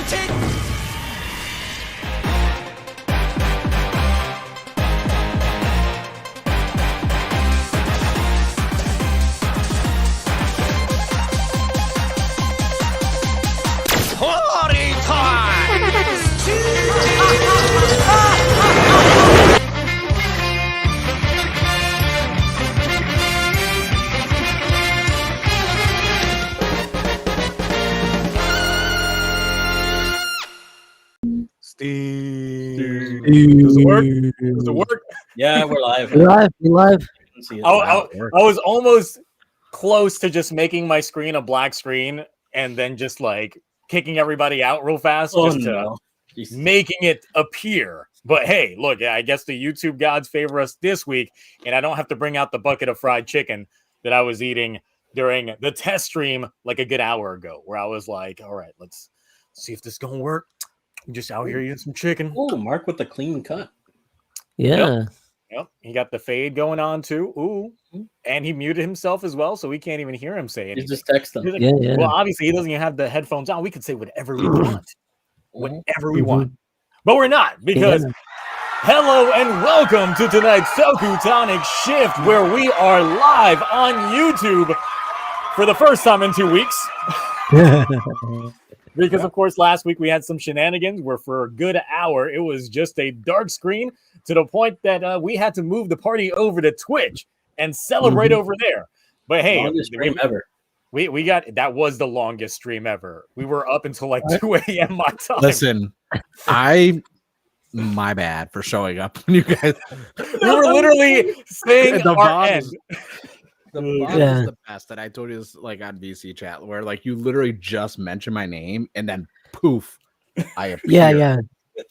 Does it work? Does it work? Yeah, we're live. We're live. I was almost close to just making my screen a black screen and then just like kicking everybody out real fast, making it appear. But hey, look, I guess the YouTube gods favor us this week, and I don't have to bring out the bucket of fried chicken that I was eating during the test stream like a good hour ago, where I was like, all right, let's see if this is gonna work. I'm just out here eating some chicken. Oh, Mark with the clean cut. Yeah. Yep. He got the fade going on too. Ooh. And he muted himself as well, so we can't even hear him say anything. He's just texting. Like, well, obviously he doesn't even have the headphones on. We can say whatever we want. Whatever we want. But we're not, because hello and welcome to tonight's TokuTonic Shift, where we are live on YouTube for the first time in 2 weeks. Because, of course, last week we had some shenanigans where for a good hour it was just a dark screen to the point that we had to move the party over to Twitch and celebrate over there. But hey, longest stream ever. We got that was the longest stream ever. We were up until like 2 a.m. my time. Listen, my bad for showing up when you guys. We were literally saying our end. The bot is the best that I told you this like on VC chat, where like you literally just mentioned my name and then poof, I appear. Yeah.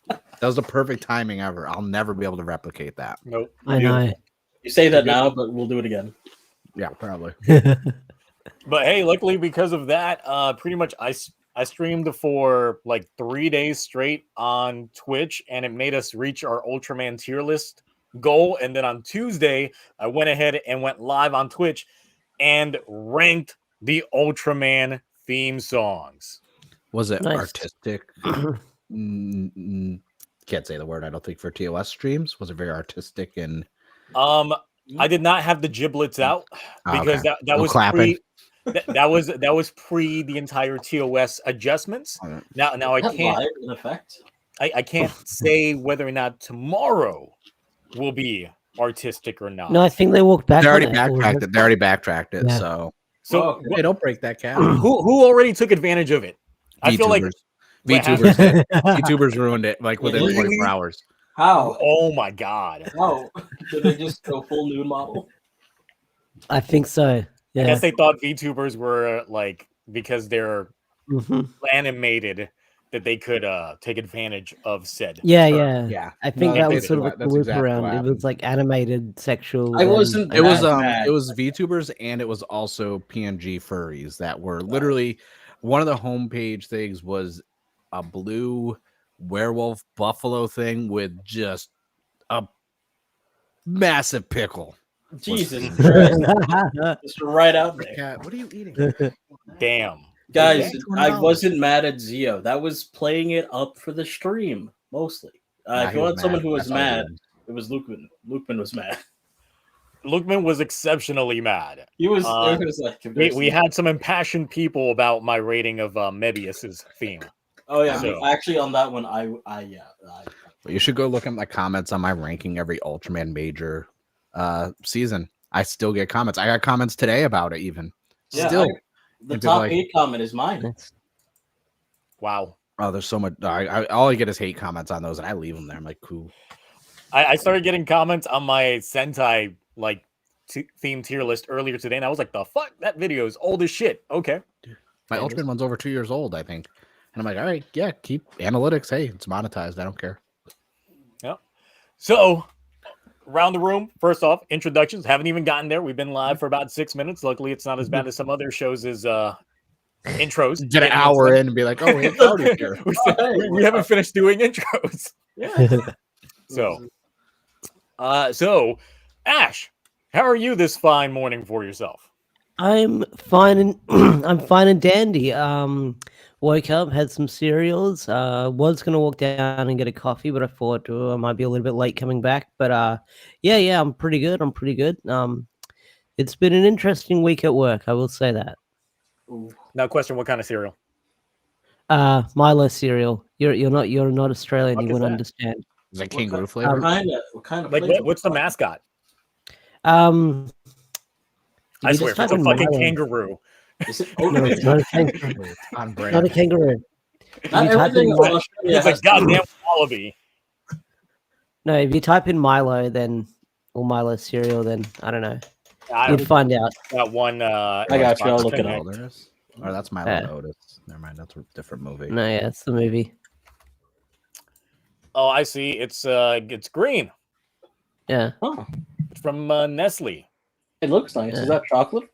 That was the perfect timing ever. I'll never be able to replicate that. Nope. I know. You say that now, but we'll do it again. Yeah, probably. But hey, luckily because of that, pretty much I streamed for like 3 days straight on Twitch, and it made us reach our Ultraman tier list goal. And then on Tuesday, I went ahead and went live on Twitch and ranked the Ultraman theme songs. Was it artistic? Can't say the word, I don't think, for TOS streams. Was it very artistic? And I did not have the giblets out because that was clapping. that was pre the entire TOS adjustments. Now I can't live in effect. I can't say whether or not tomorrow will be artistic or not. No, I think they walked back. They already backtracked it. They already backtracked it. Yeah. So hey, don't break that cap. Who already took advantage of it? I feel like VTubers did. VTubers ruined it like within 24 hours. How? Oh my god! How did they just go full nude model? I think so. Yeah. I guess they thought VTubers were like, because they're animated, that they could take advantage of said. Yeah. I think that was sort of like the loop exactly around. It was like animated sexual. I wasn't. It was VTubers, and it was also PNG furries that were literally one of the homepage things was a blue werewolf buffalo thing with just a massive pickle. Jesus Christ. Just right out there. Cat, what are you eating? Damn. Guys, I wasn't mad at Zio. That was playing it up for the stream, mostly. If you want someone who was mad, it was Lukeman. Lukeman was mad. Lukeman was exceptionally mad. He was, we had some impassioned people about my rating of Mebius's theme. Oh yeah, actually on that one, But you should go look at my comments on my ranking every Ultraman major season. I still get comments. I got comments today about it even. Yeah, still. The top 8 comment is mine. Wow. Oh, there's so much. All I get is hate comments on those, and I leave them there. I'm like, cool. I started getting comments on my Sentai like theme tier list earlier today, and I was like, the fuck? That video is old as shit. Okay. My Ultraman one's over 2 years old, I think. And I'm like, all right, yeah, keep analytics. Hey, it's monetized. I don't care. Yeah. So, around the room, first off, introductions. Haven't even gotten there. We've been live for about 6 minutes. Luckily, it's not as bad as some other shows' intros. Get an hour in and be like, oh, it's already here. we haven't finished doing intros. Yeah. So, Ash, how are you this fine morning for yourself? I'm fine and I'm fine and dandy. Woke up, had some cereals. Was gonna walk down and get a coffee, but I thought I might be a little bit late coming back. But yeah, I'm pretty good. I'm pretty good. It's been an interesting week at work. I will say that. Now, question: what kind of cereal? Milo cereal. You're not Australian. You wouldn't understand. Is that kangaroo flavor? What kind of like flavor? what's the mascot? I swear, it's a fucking Milo. Kangaroo. Is it No, it's not a kangaroo. On It's brand. not a kangaroo. Not If you type everything in in Milo- Australia It's a has goddamn wallaby. No, if you type in Milo, then or Milo cereal, then I don't know. I You'd find out. got one. I got you. I'll look it up. Wilderness? Or that's Milo Yeah. Otis. Never mind, that's a different movie. No, yeah, it's the movie. Oh, I see. It's green. Yeah, Oh, It's from Nestle. it looks nice. Yeah. Is that chocolate?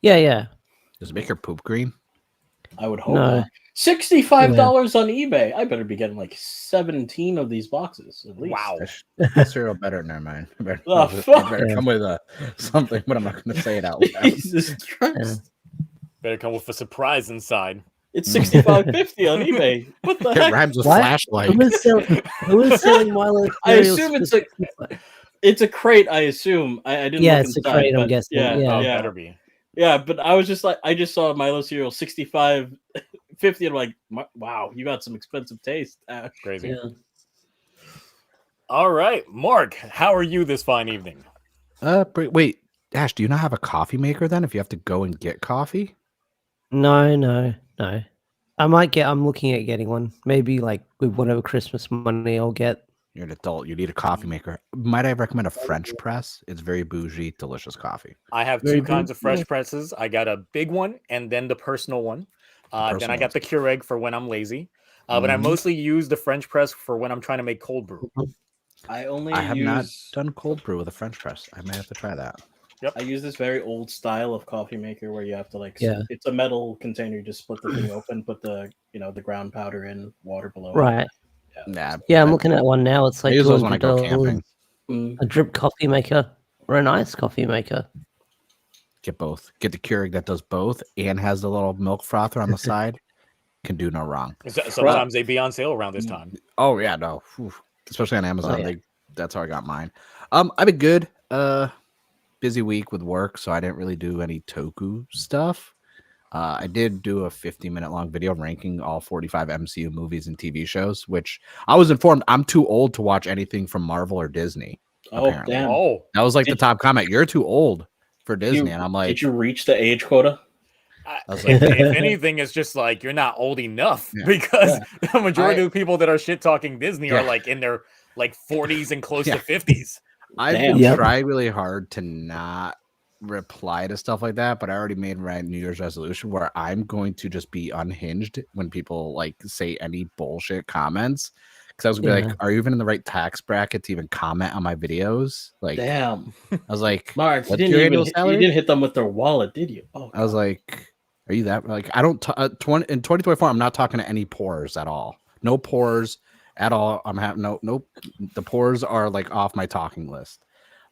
yeah. Does it make your poop green? I would hope No. not. $65 on eBay. I better be getting like 17 of these boxes at least. Wow. That cereal better. Never mind. It better, Oh, it fuck. better come with something, but I'm not going to say it out loud. Jesus Christ. Better come with a surprise inside. It's $65.50 on eBay. What the It heck? rhymes with What? flashlight. Who is selling Milo I cereal? assume it's a crate, I assume. I didn't Yeah, look it's a inside, crate, I'm but guessing. Yeah, Yeah. Oh, yeah. better be. Yeah, but I was just like, I just saw Milo cereal $65.50. I'm like, wow, you got some expensive taste. Crazy. Yeah. All right, Mark, how are you this fine evening? Wait, Ash, do you not have a coffee maker then? If you have to go and get coffee, No. I'm looking at getting one. Maybe like with whatever Christmas money I'll get. you're an adult. You need a coffee maker. Might I recommend a French press? It's very bougie, delicious coffee. I have Very two kinds good. of fresh presses. I got a big one and then the personal one. Then I personal got the Keurig for when I'm lazy. But I Mhm. mostly use the French press for when I'm trying to make cold brew. I have use not done cold brew with a French press. I may have to try that. I use this very old style of coffee maker where you have to Yeah. it's a metal container. You just split the thing open, put the the ground powder in, water below. Right. Nah, Yeah, I'm I- looking at one now. It's I like use those when I go $200. camping. Mm. A drip coffee maker or an ice coffee maker. Get both. Get the Keurig that does both and has the little milk frother on the side. Can do no wrong. Sometimes they be on sale around this time. Oh yeah, no. Whew. Especially on Amazon. yeah. That's how I got mine. I've been good. Busy week with work, so I didn't really do any Toku stuff. I did do a 50-minute long video ranking all 45 MCU movies and TV shows, which I was informed I'm too old to watch anything from Marvel or Disney. Oh Apparently. damn! Oh, That was like the top comment. You're too old for Disney. And I'm like, did you reach the age quota? was if, like- if anything, it's just like you're not old enough Yeah. because the majority I- of the people that are shit talking Disney Yeah. are like in their like 40s and close Yeah. to 50s. I've Damn. been Yep. trying really hard to not reply to stuff like that, but I already made my New Year's resolution where I'm going to just be unhinged when people like say any bullshit comments. Because I was gonna be like, are you even in the right tax bracket to even comment on my videos? Like, Damn, I was like, Mark, you what's didn't your even annual you salary? didn't hit them with their wallet, did you? Oh, I was like, are you that like? I don't in 2024. I'm not talking to any pores at all. No pores at all. I'm having nope. The pores are like off my talking list.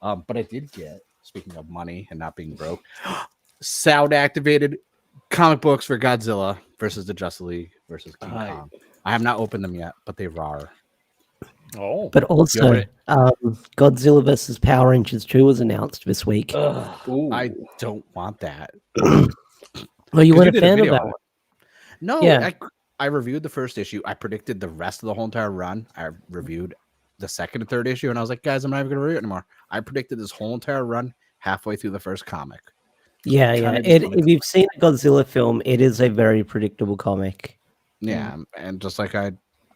But I did get, speaking of money and not being broke, sound activated comic books for Godzilla versus the Justice League versus King Kong. I have not opened them yet, but they are. Oh, But also, Godzilla vs. Power Rangers 2 was announced this week. Ooh. I don't want that. Oh, you 'Cause weren't did a fan of video that on one? it. No, Yeah. I reviewed the first issue. I predicted the rest of the whole entire run. I reviewed the second and third issue, and I was like, guys, I'm not even going to review it anymore. I predicted this whole entire run halfway through the first comic. Yeah. Kinda just wanted If to- you've seen a Godzilla film, it is a very predictable comic. Yeah, and just like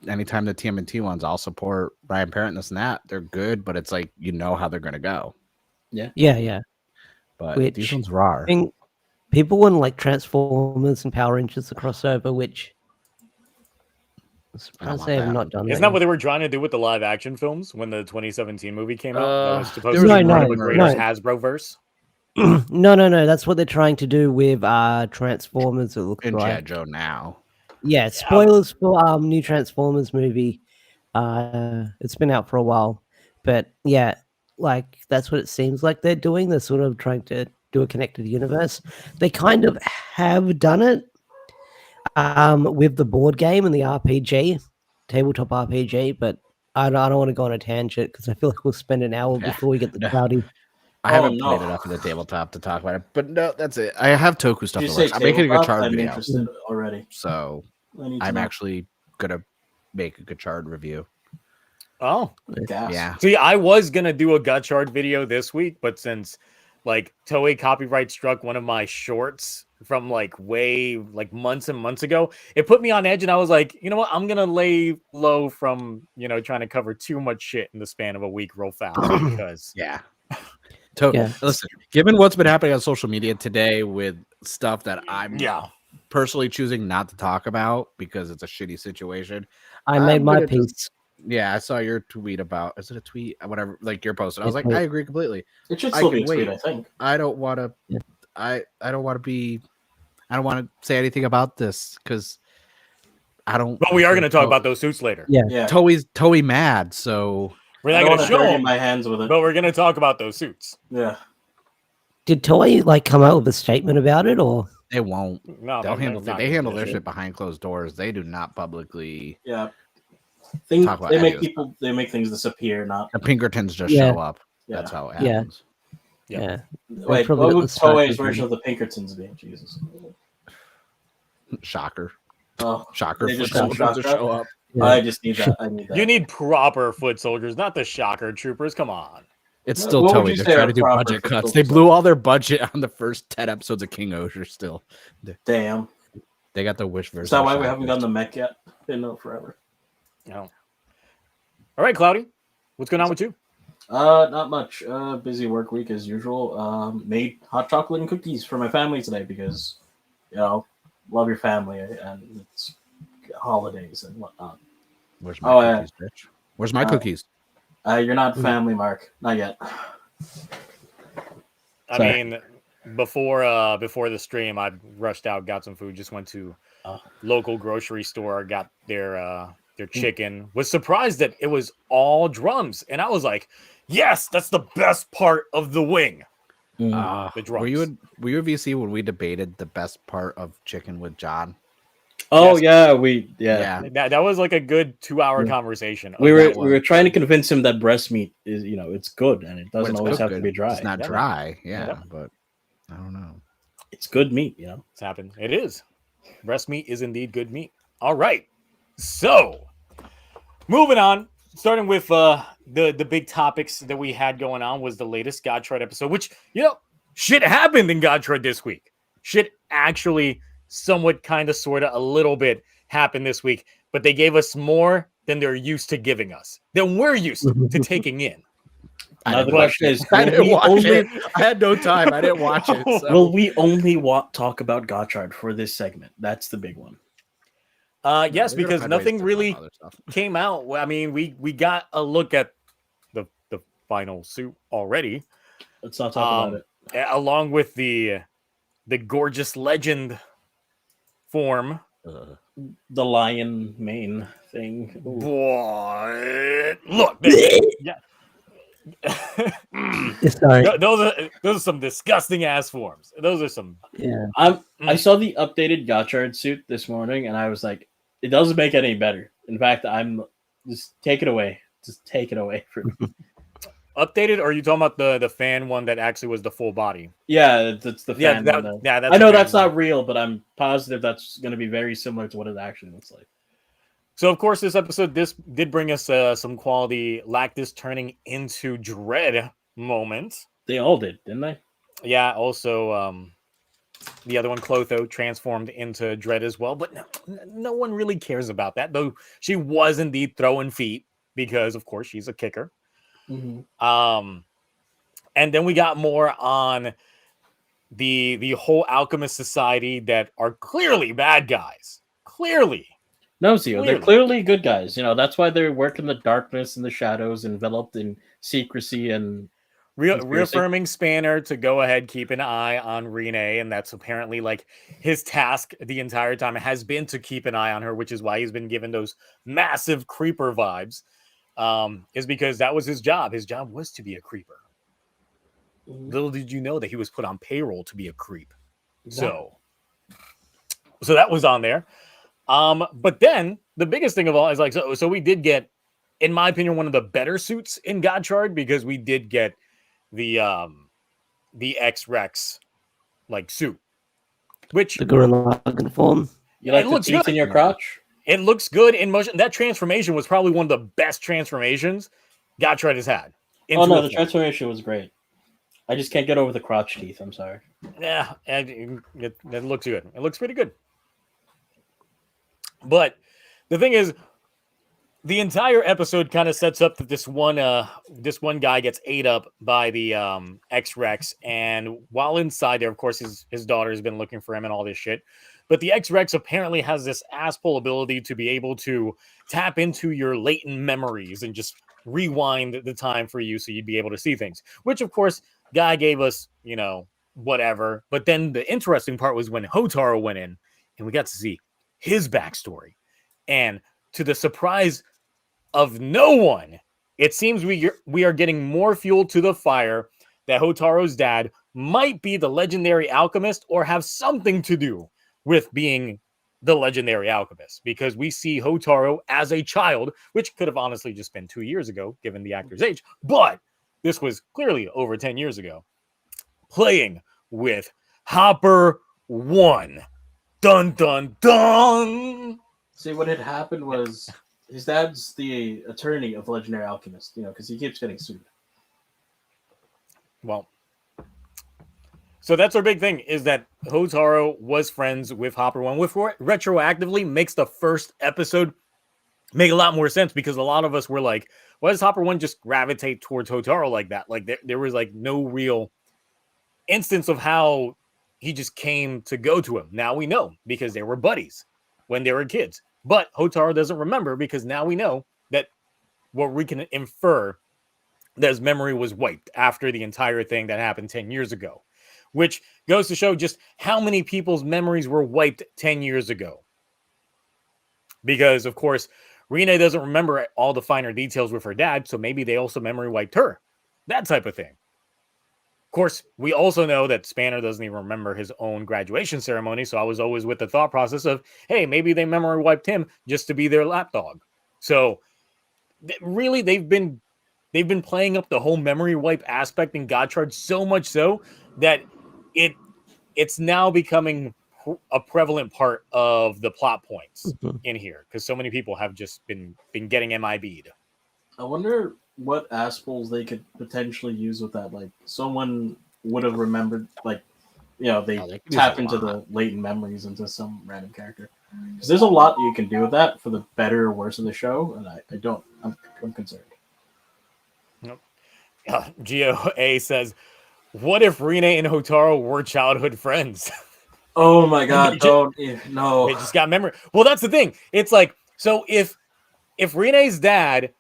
anytime the TMNT ones, I'll support Brian Parent, this and that. They're good, but it's like you know how they're going to go. Yeah. But Which these ones are. I think people want like Transformers and Power Rangers to cross over, which I'm surprised want they have that. not done. isn't that what they were trying to do with the live action films when the 2017 movie came out? That was supposed there to was be no, part of the no, greater no. Hasbro verse. No. That's what they're trying to do with Transformers. It looks in like. G.I. Joe now. Yeah, spoilers for new Transformers movie. It's been out for a while, but yeah, like that's what it seems like they're doing. They're sort of trying to do a connected universe. They kind of have done it with the board game and the RPG, tabletop RPG, but I don't want to go on a tangent because I feel like we'll spend an hour before we get the cloudy. I haven't played enough of the tabletop to talk about it, but no, that's it. I have Toku stuff to watch. I'm making a Gotchard video. I'm interested already. So I'm actually gonna make a Gotchard review. Oh, yeah. See, I was gonna do a Gotchard video this week, but since like Toei copyright struck one of my shorts from like months and months ago, it put me on edge, and I was like, you know what, I'm gonna lay low from trying to cover too much shit in the span of a week real fast because Listen, given what's been happening on social media today with stuff that I'm personally choosing not to talk about because it's a shitty situation, I made my peace. I saw your tweet about, is it a tweet? Whatever, like your post. I was like, I agree completely. It should still be a tweet, I think. I don't want to. I don't want to say anything about this because I don't. But we are going to talk about those suits later. Yeah. Toei mad, so we're not going to show my hands with it. But we're going to talk about those suits. Yeah. Did Toei come out with a statement about it, or they won't? No, they'll handle. They handle their shit behind closed doors. They do not publicly. Yeah. They make things disappear. Not the Pinkertons just show up. Yeah. That's how it happens. Yeah. Wait, what would Toei's version of the Pinkertons be? Jesus. Shocker. Oh, shocker. They just show up. Yeah. I just need that. I need that. You need proper foot soldiers, not the shocker troopers. Come on. It's still Toei. They're trying to do budget cuts. They blew all their budget on the first 10 episodes of King Ohger still. Damn. They got the Wish version. Is that why we haven't gotten the mech yet? Didn't know forever. No. All right, Cloudy. What's going on with you? Not much. Busy work week as usual. Made hot chocolate and cookies for my family today because, love your family and it's holidays and whatnot. Where's my cookies, bitch? Where's my cookies? You're not family, Mark. Not yet. I mean, before the stream, I rushed out, got some food, just went to local grocery store, got their chicken. Was surprised that it was all drums, and I was like, "Yes, that's the best part of the wing." The drums. Were you at VC when we debated the best part of chicken with John? Oh yes. That was like a good 2-hour conversation. We were trying to convince him that breast meat is it's good and it doesn't always have to be dry. It's not dry, but I don't know. It's good meat, It's happened. It is. Breast meat is indeed good meat. All right. So, moving on, starting with the big topics that we had going on was the latest Gotchard episode, which, shit happened in Gotchard this week. Shit actually somewhat kind of sort of a little bit happened this week, but they gave us more than they're used to giving us, than we're used to taking in. The question is, I didn't watch it. I had no time. I didn't watch it. So. Will we only talk about Gotchard for this segment? That's the big one. Yes, because nothing really came out. I mean, we got a look at the final suit already. Let's not talk about it. Along with the gorgeous legend form. The lion mane thing. Boy, look. Sorry. Those are some disgusting ass forms. Those are some. Yeah. I saw the updated Gotchard suit this morning, and I was like, it doesn't make it any better. In fact, I'm just take it away. Just take it away from me. Updated, or are you talking about the fan one that actually was the full body? Yeah, that's the fan one. That's I know that's not real, but I'm positive that's going to be very similar to what it actually looks like. So, of course, this episode did bring us some quality Lactus turning into Dread moments. They all did, didn't they? Yeah, also the other one, Clotho, transformed into Dread as well. But no one really cares about that, though she was indeed throwing feet because, of course, she's a kicker. Mm-hmm. And then we got more on the whole Alchemist Society that are clearly bad guys. Clearly. No, Zio, they're clearly good guys. That's why they work in the darkness and the shadows, enveloped in secrecy and reaffirming Spanner to go ahead, keep an eye on Renee, and that's apparently like his task the entire time. It has been to keep an eye on her, which is why he's been given those massive creeper vibes. Is because that was his job. His job was to be a creeper. little did you know that he was put on payroll to be a creep. So that was on there. But then the biggest thing of all is like, so we did get, in my opinion, one of the better suits in Gotchard, because we did get the X-Rex like suit, which the gorilla form. You like the teeth in your crotch? It looks good in motion. That transformation was probably one of the best transformations Gotchard has had. Oh no, the transformation was great. I just can't get over the crotch teeth. I'm sorry. Yeah, and it looks good. It looks pretty good. But the thing is, the entire episode kind of sets up that this one guy gets ate up by the X-Rex, and while inside there, of course, his daughter has been looking for him and all this shit. But the X-Rex apparently has this ass-pull ability to be able to tap into your latent memories and just rewind the time for you so you'd be able to see things. Which, of course, guy gave us, whatever. But then the interesting part was when Hotaro went in and we got to see his backstory. And to the surprise of no one, it seems we are getting more fuel to the fire that Hotaro's dad might be the legendary alchemist or have something to do with being the legendary alchemist, because we see Hotaro as a child, which could have honestly just been 2 years ago, given the actor's age, but this was clearly over 10 years ago, playing with Hopper 1. Dun, dun, dun! See, what had happened was his dad's the attorney of Legendary Alchemist, because he keeps getting sued. Well, so that's our big thing, is that Hotaro was friends with Hopper 1, which retroactively makes the first episode make a lot more sense, because a lot of us were like, why does Hopper 1 just gravitate towards Hotaro like that? Like, there was like no real instance of how he just came to go to him. Now we know, because they were buddies when they were kids. But Hotaro doesn't remember, because now we know that what we can infer that his memory was wiped after the entire thing that happened 10 years ago, which goes to show just how many people's memories were wiped 10 years ago. Because, of course, Rina doesn't remember all the finer details with her dad, so maybe they also memory wiped her. That type of thing. Of course, we also know that Spanner doesn't even remember his own graduation ceremony, so I was always with the thought process of, hey, maybe they memory wiped him just to be their lapdog. So, really, they've been playing up the whole memory wipe aspect in Gotchard so much so that it's now becoming a prevalent part of the plot points in here, because so many people have just been getting MIB'd. I wonder what aspholes they could potentially use with that. Like, someone would have remembered, like, they tap into the latent memories into some random character. Because there's a lot you can do with that for the better or worse of the show, and I'm concerned. Nope. GOA says, what if Rina and Hotaro were childhood friends? Oh my god, no. They just got memory. Well, that's the thing. It's like, so if Rina's dad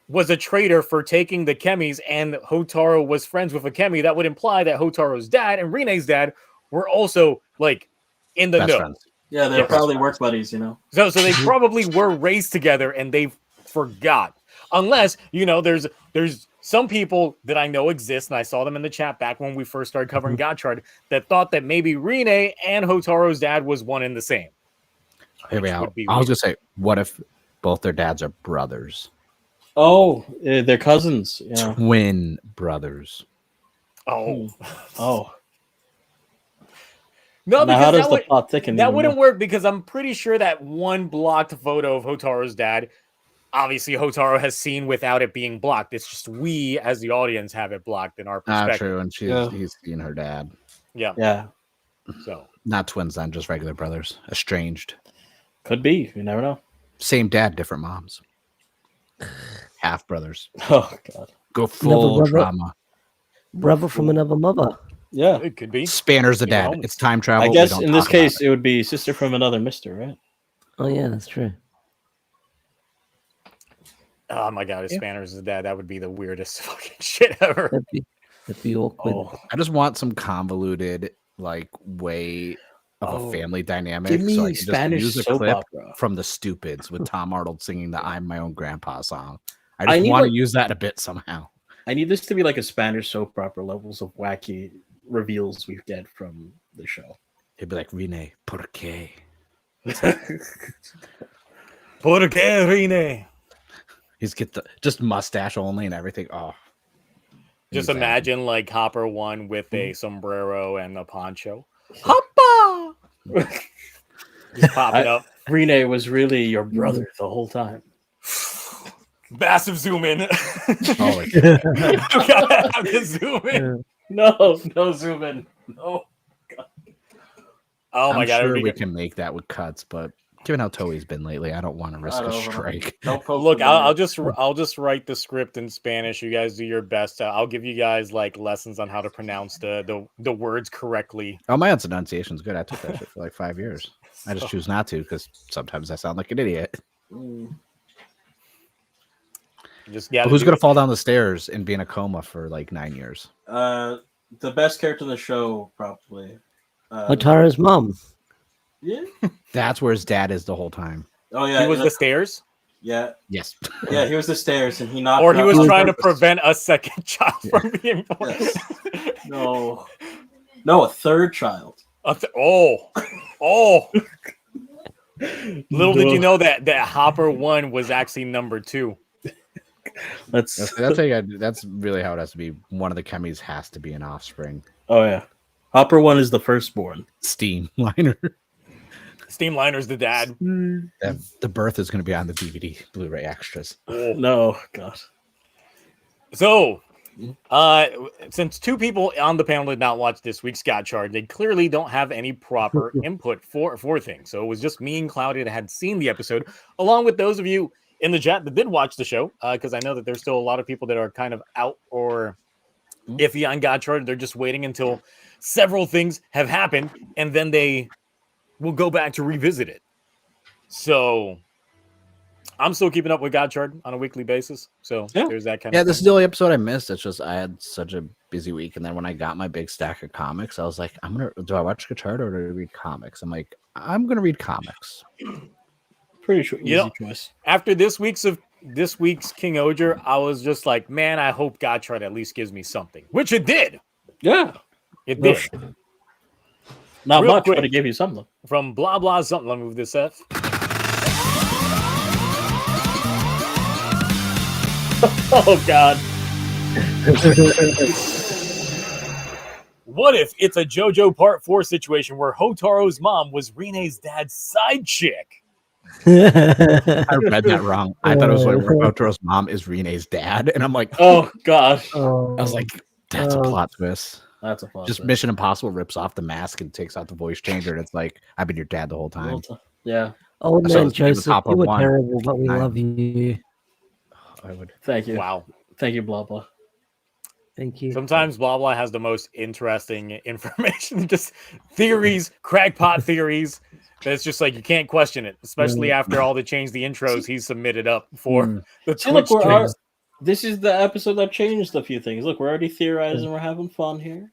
was a traitor for taking the chemis and Hotaro was friends with a chemi, that would imply that Hotaro's dad and Rina's dad were also like in the know. Friends. Yeah, they're probably work buddies, So they probably were raised together and they forgot. Unless, there's some people that I know exist, and I saw them in the chat back when we first started covering Gotchard, that thought that maybe Rine and Hotaro's dad was one and the same. Here we are. I was going to say, what if both their dads are brothers? Oh, they're cousins. Yeah. Twin brothers. Oh. No, because how does the plot thicken? That wouldn't work, because I'm pretty sure that one blocked photo of Hotaro's dad, obviously Hotaro has seen without it being blocked. It's just we, as the audience, have it blocked in our perspective. True, and he's seen her dad. Yeah. So not twins then, just regular brothers. Estranged. Could be. You never know. Same dad, different moms. Half brothers. Oh god. Go full drama. Brother from another mother. Yeah. It could be. Spanner's the dad. It's time travel. I guess in this case it would be sister from another mister, right? Oh yeah, that's true. Oh my god, if Spanner's the dad, that would be the weirdest fucking shit ever. That'd be awkward. Oh. I just want some convoluted way of a family dynamic. Give me so I can Spanish just use a soap clip opera from The Stupids with Tom Arnold singing the "I'm My Own Grandpa" song. I just want to use that a bit somehow. I need this to be like a Spanish soap opera levels of wacky reveals we get from the show. It'd be like, Rene, ¿por qué? ¿Por qué, Rene? He's get the just mustache only and everything. Oh, just imagine like Hopper 1 with a sombrero and a poncho. Hoppa! Just popping up. Rene was really your brother the whole time. Massive zoom in. Oh, You gotta have to zoom in. No zoom in. No. God. Oh my god! Sure we can make that with cuts, but given how Toei's been lately, I don't want to risk a strike. Look, I'll just write the script in Spanish. You guys do your best. I'll give you guys like lessons on how to pronounce the words correctly. Oh, my pronunciation's good. I took that shit for like 5 years. I just choose not to because sometimes I sound like an idiot. Just but who's gonna fall down the stairs and be in a coma for like 9 years? The best character in the show, probably. Hotaro's mom. Yeah. That's where his dad is the whole time. Oh yeah. He was the stairs. Yeah. Yes. Yeah, he was the stairs, and he knocked. Or he was trying to prevent a second child from being born. Yes. No, a third child. Oh. Little did you know that Hopper 1 was actually number 2. That's really how it has to be. One of the chemies has to be an offspring. Oh yeah, Hopper 1 is the firstborn. Steamliner. Steamliner's the dad. The birth is going to be on the DVD Blu-ray extras. Oh. No, God. So, since 2 people on the panel did not watch this week's Gotchard, they clearly don't have any proper input for things. So it was just me and Cloudy that had seen the episode, along with those of you in the chat that did watch the show, because I know that there's still a lot of people that are kind of out or iffy on Gotchard. They're just waiting until several things have happened, and then they will go back to revisit it. So I'm still keeping up with Gotchard on a weekly basis. So there's that kind of thing. This is the only episode I missed. It's just I had such a busy week, and then when I got my big stack of comics, I was like, do I watch Gotchard or do I read comics? I'm like, I'm gonna read comics. Pretty sure easy choice. After this week's King Ohger, I was just like, man, I hope Gotchard at least gives me something, which it did. Yeah, it did. Not real much, quick, but it gave you something. From blah blah something. Let me move this up. Oh God. What if it's a JoJo Part 4 situation where Hotaro's mom was Rene's dad's side chick? I read that wrong. I thought it was like Hotaro's mom is Rene's dad, and I'm like, oh gosh. I was like, that's a plot twist. That's a plot just twist. Mission Impossible rips off the mask and takes out the voice changer, and it's like, I've been your dad the whole time. Yeah. Oh man, Joseph, you were terrible, but we love you. I would. Thank you. Wow. Thank you, blah blah. Thank you. Sometimes blah blah has the most interesting information, just theories, crackpot theories. That's just like you can't question it, especially after all the the intros he submitted up for the Twitch streams. This is the episode that changed a few things. Look, we're already theorizing. We're having fun here.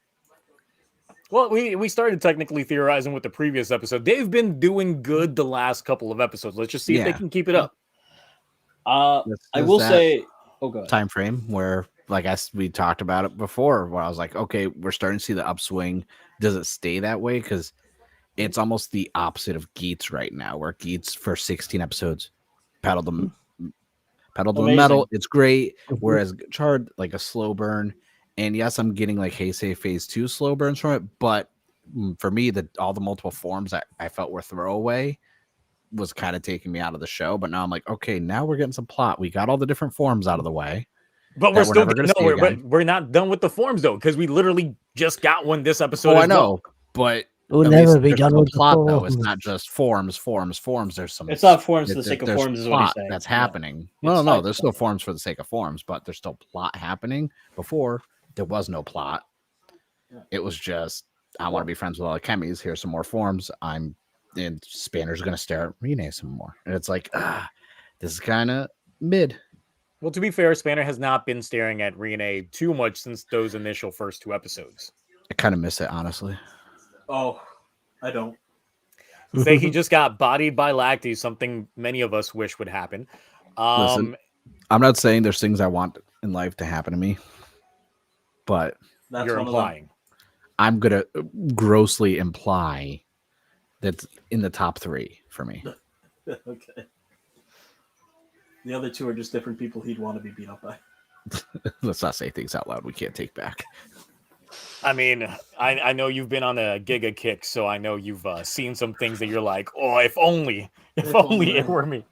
Well, we started technically theorizing with the previous episode. They've been doing good the last couple of episodes. Let's just see if they can keep it up. I will say, time frame where, like we talked about it before, where I was like, okay, we're starting to see the upswing. Does it stay that way? Because it's almost the opposite of Geats right now, where Geats for 16 episodes pedal the metal. It's great. Whereas Gotchard, like a slow burn. And yes, I'm getting like Heisei Phase 2 slow burns from it. But for me, all the multiple forms that I felt were throwaway was kind of taking me out of the show. But now I'm like, okay, now we're getting some plot. We got all the different forms out of the way. But we're still we're not done with the forms though, because we literally just got one this episode. Oh, I know, but we'll never be done with plot though. It's not just forms. There's some. It's not forms for the sake of forms. Is what he's saying. That's happening. No. There's still forms for the sake of forms, but there's still plot happening. Before there was no plot. It was just I want to be friends with all the chemies. Here's some more forms. And Spanner's gonna stare at Rene some more, and it's like this is kind of mid. Well, to be fair, Spanner has not been staring at Rene too much since those initial first 2 episodes. I kind of miss it, honestly. Oh, I don't. Say he just got bodied by Lacti, something many of us wish would happen. Listen, I'm not saying there's things I want in life to happen to me. but That's you're one of them. implying. I'm gonna grossly imply that's in the top 3 for me. Okay. The other 2 are just different people he'd want to be beat up by. Let's not say things out loud we can't take back. I mean, I know you've been on a Giga kick, so I know you've seen some things that you're like, oh, if only it were me.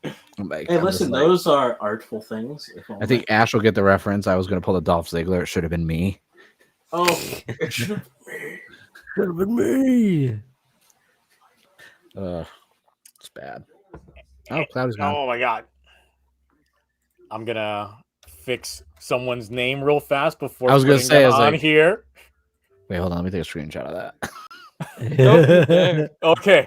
Hey, listen, those are artful things. I think Ash will get the reference. I was going to pull the Dolph Ziggler. It should have been me. Oh, it should have been me. Should have been me. It's bad. Oh, Cloudy's gone. Oh my god. I'm gonna fix someone's name real fast before I was gonna say, on here. Wait, hold on. Let me take a screenshot of that. Okay.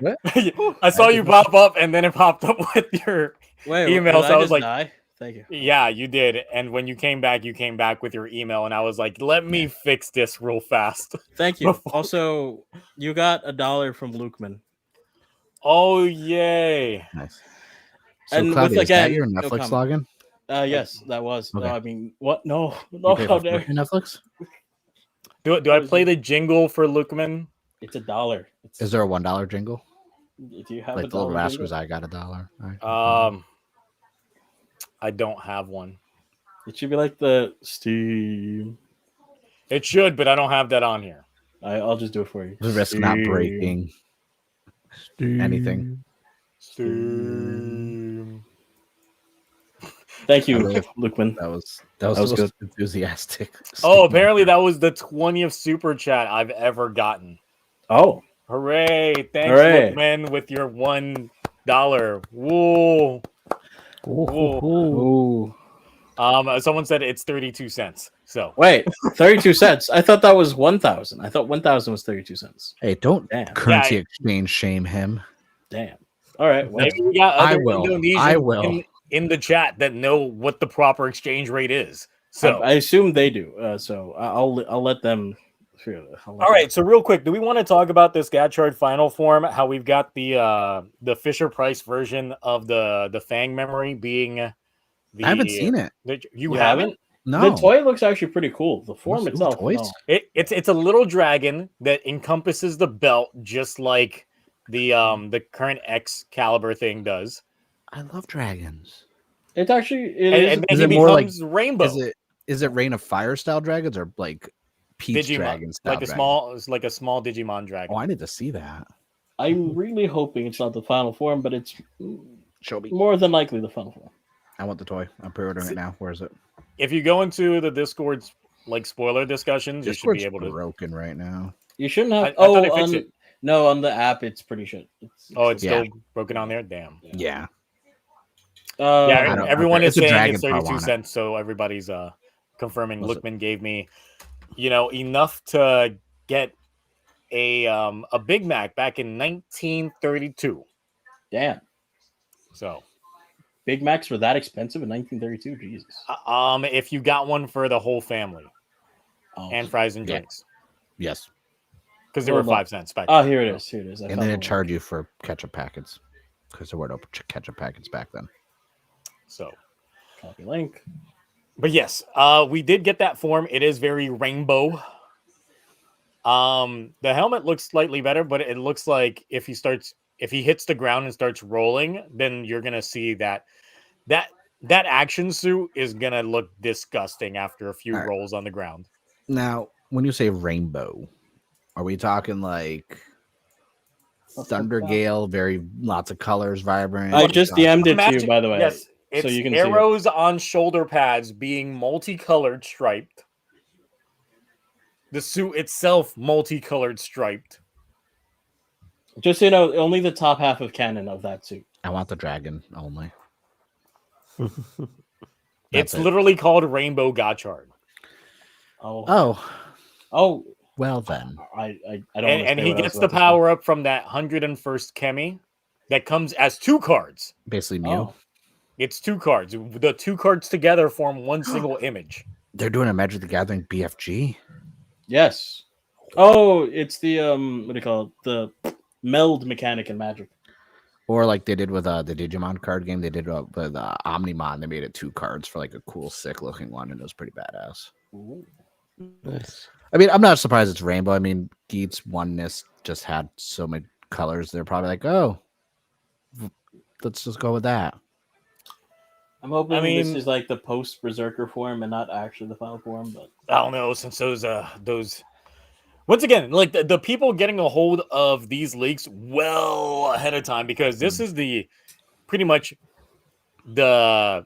I saw you pop up, and then it popped up with your email. So I was like, die? Thank you. yeah, you did. And when you came back with your email, and I was like, let me fix this real fast. Thank you. Also, you got $1 from Lukeman. Oh, yay. Nice. So, And Cloudy, with, is that again, your no Netflix comment. login? Yes, that was. Okay. No, I mean, what? No, You no, pay how for dare. Netflix? Do I play the jingle for Lukeman? It's $1. Is there a $1 jingle? Do you have Like a the Little dollar Rascals, jingle? I got $1. All right. I don't have one. It should be like the Steam. It should, but I don't have that on here. I'll just do it for you. The risk not Steam. breaking anything. Steam. Thank you, Really? Lukeman. That was That was the most good. enthusiastic. Oh, statement. apparently that was the 20th super chat I've ever gotten. Oh, Hooray! Thanks, Hooray. Lookman, with your $1. Whoa. ooh. Someone said it's 32 cents. So Wait, 32 cents. I thought that was 1,000. I thought 1,000 was 32 cents. Hey, don't Damn. currency Yeah. exchange shame him. Damn. All right. Well, maybe we got I other will. Indonesians I will. in the chat that know what the proper exchange rate is. So I assume they do. So I'll let them. all right, so real quick, do we want to talk about this Gotchard final form? How we've got the Fisher Price version of the Fang memory being the I haven't seen it. You You haven't? haven't? No. The toy looks actually pretty cool. The form What's the itself. toys? No. It's a little dragon that encompasses the belt, just like the current Excalibur thing does. I love dragons. It's actually And Is then it he more like- becomes rainbow. Is it Reign of Fire style dragons or like Peach Digimon, Dragon style? like a small Digimon dragon. Oh, I need to see that. I'm really hoping it's not the final form, but it's Show me. more than likely the final form. I want the toy. I'm pre-ordering it now. Where is it? If you go into the Discord's like spoiler discussions, you should be able to. broken right now. You shouldn't have. I thought they fixed it. No, on the app it's pretty shit. It's Still broken on there. Damn. Yeah. Yeah, everyone is It's a saying dragon it's paw 32 on it. cents, so everybody's confirming. Was it? Lookman gave me, enough to get a Big Mac back in 1932. Damn. So Big Macs were that expensive in 1932. Jesus. if you got one for the whole family Oh. and fries and Yeah. drinks, Yes. because they Well, were 5 cents back. Oh, then. here it is. Here it is. And they didn't charge you for ketchup packets because there were no ketchup packets back then. So, Copy link. but yes, we did get that form. It is very rainbow. The helmet looks slightly better, but it looks like if he hits the ground and starts rolling, then you're gonna see that action suit is gonna look disgusting after a few All right. rolls on the ground. Now, when you say rainbow, are we talking like Thunder Gale, very lots of colors, vibrant? I just DM'd it to Imagine- you, by the way. Yes, it's so you can see arrows on shoulder pads being multicolored striped. The suit itself multicolored striped. Just so you know, only the top half of canon of that suit. I want the dragon only. It's That's it. literally called Rainbow Gotchard. Oh, Well then. I don't. And understand he what I was gets the about to say. power up from that 101st Kemi that comes as 2 cards. Basically Mew. Oh. It's 2 cards. The 2 cards together form one single image. They're doing a Magic the Gathering BFG. Yes. Oh, it's the what do you call it? The meld mechanic in Magic. Or like they did with the Digimon card game. They did with Omnimon. They made it 2 cards for like a cool, sick looking one, and it was pretty badass. Ooh. Nice. I mean, I'm not surprised it's rainbow. I mean, Geet's oneness just had so many colors. They're probably like, oh, let's just go with that. I'm hoping I mean- this is like the post Berserker form and not actually the final form, but I don't know, since those once again, like the people getting a hold of these leaks well ahead of time, because this is the pretty much the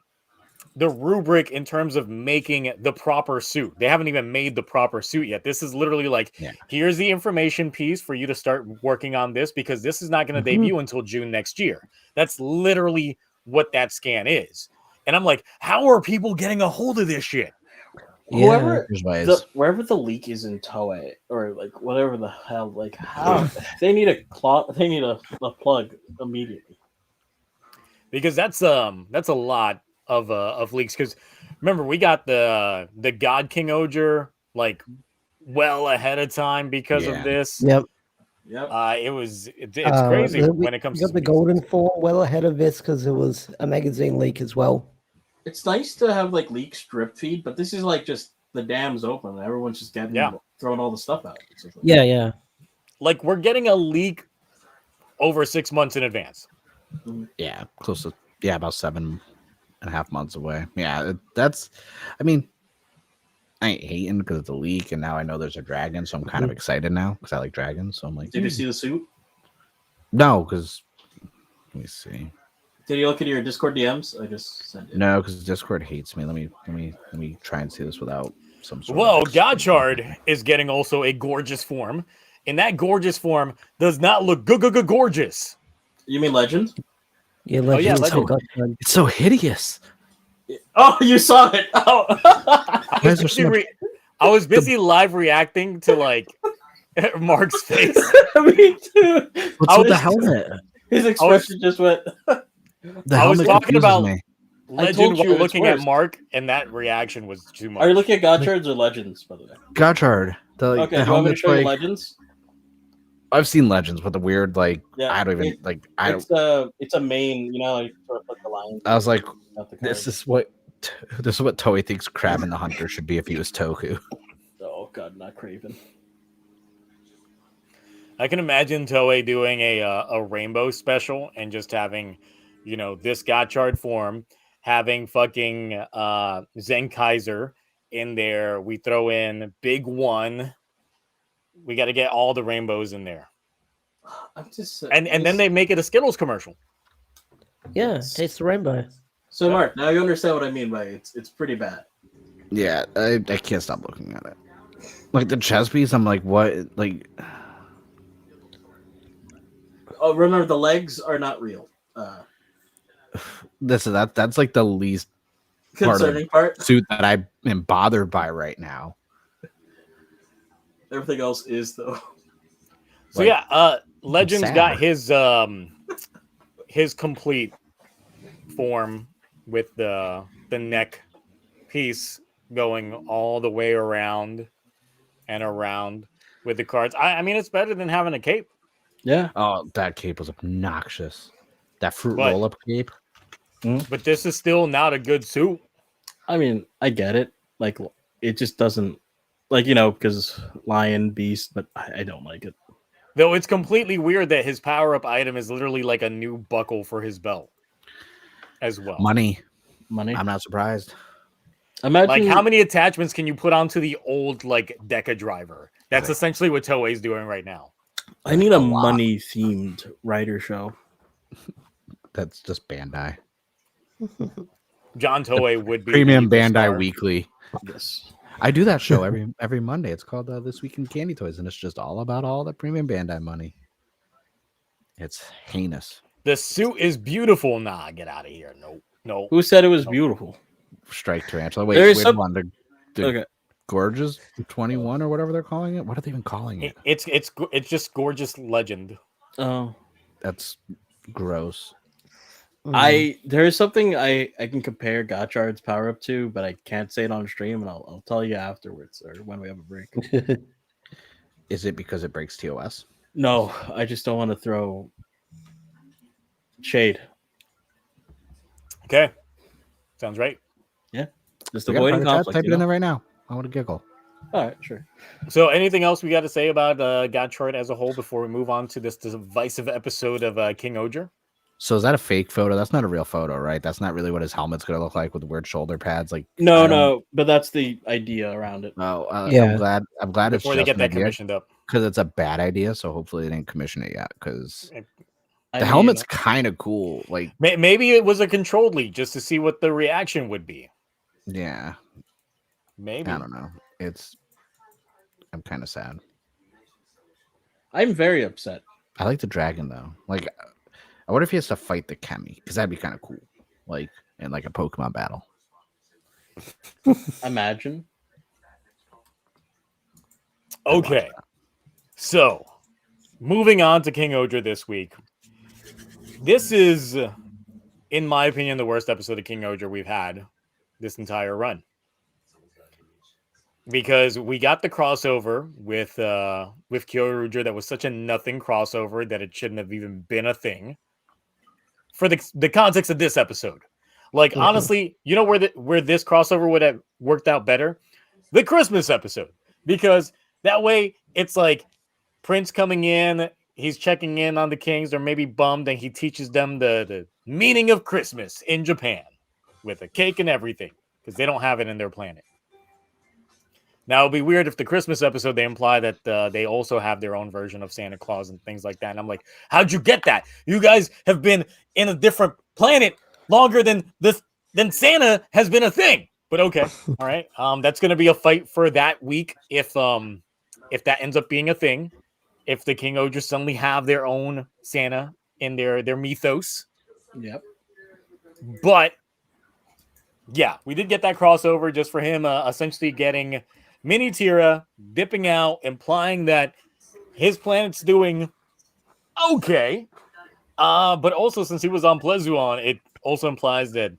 rubric in terms of making the proper suit. They haven't even made the proper suit yet. This is literally like, here's the information piece for you to start working on this, because this is not going to debut until June next year. That's literally what that scan is. And I'm like, how are people getting a hold of this shit? whoever There's ways. wherever the leak is in Toei or like whatever the hell, like how they need a plug immediately. Because that's a lot of leaks. Because remember, we got the God King Ohger like well ahead of time because of this. Yep. Yep. It's crazy when it comes to the golden form well ahead of this because it was a magazine leak as well. It's nice to have like leaks drip feed, but this is like just the dam's open and everyone's just throwing all the stuff out. Yeah. Like, we're getting a leak over 6 months in advance. Yeah, close to about 7.5 months away. Yeah, I mean, I ain't hating because it's a leak, and now I know there's a dragon, so I'm kind of excited now because I like dragons. So I'm like, did you see the suit? No, because let me see. Did you look at your Discord DMs? I just sent it. No, because Discord hates me. Let me try and see this without some sort Well, of Gotchard is getting also a gorgeous form, and that gorgeous form does not look gorgeous. You mean Legend? Yeah, Legend. It's so hideous. Oh, you saw it. Oh. I was busy live reacting to like Mark's face. Me too. What's with the helmet? His expression just went. I was talking about me. Legend while looking at Mark, and that reaction was too much. Are you looking at Gotchards or Legends, by the way? Gotchard. Okay, do you want me to show you Legends? I've seen Legends with the weird, like, I don't even, It's a main, like, sort of like the line. I was like, this is what Toei thinks Kraven the Hunter should be if he was Toku. Oh, God, not Kraven. I can imagine Toei doing a rainbow special and just having, this Gotchard form, having fucking Zen Kaiser in there. We throw in Big One. We got to get all the rainbows in there. I'm just and then they make it a Skittles commercial. Yeah, taste the rainbow. So Mark, now you understand what I mean by it's pretty bad. Yeah, I can't stop looking at it. Like the chest piece, I'm like, what? Like, oh, remember the legs are not real. That's like the least concerning part suit that I am bothered by right now. Everything else is though. So Legend's got his complete form with the neck piece going all the way around and around with the cards. I mean, it's better than having a cape. Yeah. Oh, that cape was obnoxious. That fruit roll-up cape. But this is still not a good suit. I mean, I get it. Like, it just doesn't, like, because lion, beast, but I don't like it. Though it's completely weird that his power-up item is literally like a new buckle for his belt as well. Money. I'm not surprised. Imagine, like, how many attachments can you put onto the old, like, Deca driver? That's essentially what Toei's doing right now. I need a money-themed writer show. That's just Bandai. John Toei would be Premium Bandai Weekly. Yes. I do that show every Monday. It's called This Week in Candy Toys, and it's just all about all the Premium Bandai money. It's heinous. The suit is beautiful. Nah, get out of here. No. Who said it was beautiful? Strike Tarantula. Wait one. Okay. Gorgeous 21 or whatever they're calling it. What are they even calling it? It's just Gorgeous Legend. Oh, that's gross. There is something I can compare Gotchard's power up to, but I can't say it on stream, and I'll tell you afterwards or when we have a break. Is it because it breaks TOS? No, I just don't want to throw shade. Okay, sounds right. Yeah, just avoiding conflict. Type it in there right now. I want to giggle. All right, sure. So, anything else we got to say about Gotchard as a whole before we move on to this divisive episode of King Ohger? So is that a fake photo? That's not a real photo, right? That's not really what his helmet's gonna look like with weird shoulder pads. Like No, but that's the idea around it. Oh, Yeah. I'm glad it's Before they just get an that idea, commissioned up. because it's a bad idea. So hopefully they didn't commission it yet. Because I the mean, helmet's kind of cool. Like, Maybe it was a controlled leak just to see what the reaction would be. yeah, Maybe. I don't know. I'm kind of sad. I'm very upset. I like the dragon though. Like, I wonder if he has to fight the Kemi, because that'd be kind of cool. Like in like a Pokemon battle. Imagine. Okay. So, moving on to King Ohger this week. This is, in my opinion, the worst episode of King Ohger we've had this entire run. Because we got the crossover with Kyoruger that was such a nothing crossover that it shouldn't have even been a thing. For the context of this episode. Like, honestly, you know where this crossover would have worked out better? The Christmas episode. Because that way, it's like Prince coming in, he's checking in on the kings, they're maybe bummed, and he teaches them the meaning of Christmas in Japan with a cake and everything, because they don't have it in their planet. Now, it'd be weird if the Christmas episode, they imply that they also have their own version of Santa Claus and things like that. And I'm like, how'd you get that? You guys have been in a different planet longer than Santa has been a thing. But okay, all right. That's going to be a fight for that week if that ends up being a thing. If the King Ohger suddenly have their own Santa in their mythos. Yep. But yeah, we did get that crossover just for him essentially getting Mini Tira, dipping out, implying that his planet's doing okay. But also, since he was on Plezuon, it also implies that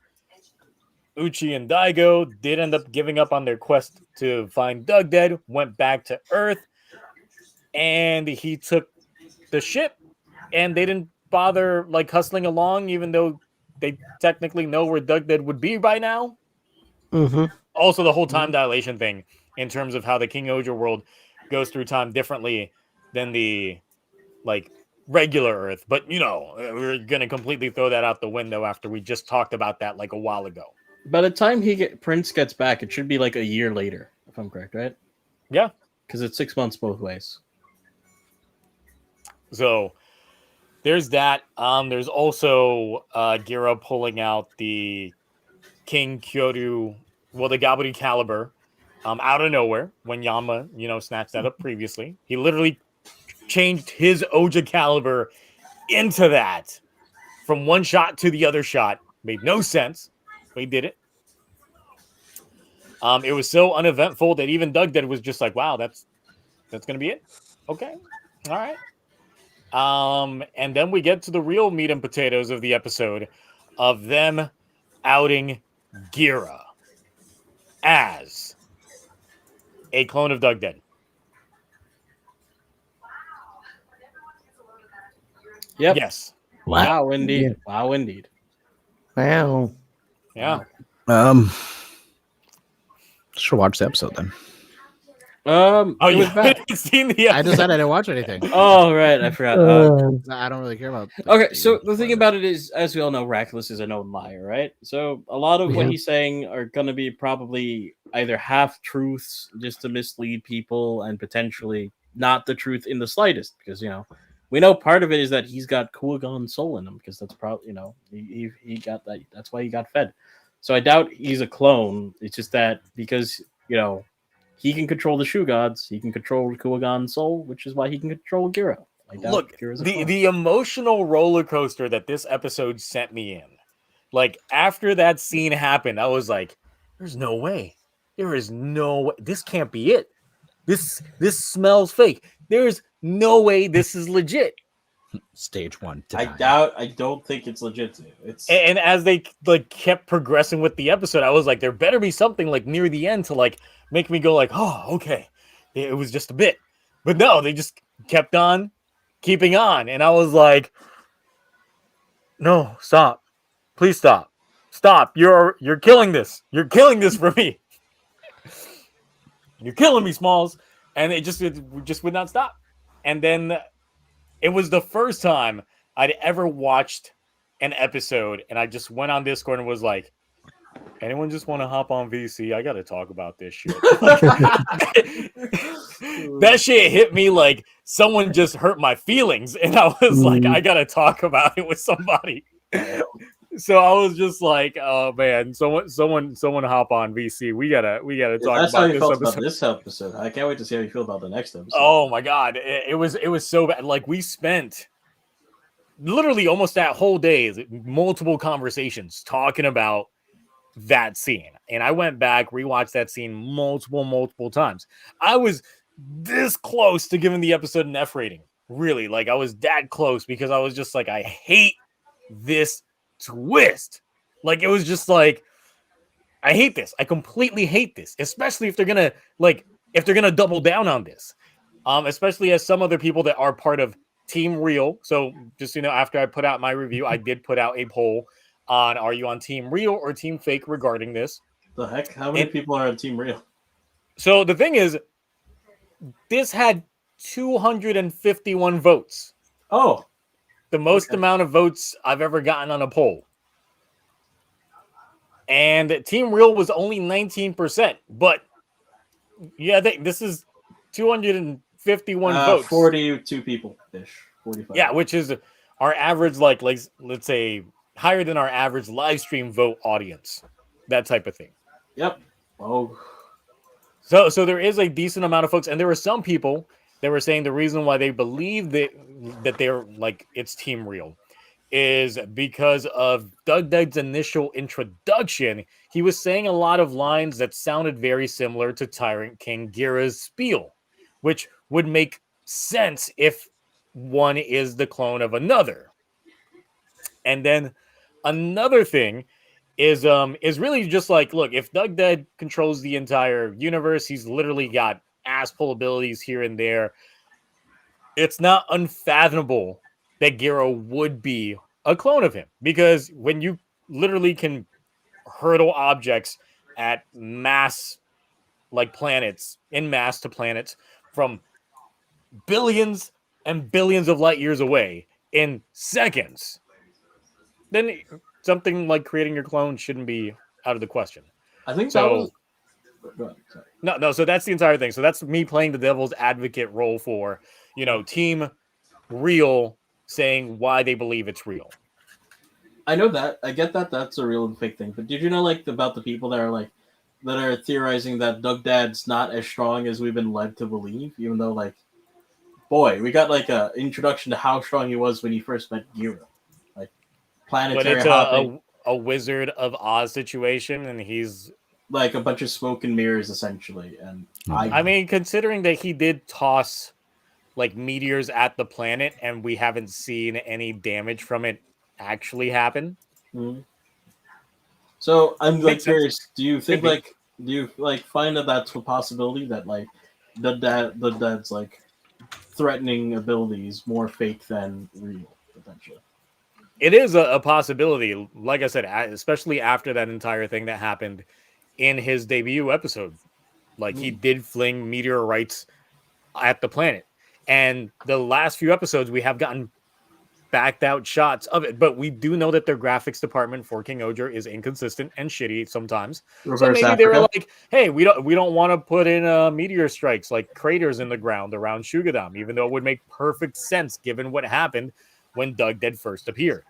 Uchi and Daigo did end up giving up on their quest to find Doug dead, went back to Earth, and he took the ship, and they didn't bother like hustling along, even though they technically know where Doug dead would be by now. Mm-hmm. Also, the whole time dilation thing, in terms of how the King Ohger world goes through time differently than the like regular Earth. But we're gonna completely throw that out the window after we just talked about that like a while ago. By the time Prince gets back, it should be like a year later, if I'm correct, right? Yeah, because it's 6 months both ways. So there's that. There's also Gira pulling out the King Kyoryu, the Gabury Caliber, out of nowhere when Yama, snatched that up previously. He literally changed his Oja Caliber into that from one shot to the other shot. Made no sense, but he did it. It was so uneventful that even Doug Dead was just like, wow, that's going to be it? Okay. All right. And then we get to the real meat and potatoes of the episode of them outing Gira as a clone of Doug Dead. Yep. Yes. Wow, indeed. Yeah. Wow, indeed. Wow. Yeah. Should watch the episode then. Oh, it you was bad. haven't seen the episode. I decided I didn't watch anything. Oh, right. I forgot. I don't really care about. Okay, so the thing about it is, as we all know, Rackless is a known liar, right? So a lot of what he's saying are going to be probably either half truths just to mislead people and potentially not the truth in the slightest, because we know part of it is that he's got Kuwagon soul in him, because that's probably he got that. That's why he got fed. So I doubt he's a clone. It's just that because he can control the Shoe Gods, he can control Kuwagon's soul, which is why he can control Gira. Look, the emotional roller coaster that this episode sent me in, like after that scene happened, I was like, "There's no way. There is no way. This can't be it. This smells fake. There's no way this is legit." Stage 1. I don't think it's legit. And as they kept progressing with the episode, I was like, there better be something like near the end to like make me go like, oh, okay, it was just a bit. But no, they just kept on keeping on, and I was like, no, stop, please stop, you're killing this for me. You're killing me, Smalls. And it just would not stop. And then it was the first time I'd ever watched an episode, and I just went on Discord and was like, anyone just want to hop on VC? I got to talk about this shit. That shit hit me like someone just hurt my feelings, and I was like, I got to talk about it with somebody. So I was just like, oh man, someone hop on VC. We gotta talk That's about how you this felt episode. about this episode. I can't wait to see how you feel about the next episode. Oh my god, it was so bad. Like we spent literally almost that whole day, multiple conversations talking about that scene. And I went back, rewatched that scene multiple times. I was this close to giving the episode an F rating. Really, like I was that close because I was just like, I hate this twist. Like it was just like, I hate this. I completely hate this, especially if they're gonna double down on this. Especially as some other people that are part of Team Real. So just after I put out my review, I did put out a poll on are you on Team Real or Team Fake regarding this. The heck? How many people are on Team Real? So the thing is, this had 251 votes. Oh. The most amount of votes I've ever gotten on a poll. And Team Real was only 19%. But yeah, this is 251 votes. 42 people-ish. 45. Yeah, which is our average, like let's say, higher than our average live stream vote audience. That type of thing. Yep. Oh. So there is a decent amount of folks, and there were some people that were saying the reason why they believe that they're like it's Team Real is because of Doug's initial introduction. He was saying a lot of lines that sounded very similar to Tyrant King Gira's spiel, which would make sense if one is the clone of another. And then another thing is really just like, look, if Doug controls the entire universe, he's literally got ass pull abilities here and there. It's not unfathomable that Gira would be a clone of him, because when you literally can hurdle objects at mass, like planets, in mass to planets from billions and billions of light years away in seconds, then something like creating your clone shouldn't be out of the question. I think so. Go ahead, sorry. No. So that's the entire thing. So that's me playing the devil's advocate role for, Team Real saying why they believe it's real. I know that. I get that. That's a real and fake thing. But did you know, about the people that are theorizing that Doug Dad's not as strong as we've been led to believe, even though, boy, we got a introduction to how strong he was when he first met Gira. Planetary but it's a Wizard of Oz situation, and he's like a bunch of smoke and mirrors, essentially. And I mean, considering that he did toss meteors at the planet, and we haven't seen any damage from it actually happen. Mm-hmm. So I'm curious. Do you think find that that's a possibility that the dad's threatening abilities more fake than real potentially? It is a possibility, like I said, especially after that entire thing that happened in his debut episode. He did fling meteorites at the planet. And the last few episodes, we have gotten backed out shots of it. But we do know that their graphics department for King Ohger is inconsistent and shitty sometimes. So maybe they were like, hey, we don't want to put in meteor strikes, like craters in the ground around Shugadam, even though it would make perfect sense given what happened when Doug Dead first appeared.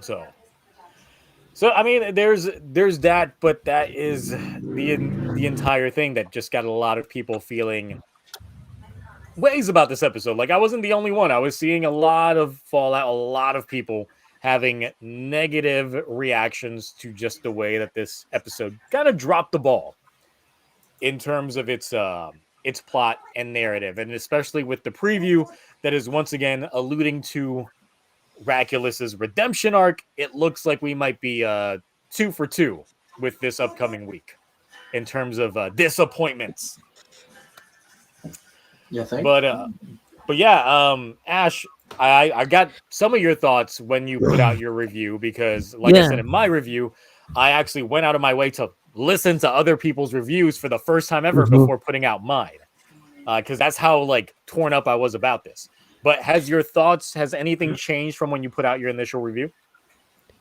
So I mean, there's that, but that is the entire thing that just got a lot of people feeling ways about this episode. I wasn't the only one. I was seeing a lot of fallout, a lot of people having negative reactions to just the way that this episode kind of dropped the ball in terms of its plot and narrative, and especially with the preview that is once again alluding to Raculus's redemption arc. It looks like we might be 2 for 2 with this upcoming week in terms of disappointments. Yeah, thanks. But yeah, Ash, I got some of your thoughts when you put out your review, because I said in my review, I actually went out of my way to listen to other people's reviews for the first time ever before putting out mine, because that's how like torn up I was about this. But has anything changed from when you put out your initial review?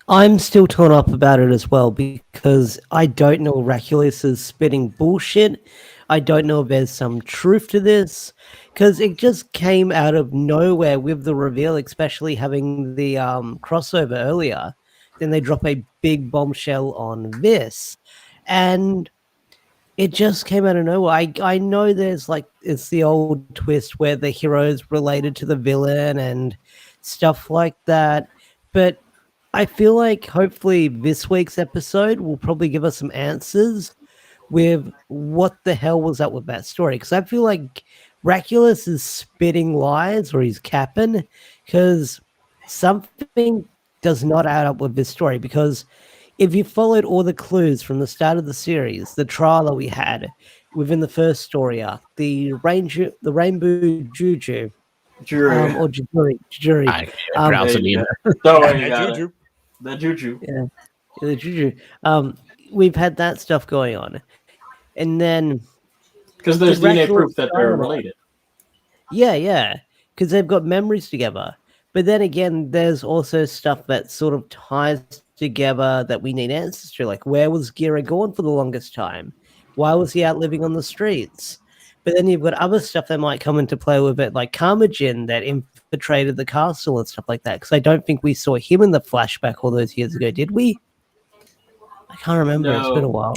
I'm still torn up about it as well because I don't know Oraculus is spitting bullshit. I don't know if there's some truth to this because it just came out of nowhere with the reveal, especially having the crossover earlier. Then they drop a big bombshell on this, and it just came out of nowhere. I know there's like it's the old twist where the hero's related to the villain and stuff like that, but I feel like hopefully this week's episode will probably give us some answers with what the hell was up with that story. Because I feel like Raculus is spitting lies or he's capping because something does not add up with this story. Because if you followed all the clues from the start of the series, the trial we had within the first story arc, the Rainbow Juju, or Jujuri. I can't pronounce it either. Don't worry, you got it. The Juju. Yeah, the Juju. We've had that stuff going on. And then... Because there's DNA proof that they're related. Yeah. Because they've got memories together. But then again, there's also stuff that sort of ties together that we need answers to. Like, where was Gira gone for the longest time? Why was he out living on the streets? But then you've got other stuff that might come into play with it, like Kamajin that infiltrated the castle and stuff like that. Because I don't think we saw him in the flashback all those years ago, did we? I can't remember. No. It's been a while.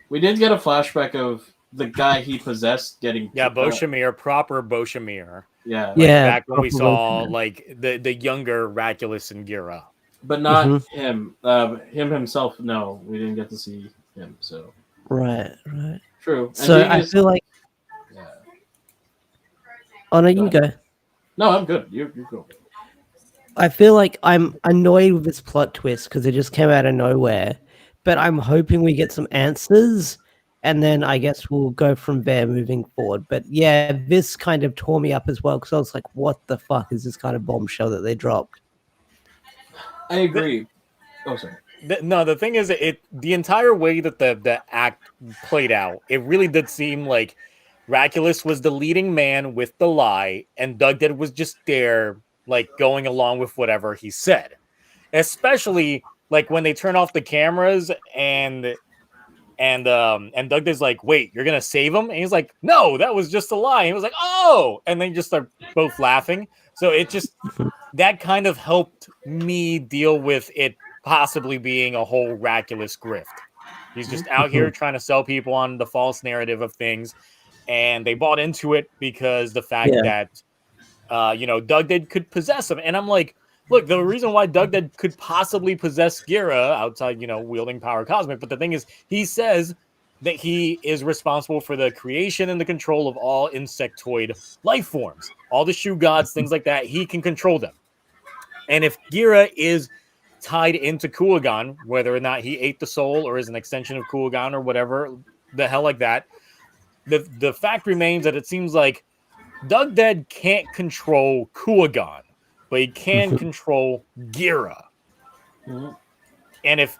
We did get a flashback of the guy he possessed getting... Yeah, Boshamir, proper Boshamir. Yeah. Back when we saw like the younger Raculus and Gira. But not him. Him himself, no. We didn't get to see him, so... Right. True. So I feel like... Yeah. Oh, no, you go. No, I'm good. You go. I feel like I'm annoyed with this plot twist because it just came out of nowhere. But I'm hoping we get some answers, and then I guess we'll go from there moving forward. But yeah, this kind of tore me up as well because I was like, what the fuck is this kind of bombshell that they dropped? I agree. Sorry. The thing is, the entire way that the act played out, it really did seem like Raculus was the leading man with the lie, and Dugdead was just there, like, going along with whatever he said. Especially, like, when they turn off the cameras and Dugdead's like, wait, you're gonna save him? And he's like, no, that was just a lie. And he was like, oh! And then just start both laughing. So it just, that kind of helped me deal with it possibly being a whole Raculus grift. He's just out here trying to sell people on the false narrative of things, and they bought into it because the fact that Dugdead could possess him. And I'm like, look, the reason why Dugdead could possibly possess Gira outside, wielding power cosmic, but the thing is, he says that he is responsible for the creation and the control of all insectoid life forms, all the shoe gods, things like that. He can control them. And if Gira is tied into Kuogan, whether or not he ate the soul or is an extension of Kuogan or whatever the hell like that, the fact remains that it seems like Dugdead can't control Kuogan, but he can control Gira. And if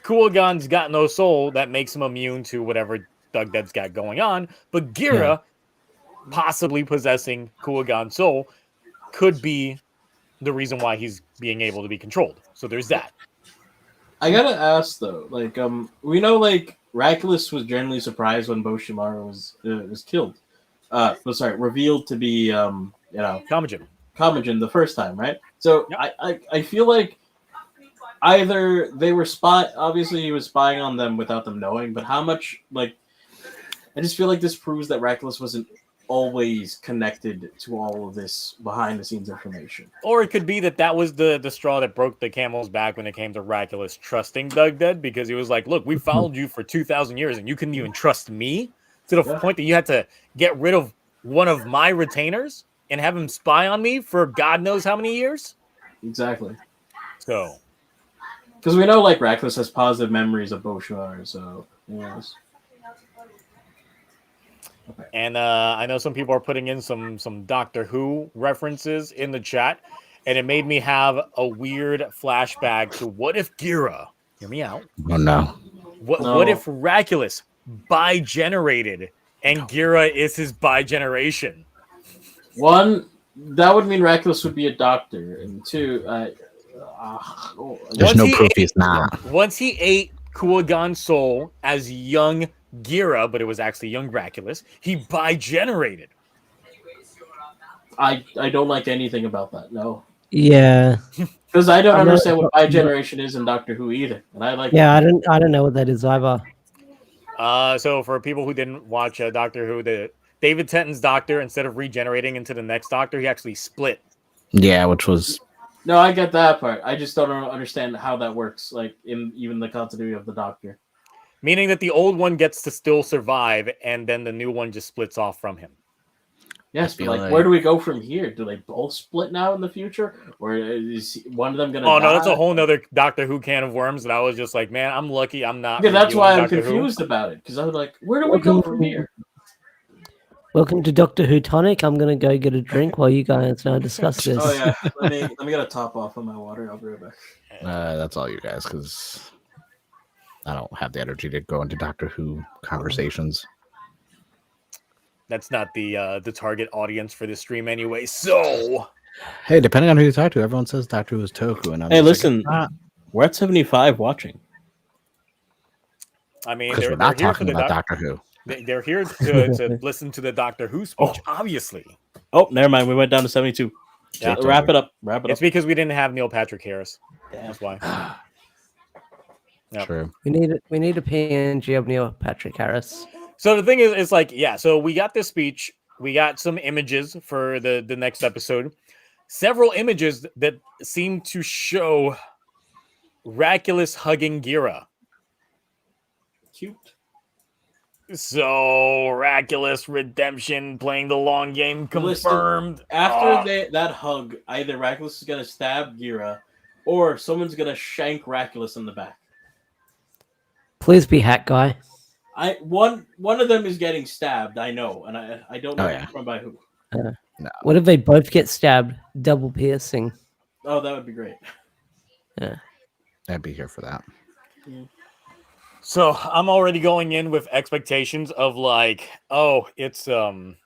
Kuogan's got no soul, that makes him immune to whatever Dugdead's got going on. But Gira, possibly possessing Kuogan's soul, could be the reason why he's being able to be controlled. So there's that. I gotta ask though, like, we know like Raculus was generally surprised when Boshimaru was killed. Revealed to be Kamajin the first time, right? So I feel like either they were obviously he was spying on them without them knowing, but how much, like, I just feel like this proves that Raculus wasn't always connected to all of this behind the scenes information. Or it could be that was the straw that broke the camel's back when it came to Raculus trusting Dugdead, because he was like, look, we followed you for 2,000 years and you couldn't even trust me, to the point that you had to get rid of one of my retainers and have him spy on me for God knows how many years. Exactly. So, because we know like Raculus has positive memories of Boshimaru, so yes. Okay. And I know some people are putting in some Doctor Who references in the chat, and it made me have a weird flashback to what if Gira, hear me out. Oh no. What if Raculus bi-generated and Gira is his bi-generation? One, that would mean Raculus would be a doctor, and two, there's no proof he's not. Once he ate Kuogan's soul as young Gira, but it was actually young Raculus, he bi-generated. I don't like anything about that. No. Yeah. Because I don't understand what bi-generation is in Doctor Who either, and I like. Yeah, I don't know what that is either. So for people who didn't watch Doctor Who, the David Tennant's Doctor, instead of regenerating into the next Doctor, he actually split. Yeah, which was. No, I get that part. I just don't understand how that works, like in even the continuity of the Doctor. Meaning that the old one gets to still survive, and then the new one just splits off from him. Yes, but like, where do we go from here? Do they both split now in the future, or is one of them gonna? Oh no, that's a whole nother Doctor Who can of worms. And I was just like, man, I'm lucky I'm not. Yeah, that's why I'm confused about it, because I was like, where do we go from here? Welcome to Doctor Who Tonic. I'm gonna go get a drink while you guys discuss this. Oh yeah, let me get a top off on my water. I'll be right back. That's all you guys, because I don't have the energy to go into Doctor Who conversations. That's not the target audience for this stream anyway. So, hey, depending on who you talk to, everyone says Doctor Who is Toku, and hey, listen, we're at 75 watching. I mean, we're not talking about Doctor Who. They're here to listen to the Doctor Who speech, obviously. Oh, never mind. We went down to 72. Yeah. Wrap it up. It's because we didn't have Neil Patrick Harris. That's why. Yep. True. We need a PNG of Neil Patrick Harris. So the thing is, it's like, yeah, so we got this speech. We got some images for the next episode. Several images that seem to show Raculus hugging Gira. Cute. So, Raculus redemption, playing the long game, confirmed. After that hug, either Raculus is going to stab Gira, or someone's going to shank Raculus in the back. Please be Hat Guy. One of them is getting stabbed, I know, and I don't know from by who. No. What if they both get stabbed? Double piercing. Oh, that would be great. Yeah. I'd be here for that. Yeah. So I'm already going in with expectations of like, oh, it's 9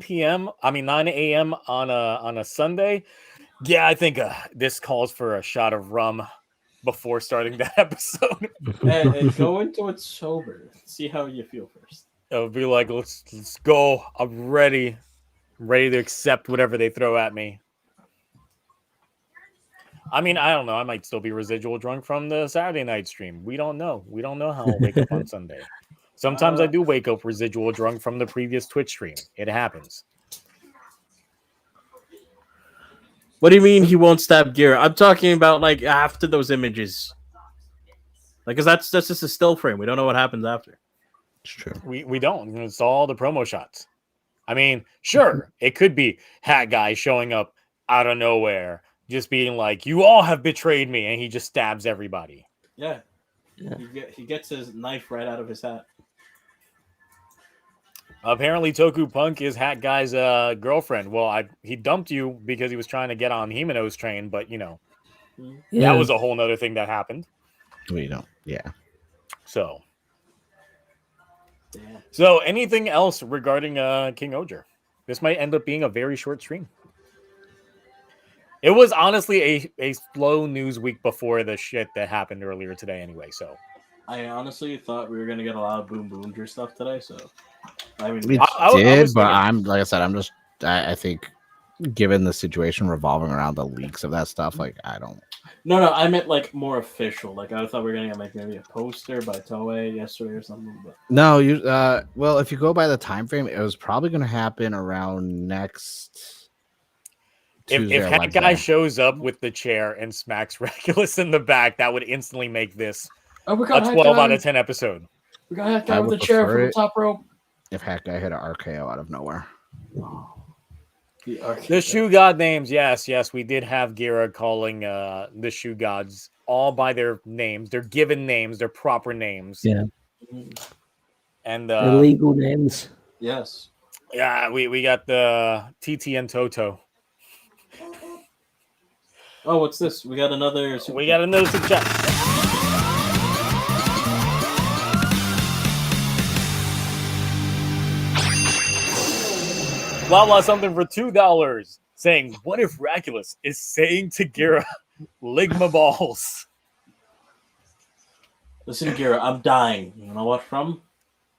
p.m. I mean 9 a.m. on a Sunday. Yeah, I think this calls for a shot of rum before starting that episode. and go into it sober. See how you feel first. It'll be like, let's go. I'm ready to accept whatever they throw at me. I mean, I don't know. I might still be residual drunk from the Saturday night stream. We don't know. We don't know how I'll wake up on Sunday. Sometimes I do wake up residual drunk from the previous Twitch stream. It happens. What do you mean he won't stab Gira? I'm talking about like after those images. Like, cause that's just a still frame. We don't know what happens after. It's true. We don't. It's all the promo shots. I mean, sure, it could be Hat Guy showing up out of nowhere, just being like, "You all have betrayed me," and he just stabs everybody. Yeah. He gets his knife right out of his hat. Apparently, Toku Punk is Hat Guy's girlfriend. Well, he dumped you because he was trying to get on Himeno's train, but you know, that was a whole nother thing that happened. We don't. Yeah. So anything else regarding King Ohger? This might end up being a very short stream. It was honestly a slow news week before the shit that happened earlier today anyway, so. I honestly thought we were going to get a lot of BoonBoomger stuff today, so. I mean, we but I'm, like I said, I think given the situation revolving around the leaks of that stuff, like, I don't. No, I meant like more official. Like I thought we were gonna get like maybe a poster by Toei yesterday or something. But no, well, if you go by the time frame, it was probably going to happen around next. If Hat Guy shows up with the chair and smacks Regulus in the back, that would instantly make this a 12 out of 10 episode. We got Hat Guy with the chair from the top rope. If Hat Guy hit an RKO out of nowhere. The Shoe God names, yes, we did have Gira calling the Shoe Gods all by their names, their given names, their proper names. Yeah. And their legal names. Yes. Yeah, we got the TT and Toto. Oh, what's this? We got another super super chat. Blah blah something for $2, saying, "What if Raculus is saying to Gira, Ligma balls?" Listen, Gira, I'm dying. You know what from?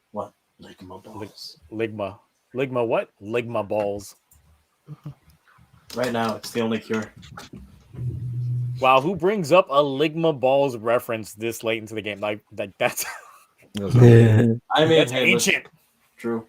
What? Ligma balls. Ligma what? Ligma balls. Right now, it's the only cure. Wow, who brings up a Ligma balls reference this late into the game? Like that's I mean, that's hey, ancient. True.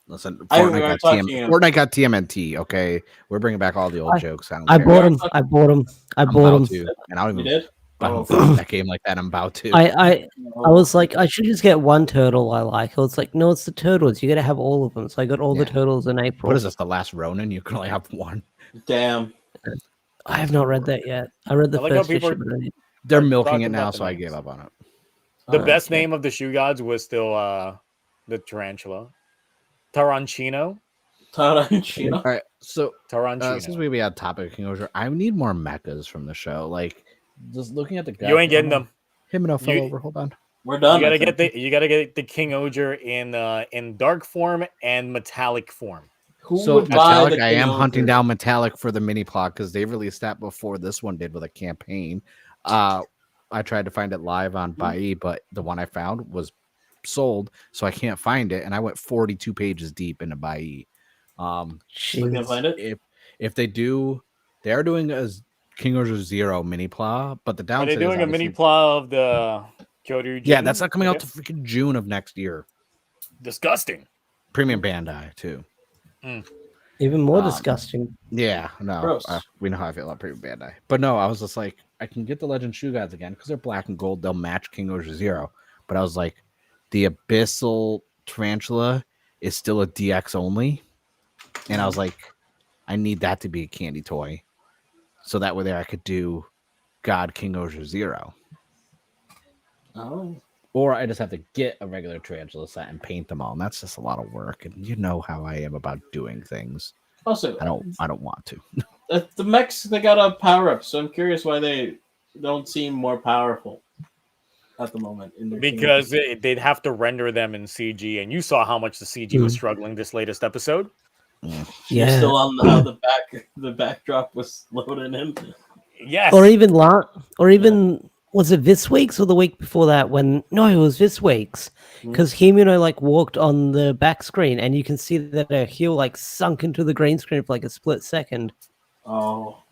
Listen, Fortnite Fortnite got TMNT. Okay, we're bringing back all the old jokes. I bought them. I bought them. I bought them. And I don't You even did? buy Oh. that game like that. I'm about to. I was like, I should just get one turtle I like. It's like, no, it's the turtles. You got to have all of them. So I got all the turtles in April. What is this? The Last Ronin? You can only have one. Damn. I have not read that yet. I read the I like how first issue. people But They're milking talking it now, about the so I names. gave up on it. The best okay. name of the shoe gods was still the tarantula. Tarancino. Tarantino. All right, so Tarancino. since we had topic King Ohger, I need more mechas from the show. Like, just looking at the guy. You ain't getting them. Him and fell over. Hold on. We're done. You gotta get the King Ohger in dark form and metallic form. Who So would buy metallic, the I am King hunting Ohger? down metallic for the mini plot because they released that before this one did with a campaign. I tried to find it live on Bai, but the one I found was sold, so I can't find it. And I went 42 pages deep into Bai. I can't find it. If they do, they are doing a King Ohger Zero mini plot, but the Are downside they doing is a mini plot of the Kyoryujin? yeah, that's not coming out to freaking June of next year. Disgusting. Premium Bandai too. Even more disgusting. Yeah, no, Gross. we know how I feel about Premium Bandai. But no, I was just like, I can get the Legend Shoe Gods again because they're black and gold. They'll match King Ohger Zero. But I was like, the Abyssal Tarantula is still a DX only. And I was like, I need that to be a candy toy. So that way there I could do God King Ohger Zero. Oh. Or I just have to get a regular tarantula set and paint them all. And that's just a lot of work. And you know how I am about doing things. Also, I don't want to. The mechs, they got a power up, so I'm curious why they don't seem more powerful at the moment. Because they'd have to render them in CG, and you saw how much the CG was struggling this latest episode. You're Yeah. still on how the backdrop was loading in. Yes. Or even was it this week's or the week before that? No, it was this week's because Himino like walked on the back screen and you can see that her heel like sunk into the green screen for like a split second. Oh,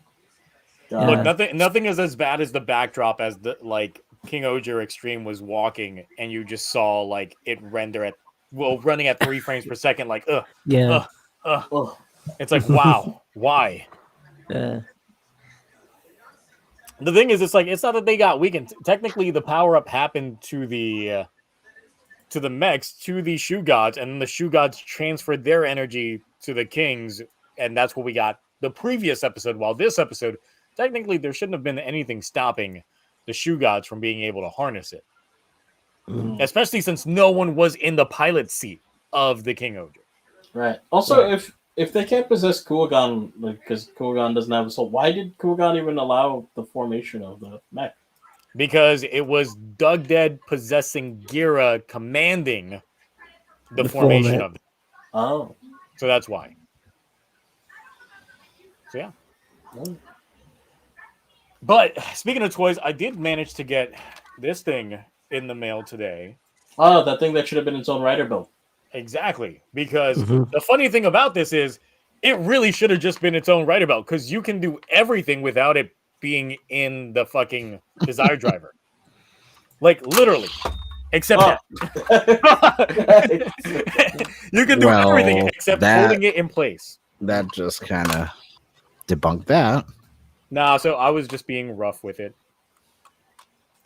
Look, God. nothing is as bad as the backdrop as the like King Ohger Extreme was walking, and you just saw like it render at running at 3 frames per second. Like, Yeah. it's like wow, why? Yeah. The thing is, it's like it's not that they got weakened. Technically, the power up happened to the mechs, to the shoe gods, and then the shoe gods transferred their energy to the kings, and that's what we got the previous episode. While this episode, technically, there shouldn't have been anything stopping the shoe gods from being able to harness it, especially since no one was in the pilot seat of the King Ohger. Right. Also, if they can't possess Kuogan, like because Kuogan doesn't have a soul, why did Kuogan even allow the formation of the mech? Because it was Doug Dead possessing Gira commanding the formation of it. Oh. So that's why. So yeah. But speaking of toys, I did manage to get this thing in the mail today. Oh, that thing that should have been its own rider build. Exactly. Because the funny thing about this is it really should have just been its own rider belt because you can do everything without it being in the fucking Desire Driver. Like literally. Except that. You can do everything except holding it in place. That just kind of debunked that. Nah, so I was just being rough with it.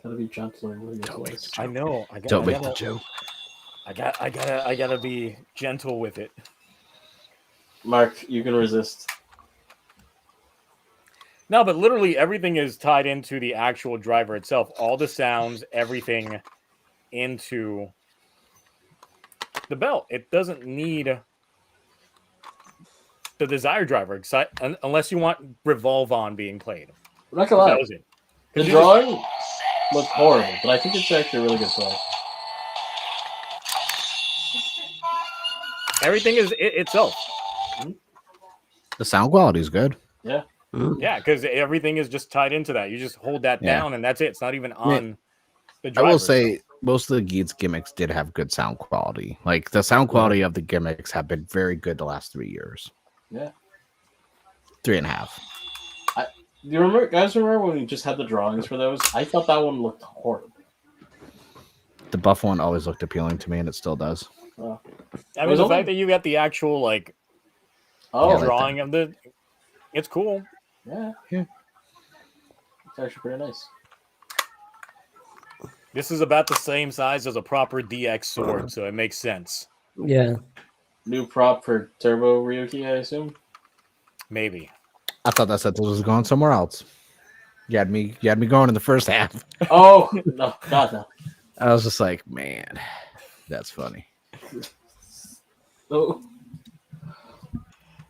Gotta be gentler with your toys. I know. Don't make the joke. I gotta be gentle with it. Mark, you can resist. No, but literally everything is tied into the actual driver itself. All the sounds, everything into the belt. It doesn't need the Desire Driver, unless you want Revolve On being played. I'm not gonna lie. That was it. The drawing looks horrible, but I think it's actually a really good toy. Everything is it itself. The sound quality is good. Yeah. Yeah, because everything is just tied into that. You just hold that down, and that's it. It's not even on the I driver. will say most of the Geats gimmicks did have good sound quality. Like the sound quality of the gimmicks have been very good the last 3 years. Yeah. 3.5. Do you remember, guys? Remember when we just had the drawings for those? I thought that one looked horrible. The buff one always looked appealing to me, and it still does. I mean, the fact that you got the actual drawing of the, it's cool. Yeah. It's actually pretty nice. This is about the same size as a proper DX sword, so it makes sense. Yeah. New prop for Turbo Ryuki, I assume. Maybe. I thought that set was going somewhere else. You had me going in the first half. Oh no, God no. I was just like, man, that's funny. Oh.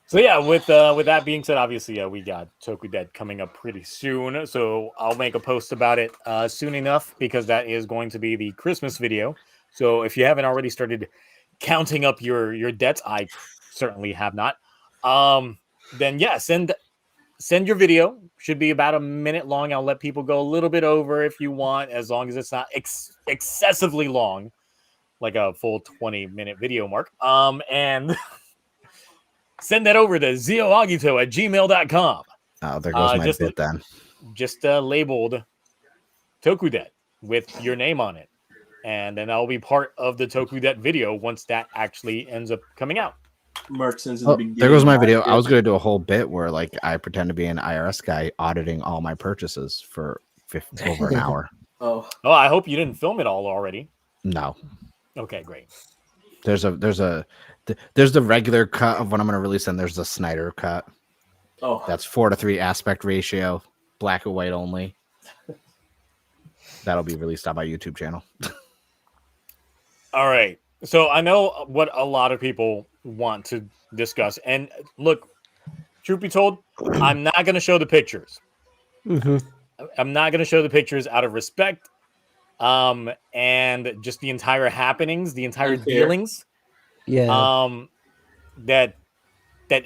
So yeah, with that being said, obviously we got TokuDead coming up pretty soon. So I'll make a post about it soon enough because that is going to be the Christmas video. So if you haven't already started counting up your debts, I certainly have not. Then yeah, send your video. Should be about a minute long. I'll let people go a little bit over if you want, as long as it's not excessively long, like a full 20-minute video mark. And send that over to zioagito@gmail.com. Oh, there goes my bit then. Just labeled TokuDead with your name on it. And then that'll be part of the TokuDead video once that actually ends up coming out. Mark sends in the beginning. There goes my video. I was going to do a whole bit where I pretend to be an IRS guy auditing all my purchases for over an hour. Oh, I hope you didn't film it all already. No. Okay, great. There's the regular cut of what I'm going to release, and there's the Snyder cut. Oh, that's 4:3 aspect ratio, black and white only. That'll be released on my YouTube channel. All right. So I know what a lot of people want to discuss. And look, truth be told, I'm not going to show the pictures. Mm-hmm. I'm not going to show the pictures out of respect. And just the entire happenings, the entire dealings. Yeah. That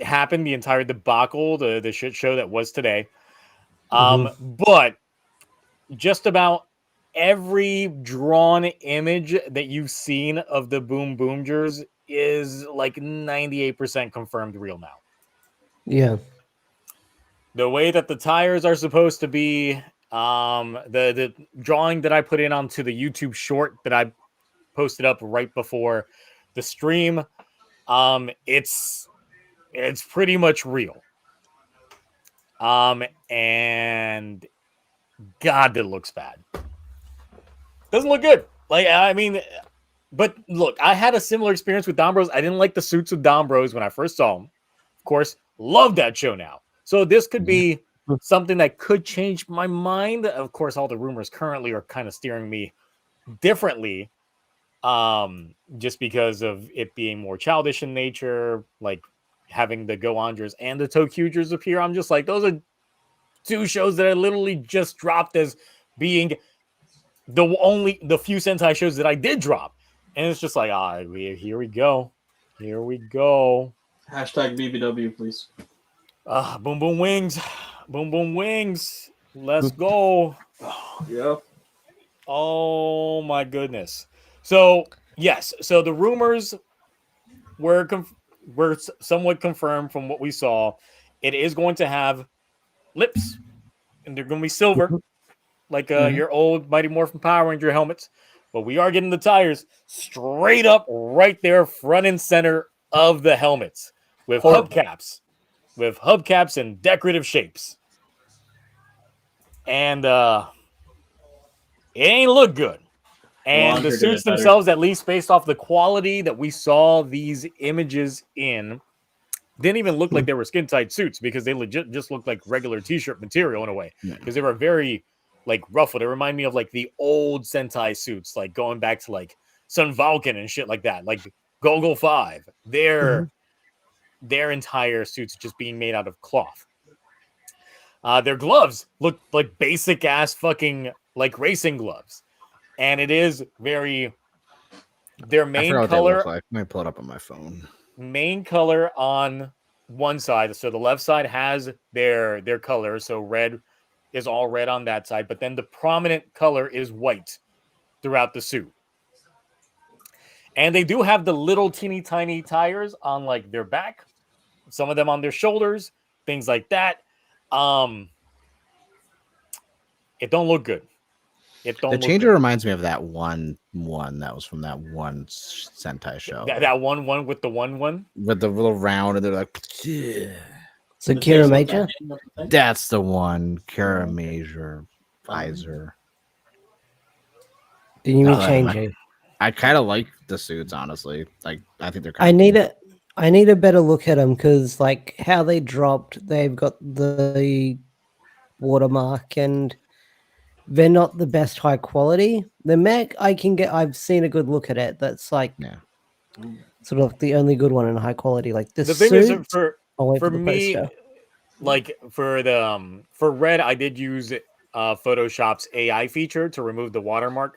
happened, the entire debacle, the shit show that was today. But just about every drawn image that you've seen of the BoonBoomgers is like 98% confirmed real now. Yeah. The way that the tires are supposed to be, the drawing that I put in onto the YouTube short that I posted up right before the stream, it's pretty much real. And God, that looks bad. Doesn't look good. But look, I had a similar experience with Dombros. I didn't like the suits of Dombros when I first saw them. Of course, love that show now. So this could be something that could change my mind. Of course, all the rumors currently are kind of steering me differently, just because of it being more childish in nature, like having the Go-Andras and the Tokugers appear. I'm just like, those are two shows that I literally just dropped as being the few Sentai shows that I did drop. And it's just like, here we go. Here we go. Hashtag BBW, please. Boom Boom Wings. Boom Boom Wings. Let's go. Yeah. Oh my goodness. So, yes. So the rumors were somewhat confirmed from what we saw. It is going to have lips, and they're going to be silver, like your old Mighty Morphin Power Ranger helmets. But we are getting the tires straight up right there, front and center of the helmets, with hubcaps and decorative shapes. And it ain't look good. And the suits themselves, at least based off the quality that we saw these images in, didn't even look like they were skin-tight suits, because they legit just looked like regular t-shirt material in a way. Because they were very ruffled. It reminded me of the old Sentai suits, going back to Sun Vulcan and shit like that, like Gogol 5. Their entire suits just being made out of cloth. Their gloves look like basic ass fucking racing gloves. And it is their main color. Let me pull it up on my phone. Main color on one side. So the left side has their color. So red is all red on that side, but then the prominent color is white throughout the suit. And they do have the little teeny tiny tires on like their back, some of them on their shoulders, things like that. It don't look good. The changer reminds me of that one that was from that one Sentai show. That one with the one with the little round, and they're like, yeah. So Kira Major? That's the one. Kira Major Visor. Do you mean changing? I kind of like the suits, honestly. Like, I think they're. I need a better look at them because, like, how they dropped, they've got the watermark and they're not the best high quality. The mech I've seen a good look at it. That's like sort of the only good one in high quality. Like the thing suit, is for me, like for red, I did use Photoshop's AI feature to remove the watermark.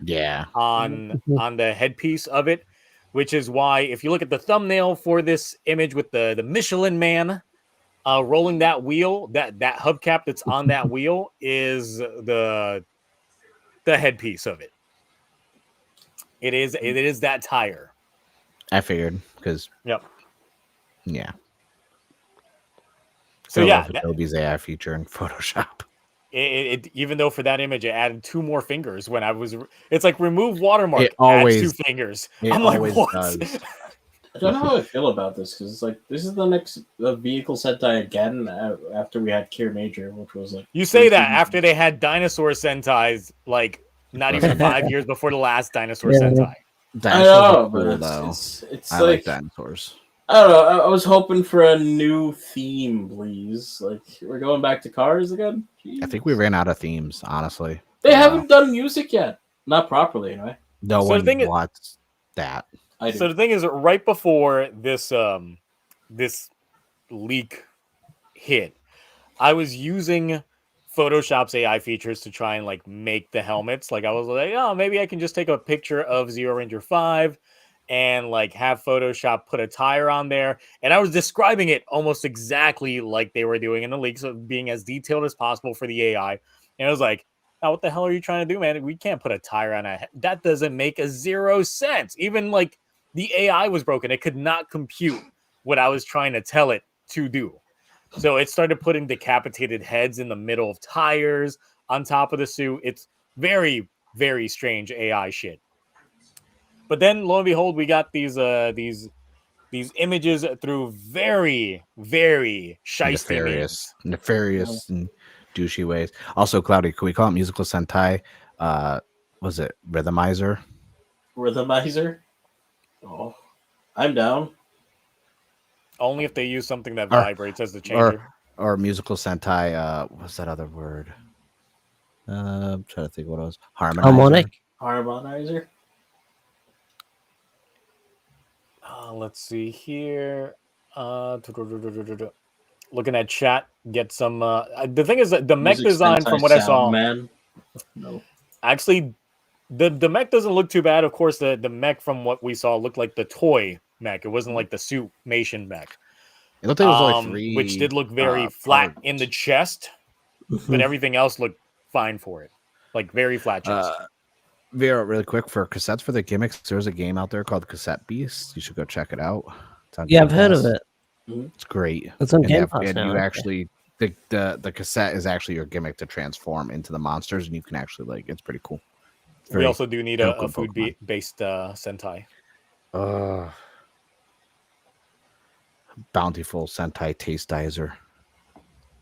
On the headpiece of it, which is why if you look at the thumbnail for this image with the Michelin Man rolling that wheel, that hubcap that's on that wheel is the headpiece of it. It is that tire. I figured because yeah. So yeah, Adobe's AI feature in Photoshop. It even though for that image it added 2 more fingers when it's like remove watermark. It always adds 2 fingers. I'm like, what? Does. I don't know how I feel about this because it's like this is the next vehicle Sentai again after we had Kira Major, which was like you say that after they had dinosaur Sentais like not even 5 years before the last dinosaur Sentai. I know, but it's I like dinosaurs. I don't know. I was hoping for a new theme, please. Like we're going back to cars again. Jeez. I think we ran out of themes, honestly. They haven't done music yet, not properly, anyway. No one wants that. So the thing is, right before this this leak hit, I was using Photoshop's AI features to try and like make the helmets. Like I was like, oh, maybe I can just take a picture of Zero Ranger 5 and like have Photoshop put a tire on there. And I was describing it almost exactly like they were doing in the leak, so being as detailed as possible for the AI. And I was like, oh, what the hell are you trying to do, man? We can't put a tire on a that doesn't make a 0 sense. Even like the AI was broken. It could not compute what I was trying to tell it to do. So it started putting decapitated heads in the middle of tires on top of the suit. It's very, very strange AI shit. But then, lo and behold, we got these images through very, very shiesty nefarious and douchey ways. Also, Cloudy, could we call it musical Sentai? Was it Rhythmizer? Rhythmizer? Oh, I'm down. Only if they use something that vibrates as the changer. Or musical Sentai, what's that other word? I'm trying to think what it was. Harmonizer? Let's see here. Looking at chat, get some... the thing is that the mech design, from what I saw... Man. No. Actually, the mech doesn't look too bad. Of course, the mech from what we saw looked like the toy mech. It wasn't like the suit-mation mech. It looked like it was like 3... which did look very flat in the chest, but everything else looked fine for it. Like, very flat chest. Vera, really quick, for cassettes for the gimmicks, there's a game out there called Cassette Beast. You should go check it out. Yeah, I've heard of it. It's great. It's on Game Pass now. You actually... The cassette is actually your gimmick to transform into the monsters, and you can actually, like, it's pretty cool. We also do need a food-based Sentai. Bountiful Sentai Tasteizer.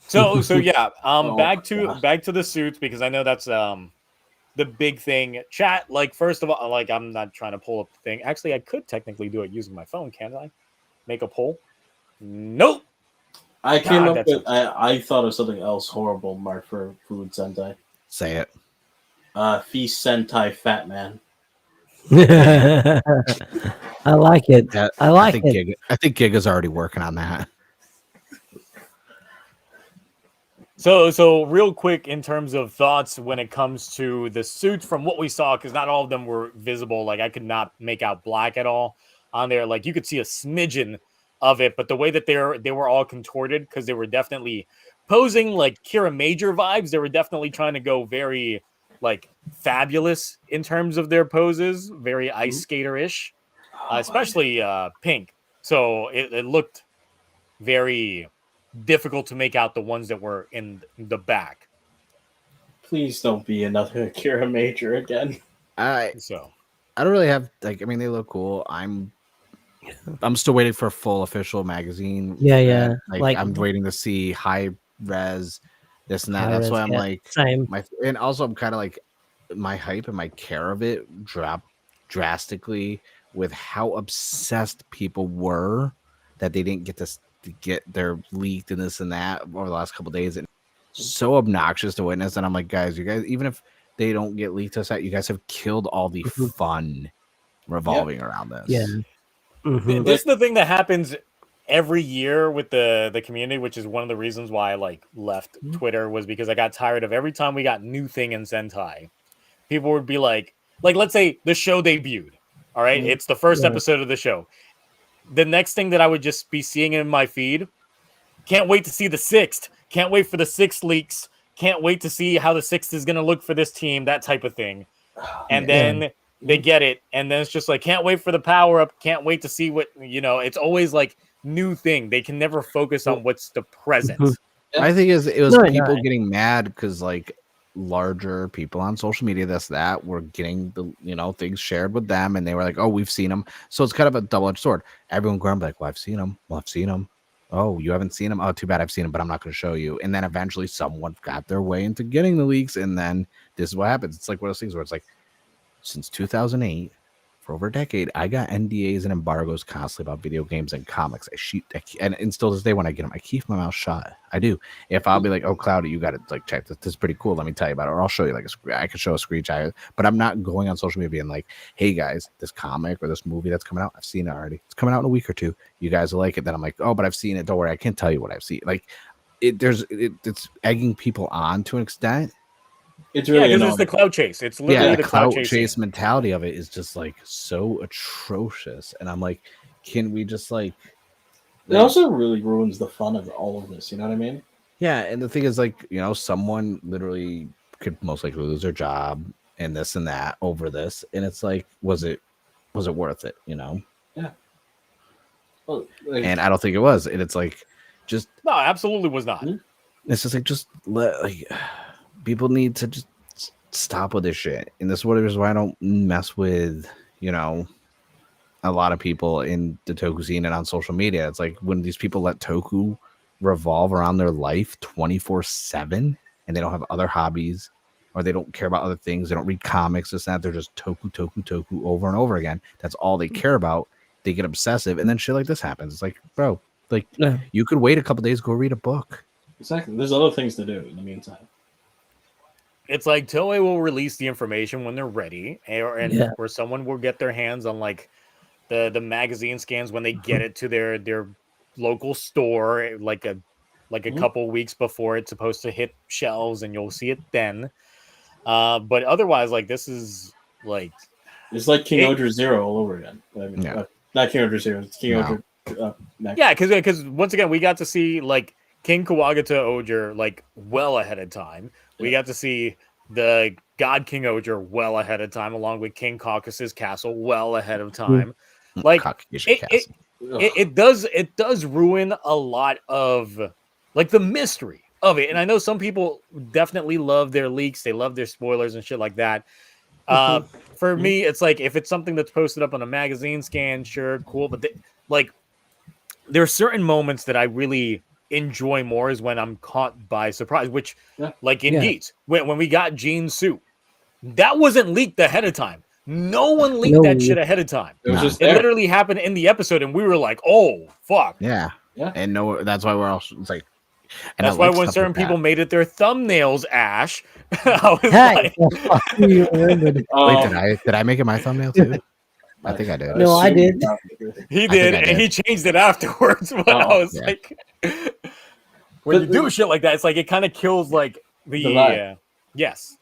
So yeah. Back to the suits, because I know that's the big thing. Chat, like, first of all, like, I'm not trying to pull up the thing. Actually, I could technically do it using my phone, can't I? Make a poll? Nope. I came up with I thought of something else horrible, Mark, for food Sentai. Say it. Feast Sentai Fat Man. I like it. I think Giga's already working on that. So real quick, in terms of thoughts when it comes to the suits from what we saw, because not all of them were visible. Like, I could not make out black at all on there. Like, you could see a smidgen of it, but the way that they were all contorted, because they were definitely posing like Kira Major vibes. They were definitely trying to go very like fabulous in terms of their poses, very ice skater-ish, especially Pink. So it looked very difficult to make out the ones that were in the back. Please don't be another Akira Major again. I don't really have like. I mean, they look cool. I'm still waiting for a full official magazine. Yeah. Like I'm waiting to see high res, this and that. That's why I'm like same. And also I'm kind of like my hype and my care of it dropped drastically with how obsessed people were that they didn't get to get their leaked and this and that over the last couple of days, and so obnoxious to witness. And I'm like, guys, you guys, even if they don't get leaked to us out, you guys have killed all the fun revolving around this. Yeah. This is the thing that happens every year with the community, which is one of the reasons why I like left Twitter, was because I got tired of every time we got new thing in Sentai, people would be like let's say the show debuted. All right, it's the first episode of the show. The next thing that I would just be seeing in my feed, can't wait to see the 6th. Can't wait for the 6 leaks. Can't wait to see how the 6th is going to look for this team, that type of thing. And then they get it. And then it's just like, can't wait for the power up. Can't wait to see what, it's always like new thing. They can never focus on what's the present. I think it was people getting mad because like larger people on social media, that were getting the things shared with them, and they were like, oh, we've seen them. So it's kind of a double-edged sword. Everyone grumbled like, well, I've seen them. Oh, you haven't seen them? Oh, too bad. I've seen them, but I'm not going to show you. And then eventually someone got their way into getting the leaks, and then this is what happens. It's like one of those things where it's like, since 2008, for over a decade, I got NDAs and embargoes constantly about video games and comics. And still to this day, when I get them, I keep my mouth shut. I do. If I'll be like, oh, Cloudy, you got to like check this. This is pretty cool. Let me tell you about it. Or I'll show you I could show a screenshot. But I'm not going on social media being like, hey guys, this comic or this movie that's coming out, I've seen it already. It's coming out in a week or two. You guys will like it. Then I'm like, oh, but I've seen it. Don't worry, I can't tell you what I've seen. Like it's egging people on to an extent. It's really because it's the cloud chase. It's literally the cloud chase mentality of it is just like so atrocious. And I'm like, can we just like? It also really ruins the fun of all of this. You know what I mean? Yeah, and the thing is, like, someone literally could most likely lose their job and this and that over this, and it's like, was it worth it? Yeah. Well, and I don't think it was. And it's like, just no, absolutely was not. It's just like, just let people need to just stop with this shit. And this is why I don't mess with, a lot of people in the Toku scene and on social media. It's like when these people let Toku revolve around their life 24/7 and they don't have other hobbies or they don't care about other things. They don't read comics, this and that. They're just Toku over and over again. That's all they care about. They get obsessive and then shit like this happens. It's like, bro, like you could wait a couple days, go read a book. Exactly. There's other things to do in the meantime. It's like Toei will release the information when they're ready, or someone will get their hands on like the magazine scans when they get it to their local store, like a couple weeks before it's supposed to hit shelves, and you'll see it then. But otherwise, like this is like it's like King Ohger Zero all over again. I mean, not King Ohger Zero. It's King Ohger. Because once again we got to see like King Kawagata Ohger like well ahead of time. We got to see the God King Ohger well ahead of time, along with King Caucasus Castle well ahead of time. Like it does ruin a lot of like the mystery of it. And I know some people definitely love their leaks, they love their spoilers and shit like that. For me, it's like if it's something that's posted up on a magazine scan, sure, cool. But there are certain moments that I really enjoy more is when I'm caught by surprise, which like in Geats, when we got Jean's suit, that wasn't leaked ahead of time. No one leaked that shit ahead of time. It literally happened in the episode, and we were like, "Oh fuck!" Yeah. And that's why we're also like. And that's why when certain people made it their thumbnails, Ash, I was like, "Wait, did I make it my thumbnail too?" I think I did. No, I did. He did, and he changed it afterwards. But I was like, when you do shit like that, it's like it kind of kills like the yes.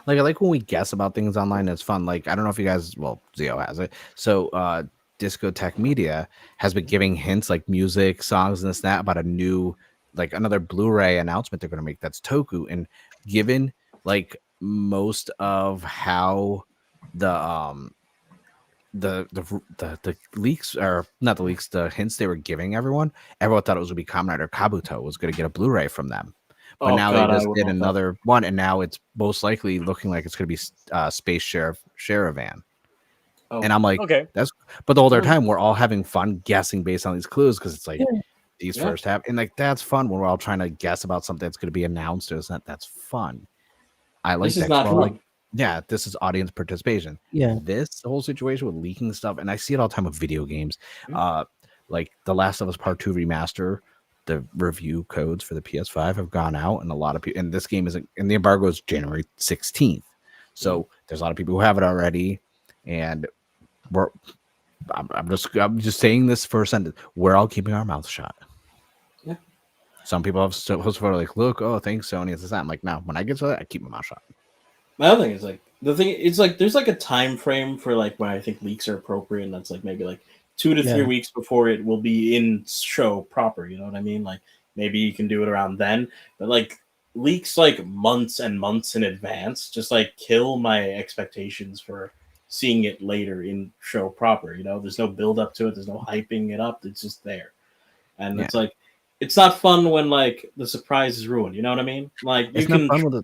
Like I like when we guess about things online. It's fun. Like I don't know if you guys, well, Zio has it. So Discotheque Media has been giving hints like music, songs, and this and that about a new, like another Blu-ray announcement they're going to make that's Toku. And given like most of how the leaks, or not the leaks, the hints they were giving everyone thought it was going to be Kamen Rider Kabuto was going to get a Blu-ray from them. But now they just did another one, and now it's most likely looking like it's going to be Space Sherivan. Oh, and I'm like, okay, but the whole time we're all having fun guessing based on these clues, because it's like these first half, and like that's fun when we're all trying to guess about something that's going to be announced or it's not. That's fun. I like this. Is not fun. Like, yeah, this is audience participation. Yeah, this whole situation with leaking stuff, and I see it all the time with video games. Like The Last of Us Part 2 remaster, the review codes for the PS5 have gone out, and a lot of people. And this game isn't. And the embargo is January 16th, so there's a lot of people who have it already, and I'm just saying this for a sentence. We're all keeping our mouths shut. Yeah. Some people have so like, look, oh, thanks, Sony. It's that. I'm like, no. When I get to that, I keep my mouth shut. My other thing is like it's like there's like a time frame for like when I think leaks are appropriate, and that's like maybe like 2 to 3 weeks before it will be in show proper. You know what I mean? Like maybe you can do it around then, but like leaks like months and months in advance just like kill my expectations for seeing it later in show proper. You know, there's no build up to it, there's no hyping it up, it's just there. And it's like it's not fun when like the surprise is ruined, you know what I mean? Like it's not fun when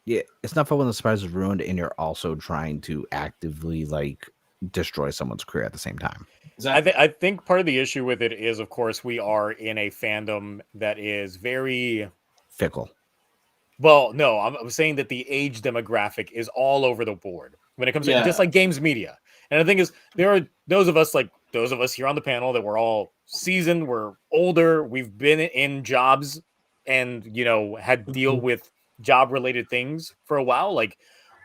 it's not fun when the surprise is ruined and you're also trying to actively like destroy someone's career at the same time. I think part of the issue with it is, of course, we are in a fandom that is very fickle. Well, no, I'm saying that the age demographic is all over the board when it comes to just like games media. And the thing is, there are those of us here on the panel that we're all seasoned, we're older, we've been in jobs and, you know, had to deal with job related things for a while. Like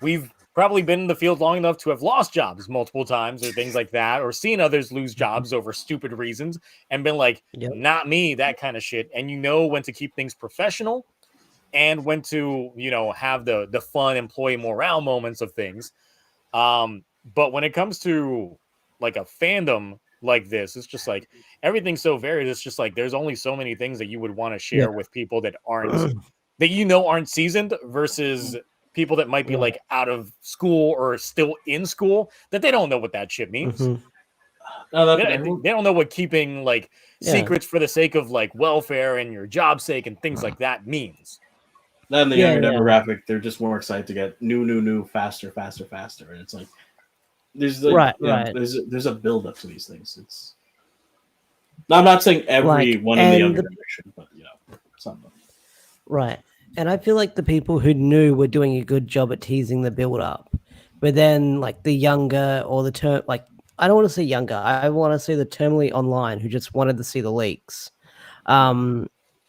we've probably been in the field long enough to have lost jobs multiple times or things like that, or seen others lose jobs over stupid reasons and been like, not me, that kind of shit. And you know when to keep things professional and when to, you know, have the fun employee morale moments of things. But when it comes to like a fandom like this, it's just like everything's so varied. It's just like there's only so many things that you would want to share with people that aren't that you know aren't seasoned versus people that might be like out of school or still in school that they don't know what that shit means. No, they don't know what keeping like secrets for the sake of like welfare and your job sake and things like that means. Then the younger demographic, they're just more excited to get new, faster, and it's like there's like there's a build up to these things. It's I'm not saying everyone in the younger generation, but you know, some of them. Right. And I feel like the people who knew were doing a good job at teasing the build up, but then like the younger or the term, like I don't want to say younger, I want to say the terminally online who just wanted to see the leaks.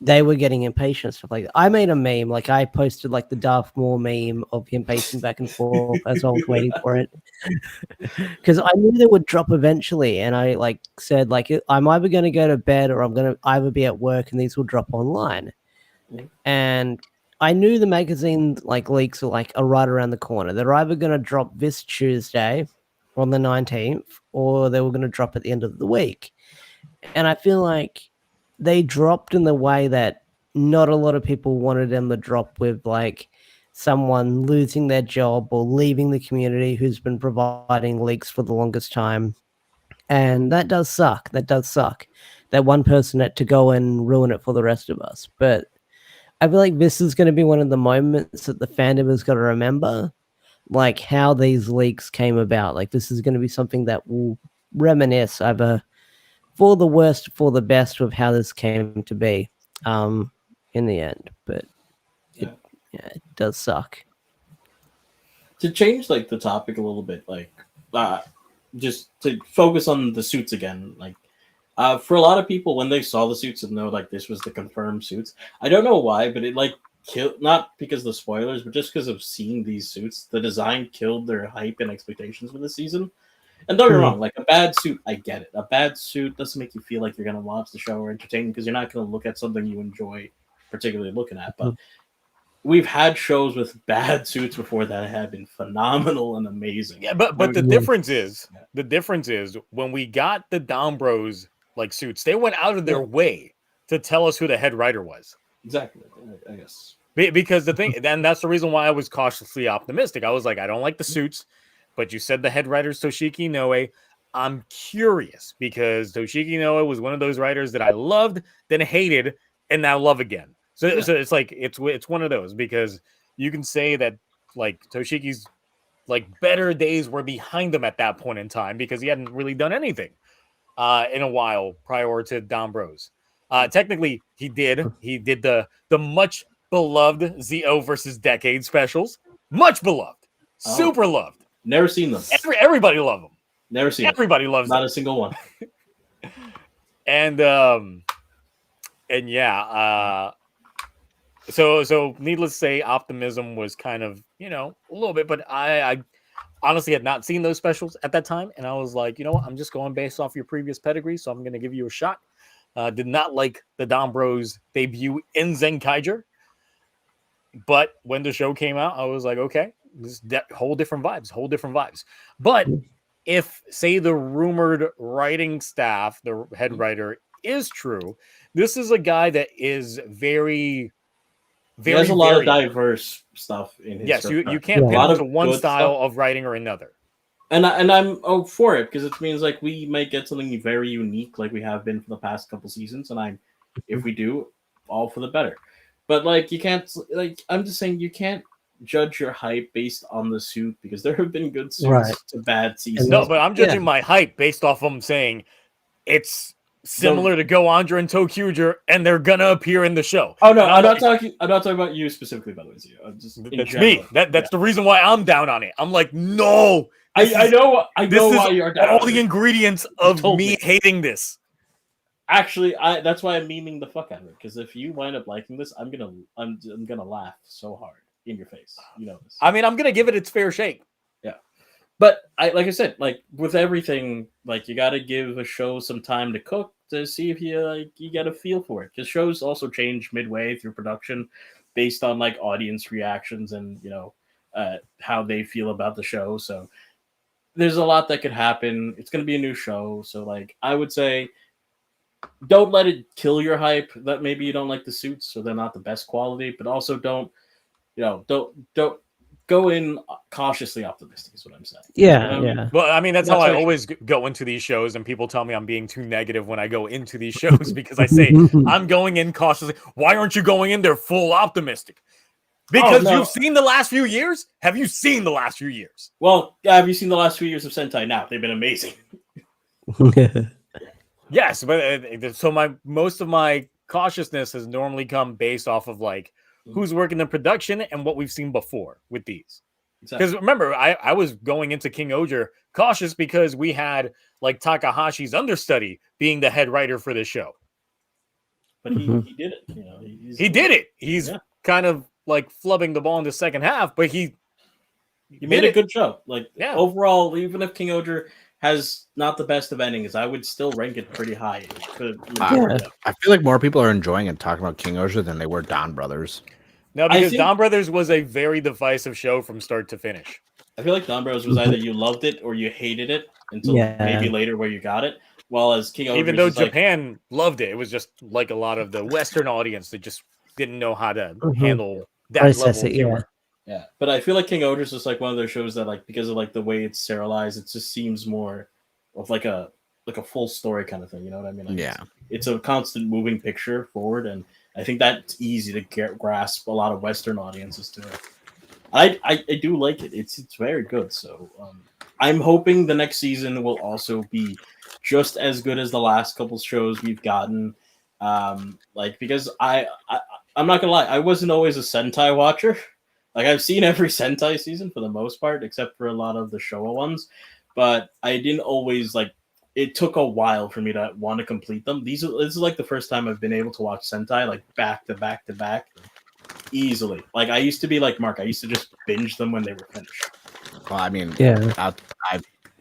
They were getting impatient, stuff like that. I made a meme, like I posted like the Darth Maul meme of him pacing back and forth as I was waiting for it. Because I knew they would drop eventually. And I like said, like, I'm either going to go to bed or I'm going to either be at work and these will drop online. And I knew the magazine like leaks are right around the corner. They're either going to drop this Tuesday on the 19th or they were going to drop at the end of the week. And I feel like they dropped in the way that not a lot of people wanted them to drop, with like someone losing their job or leaving the community who's been providing leaks for the longest time. And that does suck. That one person had to go and ruin it for the rest of us. But I feel like this is going to be one of the moments that the fandom has got to remember, like how these leaks came about. Like this is going to be something that will reminisce either for the worst, for the best, with how this came to be in the end. But it does suck. To change like the topic a little bit, like just to focus on the suits again, like for a lot of people when they saw the suits and know like this was the confirmed suits, I don't know why, but it like killed, not because of the spoilers, but just because of seeing these suits, the design killed their hype and expectations for the season. And don't get me wrong, like a bad suit, I get it. A bad suit doesn't make you feel like you're going to watch the show or entertain because you're not going to look at something you enjoy particularly looking at. But we've had shows with bad suits before that have been phenomenal and amazing. Yeah, but the difference is when we got the Dom Bros like suits, they went out of their way to tell us who the head writer was. Exactly, I guess. Because the thing, and that's the reason why I was cautiously optimistic. I was like, I don't like the suits, but you said the head writer's Toshiki Inoue. I'm curious because Toshiki Inoue was one of those writers that I loved, then hated, and now love again. So it's like it's one of those because you can say that like Toshiki's like better days were behind him at that point in time because he hadn't really done anything in a while prior to Dom Bros. Technically, he did the much beloved ZO versus Decade specials, much beloved, super loved. Never seen them. Everybody loved them. Never seen. Everybody loves not them. A single one. And yeah. So needless to say, optimism was kind of, a little bit, but I honestly had not seen those specials at that time. And I was like, you know what? I'm just going based off your previous pedigree. So I'm going to give you a shot. Did not like the Dom Bros debut in Zenkaiger. But when the show came out, I was like, okay, this whole different vibes. But if, say, the rumored writing staff, the head writer is true, this is a guy that is very he has a lot of diverse stuff in his yes, you can't pin him to one style of writing or another. And I'm for it because it means like we might get something very unique like we have been for the past couple seasons, and if we do, all for the better. But like you can't I'm just saying you can't judge your hype based on the suit because there have been good suits to bad seasons. No, but I'm judging my hype based off of them saying it's similar to Go-Andra and TokuTonic, and they're gonna appear in the show. Oh no, I'm not talking about you specifically, by the way. I'm just that's me. That's the reason why I'm down on it. I'm like, no, I know why you're down. All the ingredients of me hating this. Actually, that's why I'm memeing the fuck out of it. Because if you wind up liking this, I'm gonna laugh so hard in your face. You know this. I mean, I'm gonna give it its fair shake. Yeah, but like I said, like with everything, like you got to give a show some time to cook to see if you get a feel for it. Because shows also change midway through production, based on like audience reactions and how they feel about the show. So there's a lot that could happen. It's gonna be a new show, so like I would say, don't let it kill your hype that maybe you don't like the suits, so they're not the best quality. But also don't go in cautiously optimistic is what I'm saying. Yeah. Well, I mean, that's how I always go into these shows, and people tell me I'm being too negative when I go into these shows because I say I'm going in cautiously. Why aren't you going in there full optimistic? Because you've seen the last few years? Have you seen the last few years? Well, have you seen the last few years of Sentai now? They've been amazing. Yes, but so most of my cautiousness has normally come based off of like who's working the production and what we've seen before with these. Because remember, I was going into King Ohger cautious because we had like Takahashi's understudy being the head writer for the show. But he did it. He did it. He's kind of like flubbing the ball in the second half, but he made a good show. Like overall, even if King Ohger has not the best of endings, I would still rank it pretty high. I feel like more people are enjoying it talking about King Ohger than they were Don Brothers. No, because Don Brothers was a very divisive show from start to finish. I feel like Don Brothers was either you loved it or you hated it until maybe later where you got it. While as King Ohger, even though Japan loved it, it was just like a lot of the Western audience that just didn't know how to handle that level of humor. Yeah, but I feel like King Ohger is just like one of those shows that, like, because of like the way it's serialized, it just seems more of like a full story kind of thing. You know what I mean? Like, it's a constant moving picture forward, and I think that's easy to grasp a lot of Western audiences to it. I do like it. It's very good. So I'm hoping the next season will also be just as good as the last couple shows we've gotten. Because I'm not gonna lie, I wasn't always a Sentai watcher. Like, I've seen every Sentai season for the most part, except for a lot of the Showa ones. But I didn't always, like, it took a while for me to want to complete them. This is like the first time I've been able to watch Sentai, like, back to back to back easily. Like, I used to be like Mark. I used to just binge them when they were finished. Well, I mean, I've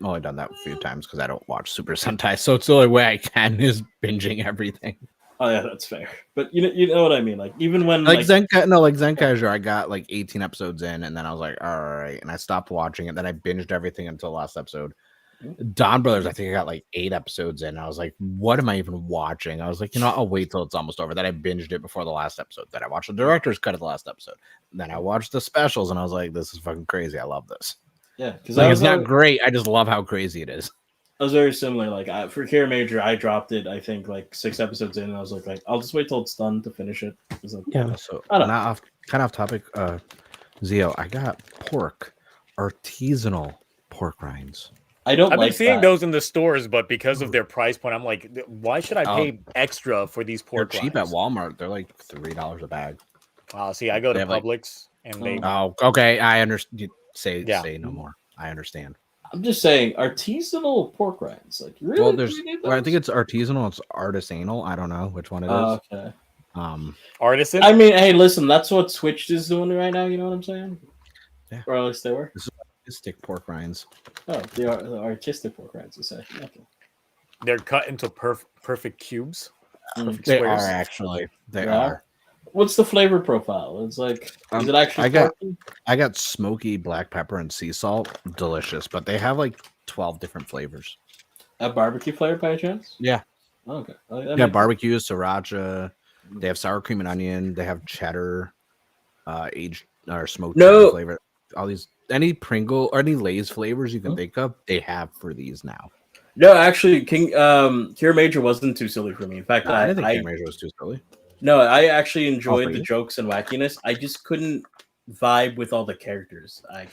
only done that a few times because I don't watch Super Sentai. So it's the only way I can is binging everything. Oh yeah, that's fair. But you know what I mean. Like even when like Zenkaiger, I got like 18 episodes in, and then I was like, all right, and I stopped watching it. Then I binged everything until last episode. Dawn Brothers, I think I got like 8 episodes in. I was like, what am I even watching? I was like, I'll wait till it's almost over. Then I binged it before the last episode. Then I watched the director's cut of the last episode. Then I watched the specials, and I was like, this is fucking crazy. I love this. Yeah, because like, it's not great. I just love how crazy it is. I was very similar. Like for Kira Major, I dropped it. I think like 6 episodes in, and I was like I'll just wait till it's done to finish it. Like, Yeah. So kind of off topic. Zio, I got artisanal pork rinds. I've been seeing those in the stores, but because of their price point, I'm like, why should I pay extra for these pork They're cheap rinds? at Walmart. They're like $3 a bag. See, I go to They have, like- Publix, and they. Oh, okay. I understand. Say no more. I understand. I'm just saying artisanal pork rinds. Like really? Well, I think it's artisanal. It's artisanal. I don't know which one it is. Okay. Artisan. I mean, hey, listen, that's what Switch is doing right now. You know what I'm saying? Yeah. Or at least they were. Stick pork rinds. Oh, they are the artistic pork rinds. Okay. They're cut into perfect cubes. Perfect They squares. are actually. They Yeah. are. What's the flavor profile? It's like, is it actually? I got smoky black pepper and sea salt. Delicious, but they have like 12 different flavors. A barbecue flavor by chance? Yeah. Oh, okay. Yeah, barbecue, sriracha. They have sour cream and onion. They have cheddar, aged or smoked cheddar flavor. All these, any Pringle or any Lay's flavors you can think of, they have for these now. No, actually, Kira Major wasn't too silly for me. In fact, I didn't think Kira Major was too silly. No, I actually enjoyed the jokes and wackiness. I just couldn't vibe with all the characters. I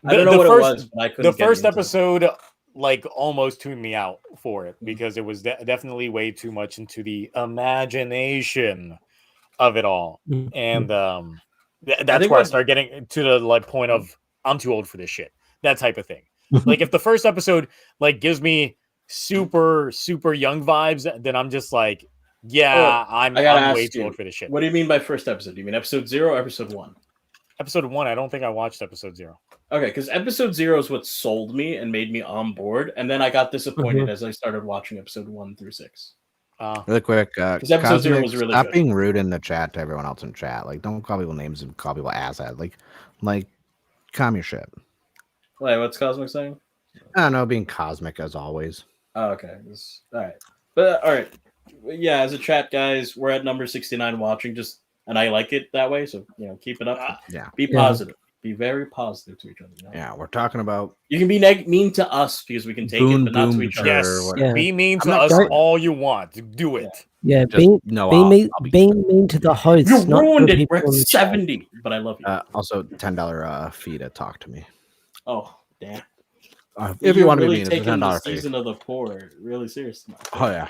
don't know what it was, but I couldn't. The first episode, like, almost tuned me out for it because it was definitely way too much into the imagination of it all, and that's where I started getting to the like point of I'm too old for this shit. That type of thing. Like, if the first episode like gives me super young vibes, then I'm just like. Yeah, I'm way too old for this shit. What do you mean by first episode? Do you mean episode 0 or episode 1? Episode 1, I don't think I watched episode 0. Okay, because episode 0 is what sold me and made me on board, and then I got disappointed as I started watching episode 1 through 6. Really quick, because episode 0 was really stop good. being rude in the chat to everyone else in chat. Like, don't call people names and call people asshat. Like, calm your shit. Wait, what's Cosmic saying? I don't know, being cosmic as always. Oh, okay. All right. But all right. Yeah, as a chat, guys, we're at number 69 watching, and I like it that way. So keep it up. Be positive. Be very positive to each other. Yeah, we're talking about. You can be mean to us because we can take it, but not to each other. Yes, be mean to us all you want. Do it. Yeah, being mean to the host. You ruined it. We're at 70, but I love you. Also, $10 fee to talk to me. Oh, damn. If you want to really be mean, taking the fee. season of the poor really seriously. Oh yeah.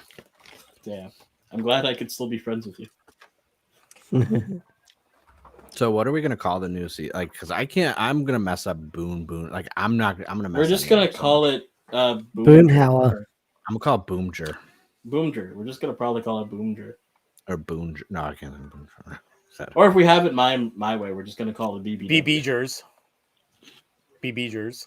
Damn. I'm glad I could still be friends with you. So what are we gonna call the new season? Like, because I can't. I'm gonna mess up Boon. Like, I'm not. I'm gonna mess. We're just gonna call it Boomhauer. I'm gonna call it Boomger. Boomger. We're just gonna probably call it Boomger. Or Boomger. No, I can't think of Boomger. Or if we have it my way, we're just gonna call it BB. BBgers. BBgers.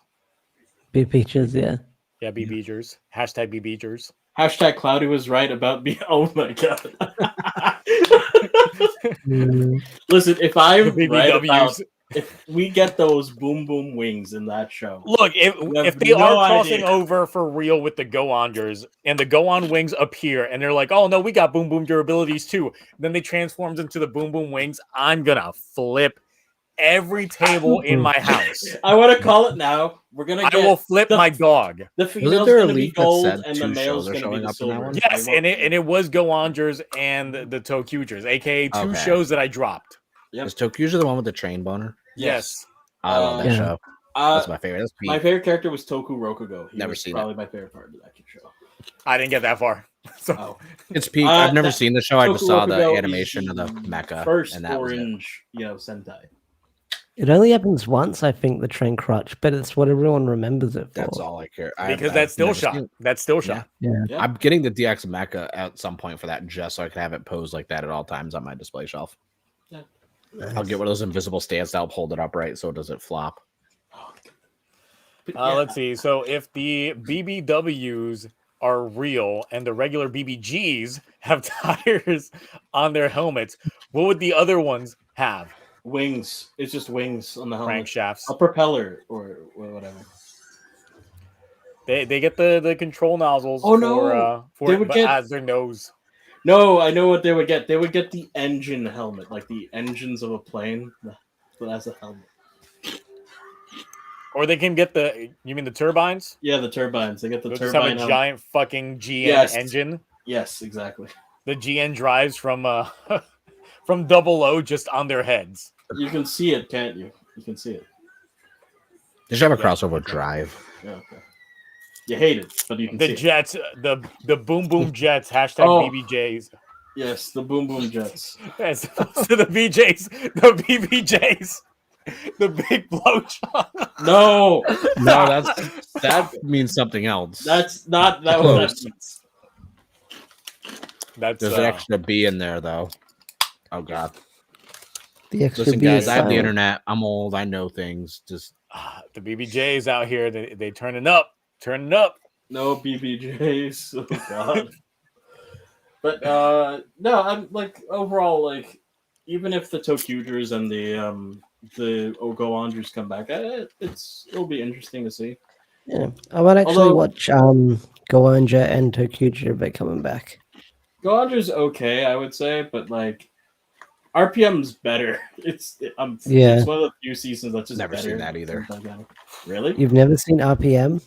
BBgers, yeah. Yeah, BBgers. Hashtag BBgers. Hashtag Cloudy was right about me. Oh my god. Listen, if I'm right about, if we get those boom boom wings in that show. Look, if they are crossing over for real with the Go-Ongers and the Go-On wings appear and they're like, oh no, we got boom boom durabilities too. Then they transforms into the boom boom wings. I'm gonna flip every table in my house. I want to call it now. We're gonna. I will flip my dog. The female's gonna be gold, and the male's gonna be the silver. Yes, and it was Go-Ongers and the TokuTonic, aka two shows that I dropped. Is TokuTonic the one with the train boner? Yes. I love that show. That's my favorite. That's my favorite character was Toku Rokugo. Never seen probably my favorite part of that show. I didn't get that far. So it's peak. I've never seen the show. I just saw the animation of the mecha. First and that orange, Sentai. It only happens once, I think, the train crutch, but it's what everyone remembers it for. That's all I care. Because that's still shot. That's still shot. Yeah. I'm getting the DX mecha at some point for that, just so I can have it posed like that at all times on my display shelf. Yeah. I'll get one of those invisible stands to help hold it upright so it doesn't flop. Let's see. So if the BBWs are real and the regular BBGs have tires on their helmets, what would the other ones have? Wings. It's just wings on the helmet. Crankshafts. A propeller or whatever. They get the control nozzles They would get as their nose. No, I know what they would get. They would get the engine helmet, like the engines of a plane, but as a helmet. Or they can get you mean the turbines? Yeah, the turbines. They get the They'll turbine. just have a giant fucking GN engine. Yes, exactly. The GN drives from from 00 just on their heads. You can see it, can't you? You can see it. They should have a crossover drive. Yeah, okay. You hate it, but you can see jets, the Boom Boom Jets, hashtag BBJs. Yes, the Boom Boom Jets. As opposed to the BBJs, the big blowjob. No, that means something else. That's not that was. There's an extra B in there though. Oh god. The extra Listen, B guys, is I have the silent. internet. I'm old. I know things. Just the BBJs out here. They turning up. Turning up. No BBJs. Oh god. But no, I'm like overall like even if the Tokugers and the Ogoanders come back, it'll be interesting to see. Yeah, I might actually watch Goanja and Tokuja if they're coming back. Goander's okay, I would say, but like RPM's better. It's one of the few seasons that's just never better. Seen that either. Really? You've never seen RPM?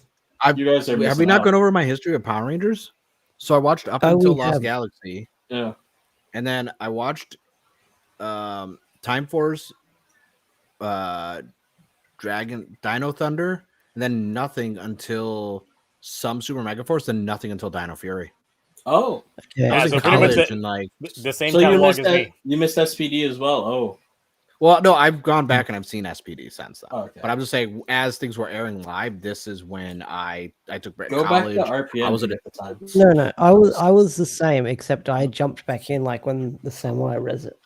You guys are have we not gone over my history of Power Rangers? So I watched up until Lost Galaxy. Yeah. And then I watched Time Force, Dragon, Dino Thunder, and then nothing until some Super Mega Force, and nothing until Dino Fury. Oh. Yeah. I was in college and like the same catalog as me. You missed SPD as well. Oh. Well, no, I've gone back and I've seen SPD since then. Oh, okay. But I'm just saying, as things were airing live, this is when I took break. Go college. back to RPM. I was at the time. No, I was the same, except I jumped back in like when the Samurai Res it.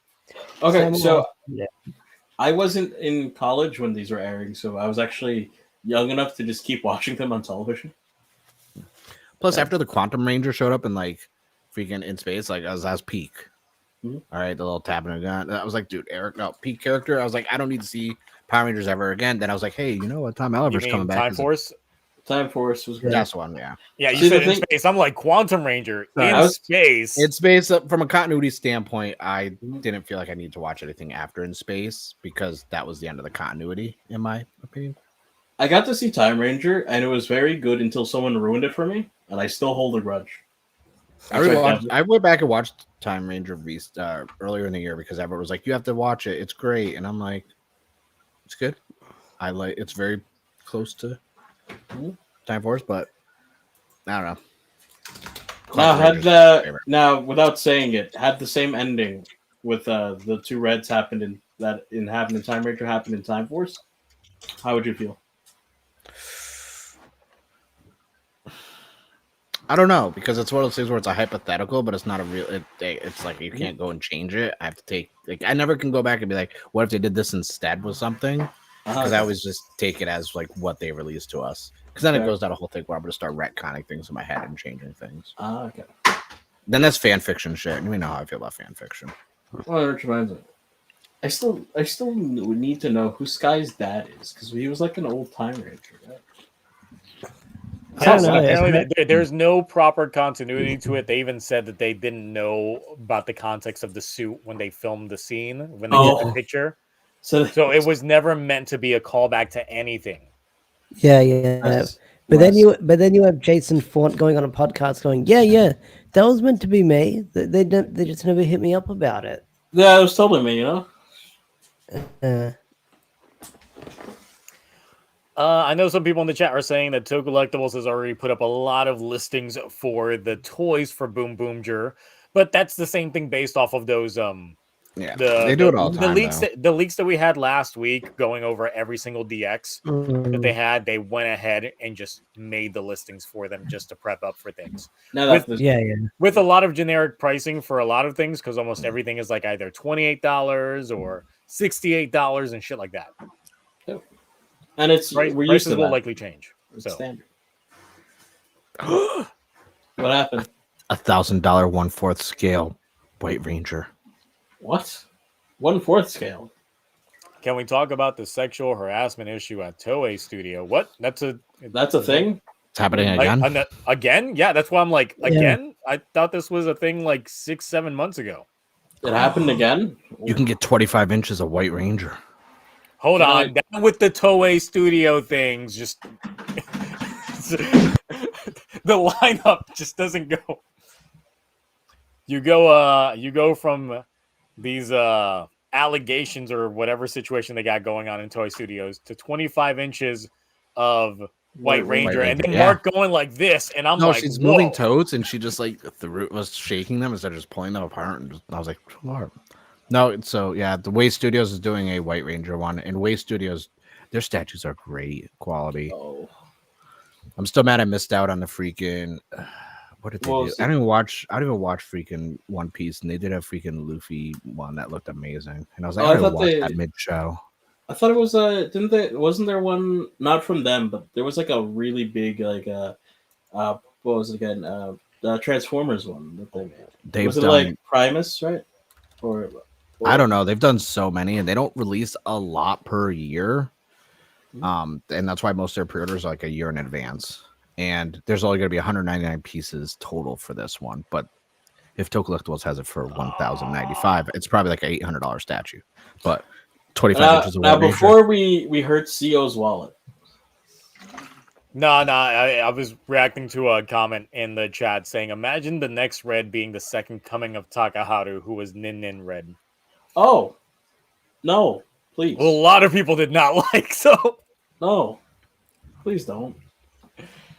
Okay, Samurai, so yeah. I wasn't in college when these were airing, so I was actually young enough to just keep watching them on television. Plus, after the Quantum Ranger showed up in like freaking in space, like I was peak. Mm-hmm. All right, the little tapping a gun. I was like, dude, Eric, no, peak character. I was like, I don't need to see Power Rangers ever again. Then I was like, hey, you know what? Tom Oliver's coming back. Time Force? Time Force was great. That's one, yeah. Yeah, you said in space. I'm like Quantum Ranger in space. In space, from a continuity standpoint, I didn't feel like I needed to watch anything after in space because that was the end of the continuity, in my opinion. I got to see Time Ranger, and it was very good until someone ruined it for me, and I still hold a grudge. I went back and watched Time Ranger earlier in the year because everyone was like, "You have to watch it; it's great." And I'm like, "It's good. It's very close to Time Force, but I don't know." Now, without saying it, had the same ending with the two Reds happened in Time Ranger happened in Time Force. How would you feel? I don't know because it's one of those things where it's a hypothetical, but it's not a real. It's like you can't go and change it. I have to take I never can go back and be like, what if they did this instead with something? Because I always just take it as like what they released to us. Because then it goes down a whole thing where I'm going to start retconning things in my head and changing things. Okay. Then that's fan fiction shit, and we know how I feel about fan fiction. Well, which reminds me, I still would need to know who Sky's dad is because he was like an old Time Ranger, right? I don't know. Apparently, there's no proper continuity to it. They even said that they didn't know about the context of the suit when they filmed the scene, when they did the picture. So it was never meant to be a callback to anything. Yeah. But then you have Jason Font going on a podcast going, yeah, that was meant to be me. They just never hit me up about it. Yeah, it was totally me, you know. I know some people in the chat are saying that Toku Collectibles has already put up a lot of listings for the toys for BoonBoomger, but that's the same thing based off of those they do it all the time. The leaks that we had last week, going over every single DX that they had, they went ahead and just made the listings for them just to prep up for things. With a lot of generic pricing for a lot of things, because almost everything is like either $28 or $68 and shit like that. And it's we're used prices to will that. likely change. It's standard. What happened? $1,000 1/4 scale White Ranger. What? 1/4 scale. Can we talk about the sexual harassment issue at Toei Studio? What? That's a thing? It's happening again? Again? Yeah, that's why I'm like, Yeah. again? I thought this was a thing like 6-7 months ago. It happened again? You can get 25 inches of White Ranger. Hold on. Down with the Toei Studio things. Just the lineup just doesn't go. You go from these allegations or whatever situation they got going on in Toei Studios to 25 inches of White Ranger, and then Mark going like this, and I'm like, she's whoa. moving totes, and she just like was shaking them instead of just pulling them apart. And I was like, Lord. No, so yeah, the Way Studios is doing a White Ranger one, and Way Studios, their statues are great quality. Oh. I'm still mad I missed out on the freaking. What did they do? I don't even watch freaking One Piece, and they did a freaking Luffy one that looked amazing, and I was like, I gotta watch that mid show. I thought it was wasn't there one not from them, but there was like a really big what was it again? The Transformers one that they made. Was it like Primus, right? Or I don't know. They've done so many, and they don't release a lot per year. And that's why most of their pre-orders are like a year in advance. And there's only going to be 199 pieces total for this one. But if Toku has it for 1,095, it's probably like an $800 statue. But 25 inches of now before we hurt CO's wallet. No, I was reacting to a comment in the chat saying, imagine the next Red being the second coming of Takaharu, who was Nin Red. Oh, no, please. Well, a lot of people did not like, so. No, please don't.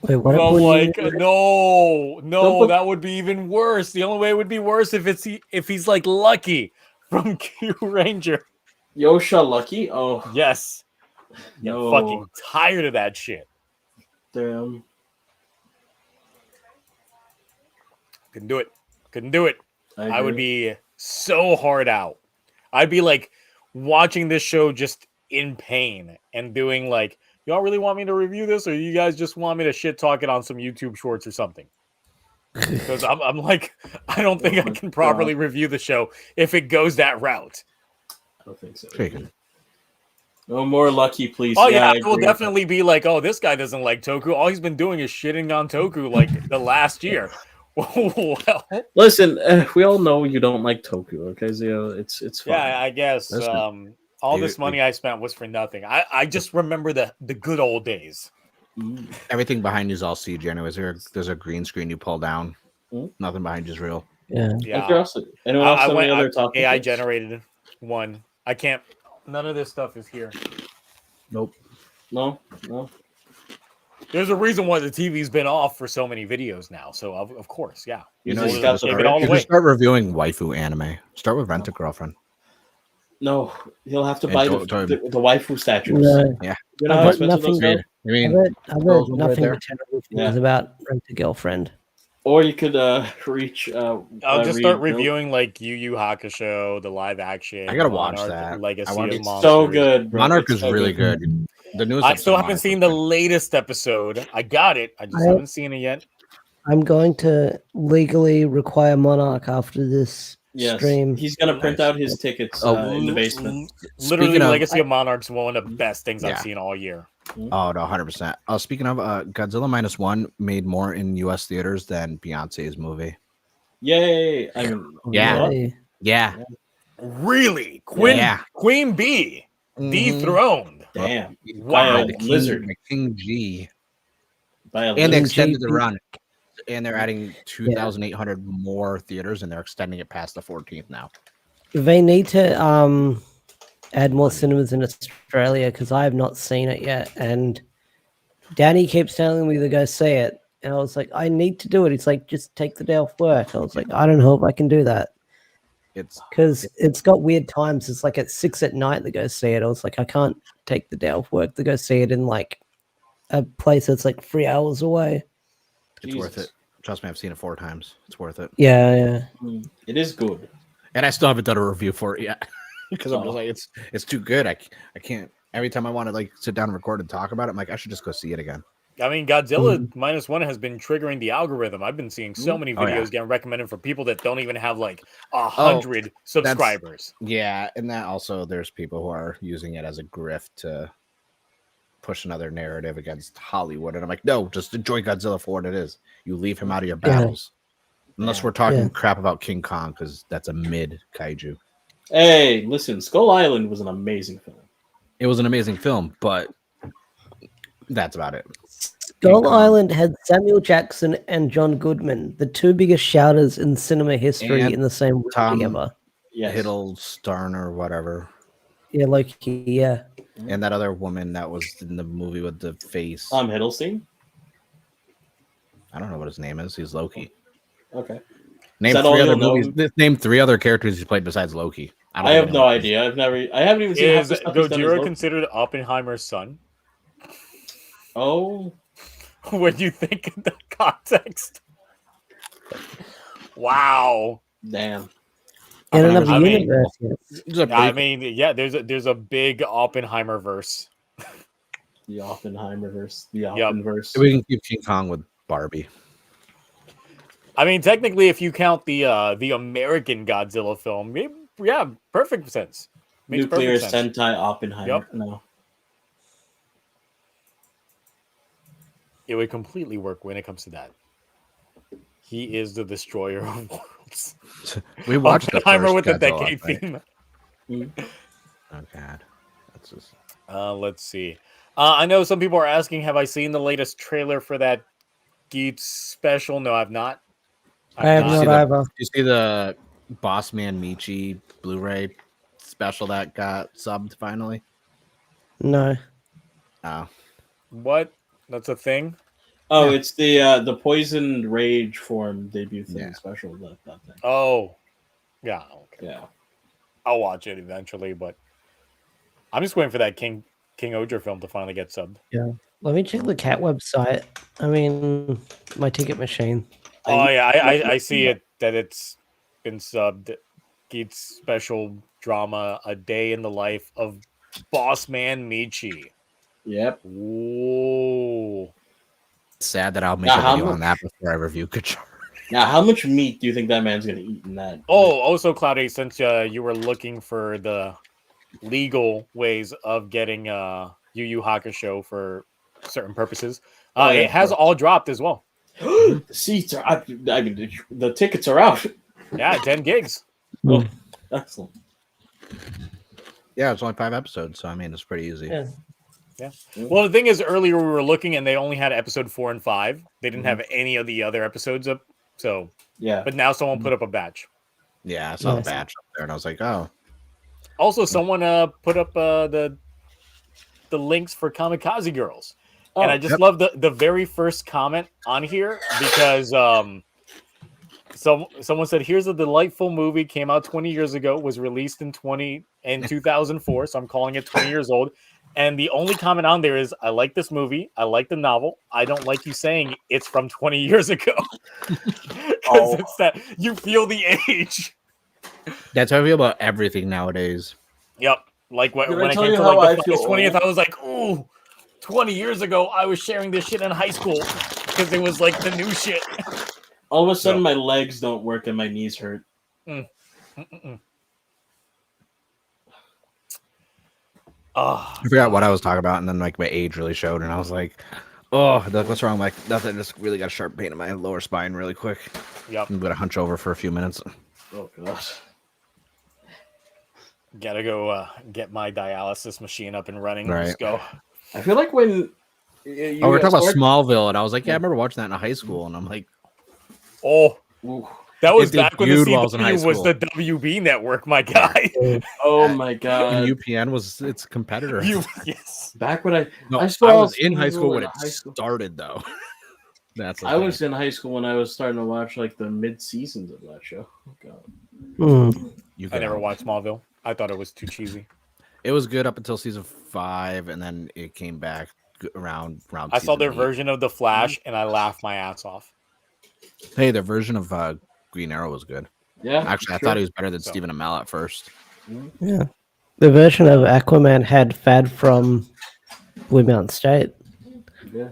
Wait, what? I'm like, no, that would be even worse. The only way it would be worse if he's like Lucky from Q Ranger. Yosha Lucky? Oh. Yes. No. I'm fucking tired of that shit. Damn. Couldn't do it. I would be so hard out. I'd be like watching this show just in pain and doing like, y'all really want me to review this, or you guys just want me to shit talk it on some YouTube shorts or something? Because I'm like, I don't think I can properly review the show if it goes that route. I don't think so. No more Lucky, please. Oh yeah, it will definitely be like, oh, this guy doesn't like Toku. All he's been doing is shitting on Toku like the last year. Well, listen, we all know you don't like Toku, okay, Zio? It's fine. Yeah, I guess. All this money I spent was for nothing. I just remember the good old days. Everything behind you is all CG. Anyways, there's a green screen you pull down. Nothing behind you is real. Yeah. Anyone else have any other topics? AI generated one. I can't. None of this stuff is here. Nope. No. There's a reason why the TV's been off for so many videos now. So of course, yeah. You should start reviewing waifu anime. Start with Rent a Girlfriend. No, he'll have to buy the waifu statues. Yeah. You know how expensive those are? I've heard nothing but terrible things about Rent a Girlfriend. Or you could reach. I'll just start reviewing like Yu Yu Hakusho, the live action. I gotta watch that. Legacy of Monsters. So good. Monarch is really good. The newest. I still haven't seen the latest episode. I got it. I just haven't seen it yet. I'm going to legally require Monarch after this stream. He's gonna print out his tickets in the basement. Literally, Legacy of Monarch's one of the best things I've seen all year. Oh no, 100%. Speaking of Godzilla -1 made more in U.S. theaters than Beyonce's movie. Yay! Yeah. Really? Queen Bee dethroned. Damn! Wow, Lizard, King G. And they extended the run, and they're adding 2,800 more theaters, and they're extending it past the 14th now. They need to add more cinemas in Australia because I have not seen it yet. And Danny keeps telling me to go see it. And I was like, I need to do it. He's like, just take the day off work. I was like, I don't know if I can do that. It's because it's got weird times. It's like at 6 p.m. to go see it. I was like, I can't take the day off work to go see it in like a place that's like 3 hours away. It's worth it. Trust me, I've seen it 4 times. It's worth it. Yeah. It is good. And I still haven't done a review for it yet. Because I'm just like, it's too good. I can't. Every time I want to like sit down and record and talk about it, I'm like, I should just go see it again. I mean, Godzilla -1 has been triggering the algorithm. I've been seeing so many videos getting recommended for people that don't even have like 100 subscribers. Yeah, and that also there's people who are using it as a grift to push another narrative against Hollywood, and I'm like, no, just enjoy Godzilla for what it is. You leave him out of your battles, unless we're talking crap about King Kong, because that's a mid kaiju. Hey, listen, Skull Island was an amazing film. It was an amazing film, but that's about it. Skull Island had Samuel Jackson and John Goodman, the two biggest shouters in cinema history, And in the same movie Tom ever. Hiddleston or whatever. Yeah, Loki, yeah. And that other woman that was in the movie with the face. Tom Hiddleston? I don't know what his name is. He's Loki. Okay. Name three other movies. Name three other characters he's played besides Loki. I have no idea. I haven't even seen. Is Gojira considered Oppenheimer's son? Oh, when you think in the context. Wow. Damn. In another universe. Yes. I mean, yeah, there's a big Oppenheimer verse. The Oppenheimer verse. The Oppenverse. We can keep King Kong with Barbie. I mean, technically, if you count the American Godzilla film, yeah, perfect sense. Makes Nuclear perfect sense. Sentai Oppenheimer. Yep. No. It would completely work when it comes to that. He is the destroyer of worlds. We watched Oppenheimer with the Godzilla, decade theme. Oh God, that's just. Let's see. I know some people are asking, have I seen the latest trailer for that Geats special? No, I've not. I have not either. Did you see the Boss Man Michi Blu-ray special that got subbed finally? No. Oh. What? That's a thing? Oh, it's the Poisoned Rage form debut thing special. That thing. Oh. Yeah. Okay. Yeah. I'll watch it eventually, but I'm just waiting for that King Ohger film to finally get subbed. Yeah. Let me check the cat website. I mean, my ticket machine. Oh yeah, I see it that it's been subbed. Geats special drama, A Day in the Life of Boss Man Michi. Yep. Ooh. Sad that I'll make a video on that before I review Gotchard. Now, how much meat do you think that man's gonna eat in that? Oh, also, Cloudy, since you were looking for the legal ways of getting Yu Yu Hakusho for certain purposes, it has all dropped as well. The seats are. I mean, the tickets are out. Yeah, 10 gigs. Oh, excellent. Yeah, it's only 5 episodes, so I mean, it's pretty easy. Yeah. Well, the thing is, earlier we were looking, and they only had episode 4 and 5. They didn't have any of the other episodes up. So yeah. But now someone put up a batch. Yeah, I saw the batch up there, and I was like, oh. Also, someone put up the links for Kamikaze Girls. And I just love the very first comment on here because someone said, here's a delightful movie, came out 20 years ago, was released in 2004, so I'm calling it 20 years old. And the only comment on there is, I like this movie, I like the novel, I don't like you saying it's from 20 years ago. Because it's that you feel the age. That's how I feel about everything nowadays. Yep. Like when I came to like the 20th, I was like, ooh. 20 years ago, I was sharing this shit in high school because it was like the new shit. All of a sudden, my legs don't work and my knees hurt. I forgot what I was talking about, and then like my age really showed, and I was like, "Oh, what's wrong?" I'm like, nothing. Just really got a sharp pain in my lower spine really quick. Yep. I'm gonna hunch over for a few minutes. Oh gosh. Gotta go get my dialysis machine up and running. Right. Let's go. I feel like when we're talking about Smallville, and I was like, yeah, I remember watching that in high school, and I'm like, oh, that was back when the CW was the WB network, my guy. Oh my god, and UPN was its competitor. Yes, back when I was in high school when it started, though. I was in high school when I was starting to watch like the mid seasons of that show. Oh, god. I never watched Smallville. I thought it was too cheesy. It was good up until season 5, and then it came back around. I saw their version of The Flash, and I laughed my ass off. Hey, their version of Green Arrow was good. Yeah, actually, I thought he was better than Stephen Amell at first. Yeah, the version of Aquaman had Fad from Blue Mountain State. Yeah,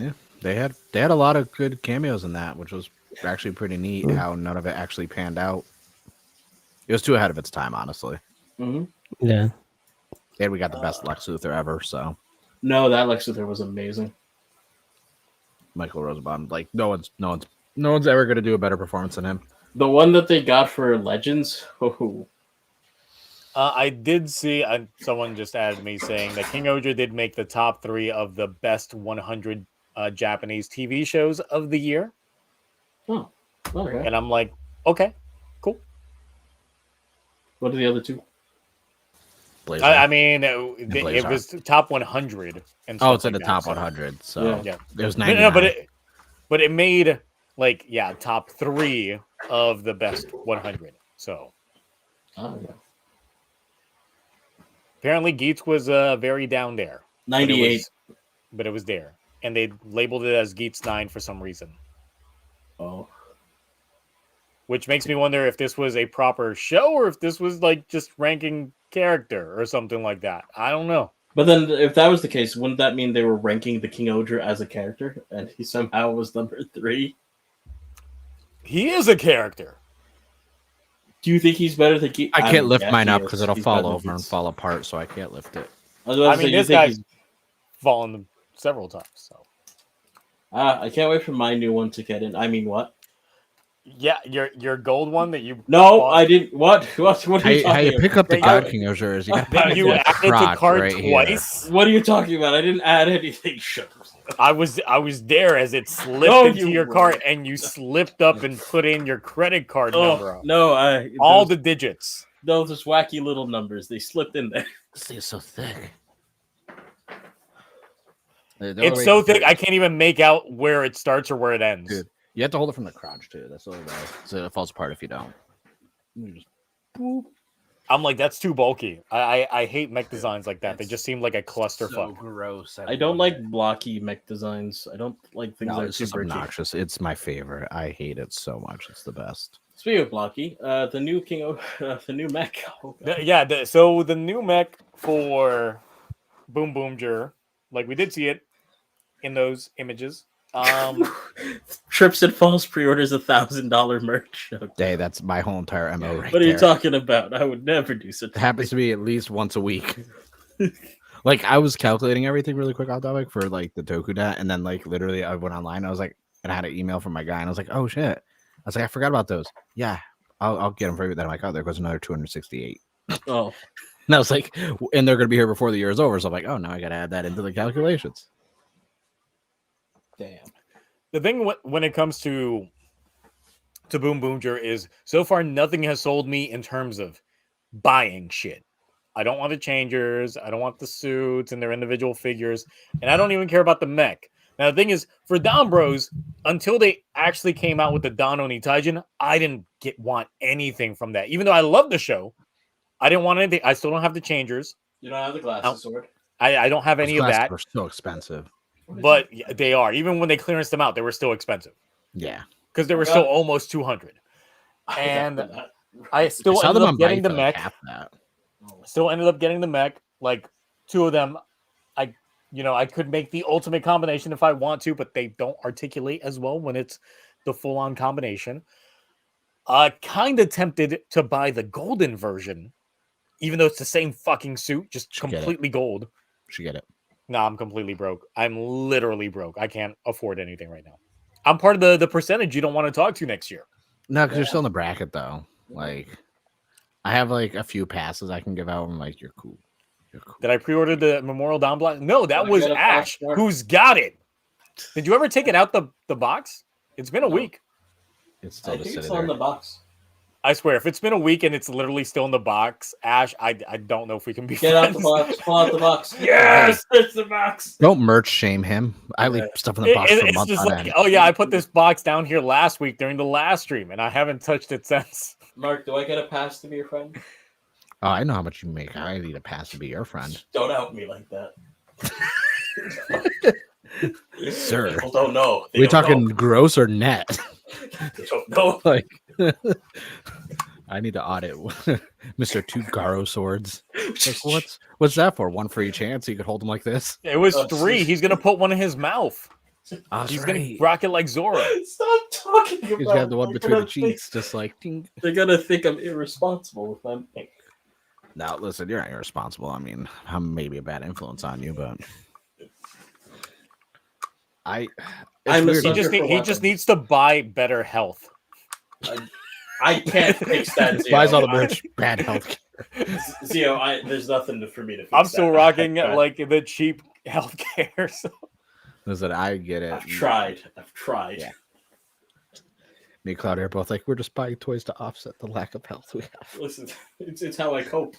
Yeah, they had a lot of good cameos in that, which was actually pretty neat. How none of it actually panned out. It was too ahead of its time, honestly. Mm-hmm. Yeah. And we got the best Lex Luthor ever. So No, that Lex Luthor was amazing. Michael Rosenbaum, like no one's ever gonna do a better performance than him. The one that they got for Legends. Oh, I did see someone just added me saying that King Ohger did make the top 3 of the best 100 Japanese TV shows of the year. oh, okay. And I'm like, okay, cool. What are the other 2? Blazer. I mean, it was top 100. And Oh, it's stuff in the like top that, 100. So yeah. it was No, 99. but it made like top 3 of the best 100. So Oh, yeah. apparently Geats was very down there. 98. But it was there, and they labeled it as Geats 9 for some reason. Oh. Which makes me wonder if this was a proper show or if this was like just ranking character or something like that. I don't know. But then, if that was the case, wouldn't that mean they were ranking the King Ohger as a character, and he somehow was number 3? He is a character. Do you think he's better than Geats? I can't lift mine up because it'll fall over and fall apart, so I can't lift it. I mean, this guy's fallen several times. So I can't wait for my new one to get in. I mean, what? yeah, your gold one that you No, bought, I didn't. What? What are you How talking you pick up the That God King Ohger is you got that you added to cart twice. What are you talking about? I didn't add anything. Shut up. I was there as it slipped No, into you your weren't. cart, and you slipped up and put in your credit card number. Oh no! All the digits. those wacky little numbers they slipped in there. This thing is so thick. It's so thick I can't even make out where it starts or where it ends. Dude, you have to hold it from the crotch too. That's the only way. So it falls apart if you don't. You just- boop. I'm like, that's too bulky. I hate mech designs like that. They just seem like a clusterfuck. So gross. I don't like blocky mech designs. I don't like things No, that are it's too just bricky. obnoxious. It's my favorite. I hate it so much. It's the best. Speaking of blocky, the new the new mech. Oh, God. Yeah, so the new mech for BoonBoomger, like we did see it in those images. Trips and Falls pre-orders $1,000 merch. Okay. Hey, that's my whole entire MO right What are you there. talking about? I would never do such. It happens to me at least once a week. Like I was calculating everything really quick off topic for like the TokuNet, and then like literally I went online. I was like, and I had an email from my guy, and I was like, oh shit. I was like, I forgot about those. Yeah, I'll get them for you. Then I'm like, oh, there goes another 268. Oh, And I was like, and they're gonna be here before the year is over. So I'm like, oh, now I gotta add that into the calculations. damn. The thing when it comes to BoonBoomger is so far nothing has sold me in terms of buying shit. I don't want the changers. I don't want the suits and their individual figures. And I don't even care about the mech. Now, the thing is, for Don Bros, until they actually came out with the Don Oni Taijin, I didn't want anything from that. Even though I love the show, I didn't want anything. I still don't have the changers. You don't have the glasses sword. I don't have any of Those that. glasses are so expensive. But they are. Even when they clearanced them out, they were still expensive. Yeah. Because they were still almost 200. And I still I saw ended them up on getting bike the for, like, mech. half that. Still ended up getting the mech. Like 2 of them, I could make the ultimate combination if I want to, but they don't articulate as well when it's the full-on combination. Kind of tempted to buy the golden version, even though it's the same fucking suit, just Should get it. completely gold. Should get it. No, I'm completely broke. I'm literally broke. I can't afford anything right now. I'm part of the percentage you don't want to talk to next year. No, because you're still in the bracket though. Like, I have like a few passes I can give out. I'm like, you're cool. You're cool. Did I pre-order the Memorial Dawn Block? No, that I was got a Ash. box, Who's got it? Did you ever take it out the box? It's been a No. week. It's I still think just it's sitting on there. the box. I swear, if it's been a week and it's literally still in the box, Ash, I don't know if we can be Get out friends. the box. Pull out the box. Yes, it's the box. Don't merch shame him. I leave stuff in the box for It's months just on like, end. oh yeah, I put this box down here last week during the last stream, and I haven't touched it since. Mark, do I get a pass to be your friend? Oh, I know how much you make. I need a pass to be your friend. Don't out me like that. Sir. People don't know. They We don't talking know. gross or net? They don't know. Like, I need to audit Mr. Two Garo swords. Like, what's that for? One for each hand, so you could hold them like this. It was Oh, 3. He's gonna put one in his mouth. He's gonna rock it like Zoro. Stop talking about. He's got the one between the cheeks, just like. Ding. They're gonna think I'm irresponsible if I'm. Now, listen, you're not irresponsible. I mean, I'm maybe a bad influence on you, but he just needs to buy better health. I can't fix that. Buys all the merch. Bad health. Zio, there's nothing for me to fix. I'm still rocking like the cheap healthcare. So. Listen, I get it. I've tried. Yeah. Me and Cloud are both like, we're just buying toys to offset the lack of health we have. Listen, it's how I cope.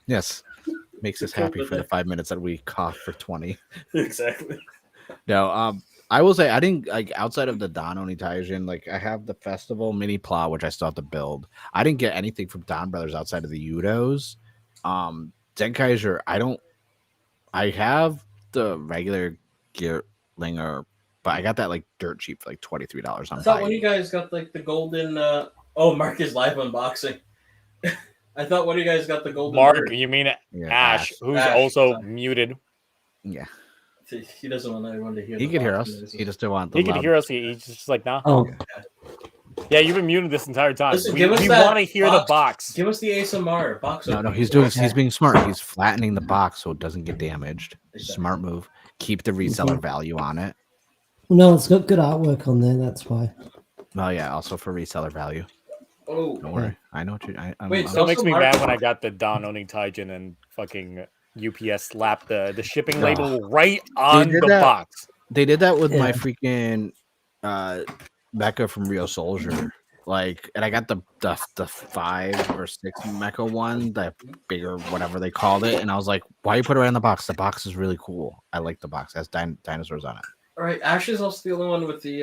Yes. Makes us happy for the 5 minutes that we cough for 20. Exactly. No, I will say I didn't like outside of the Don Onitaijin, like I have the festival mini plot, which I still have to build. I didn't get anything from Don Brothers outside of the Udos. Zenkaiser, I have the regular Gearlinger, but I got that like dirt cheap for like $23 on. I thought one of you guys got like the golden. Mark is live unboxing. I thought one of you guys got the golden. Mark, bird. you mean Ash, who's also muted? Yeah. He doesn't want everyone to hear. He could hear us. He just didn't want the. He could hear us. He's just like, nah. Oh, yeah, you've been muted this entire time. Listen, we want to hear the box. Give us the ASMR box. No, he's being smart. He's flattening the box so it doesn't get damaged. Smart move. Keep the reseller value on it. No, it's got good artwork on there. That's why. Oh yeah, also for reseller value. Oh, don't worry. I know what you. It makes me mad when I got the Don Onitaijin and fucking UPS slapped the shipping label right on the box. They did that with my freaking mecha from Rio Soldier. Like, and I got the 5 or 6 mecha one, that bigger whatever they called it, and I was like, "Why you put it right on the box? The box is really cool. I like the box. It has dinosaurs on it." All right, Ash is also the only one with the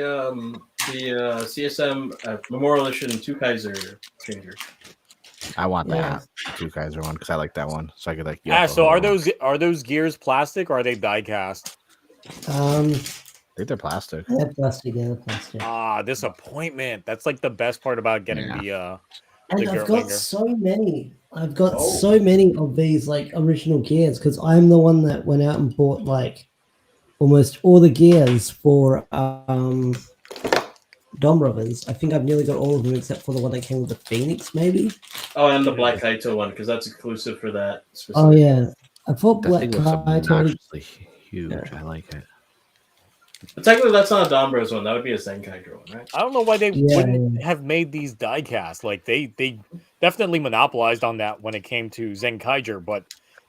CSM Memorial Edition 2 Kaiser changer. I want that 2 Kaiser one because I like that one, so I could like. So are those gears plastic or are they die cast? I think they're plastic. They're plastic. Yeah, they're plastic. Disappointment. That's like the best part about getting the. And I've got so many. I've got so many of these like original gears because I'm the one that went out and bought like almost all the gears for Dom Brothers. I think I've nearly got all of them except for the one that came with the Phoenix, maybe. Oh, and the Black Kaito one because that's exclusive for that. Oh yeah, I thought Black Kaito. Huge. Yeah. I like it. But technically, that's not a Dom Bros one. That would be a Sentai one, right? I don't know why they wouldn't have made these die cast. Like they definitely monopolized on that when it came to Zenkaiger, but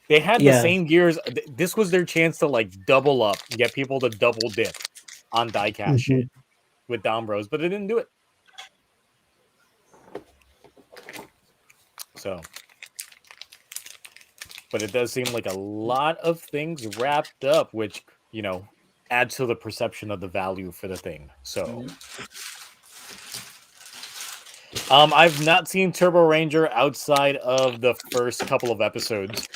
they had the same gears. This was their chance to like double up, get people to double dip on die cast shit with Dom Bros, but they didn't do it. So, but it does seem like a lot of things wrapped up, which adds to the perception of the value for the thing. So, I've not seen Turbo Ranger outside of the first couple of episodes.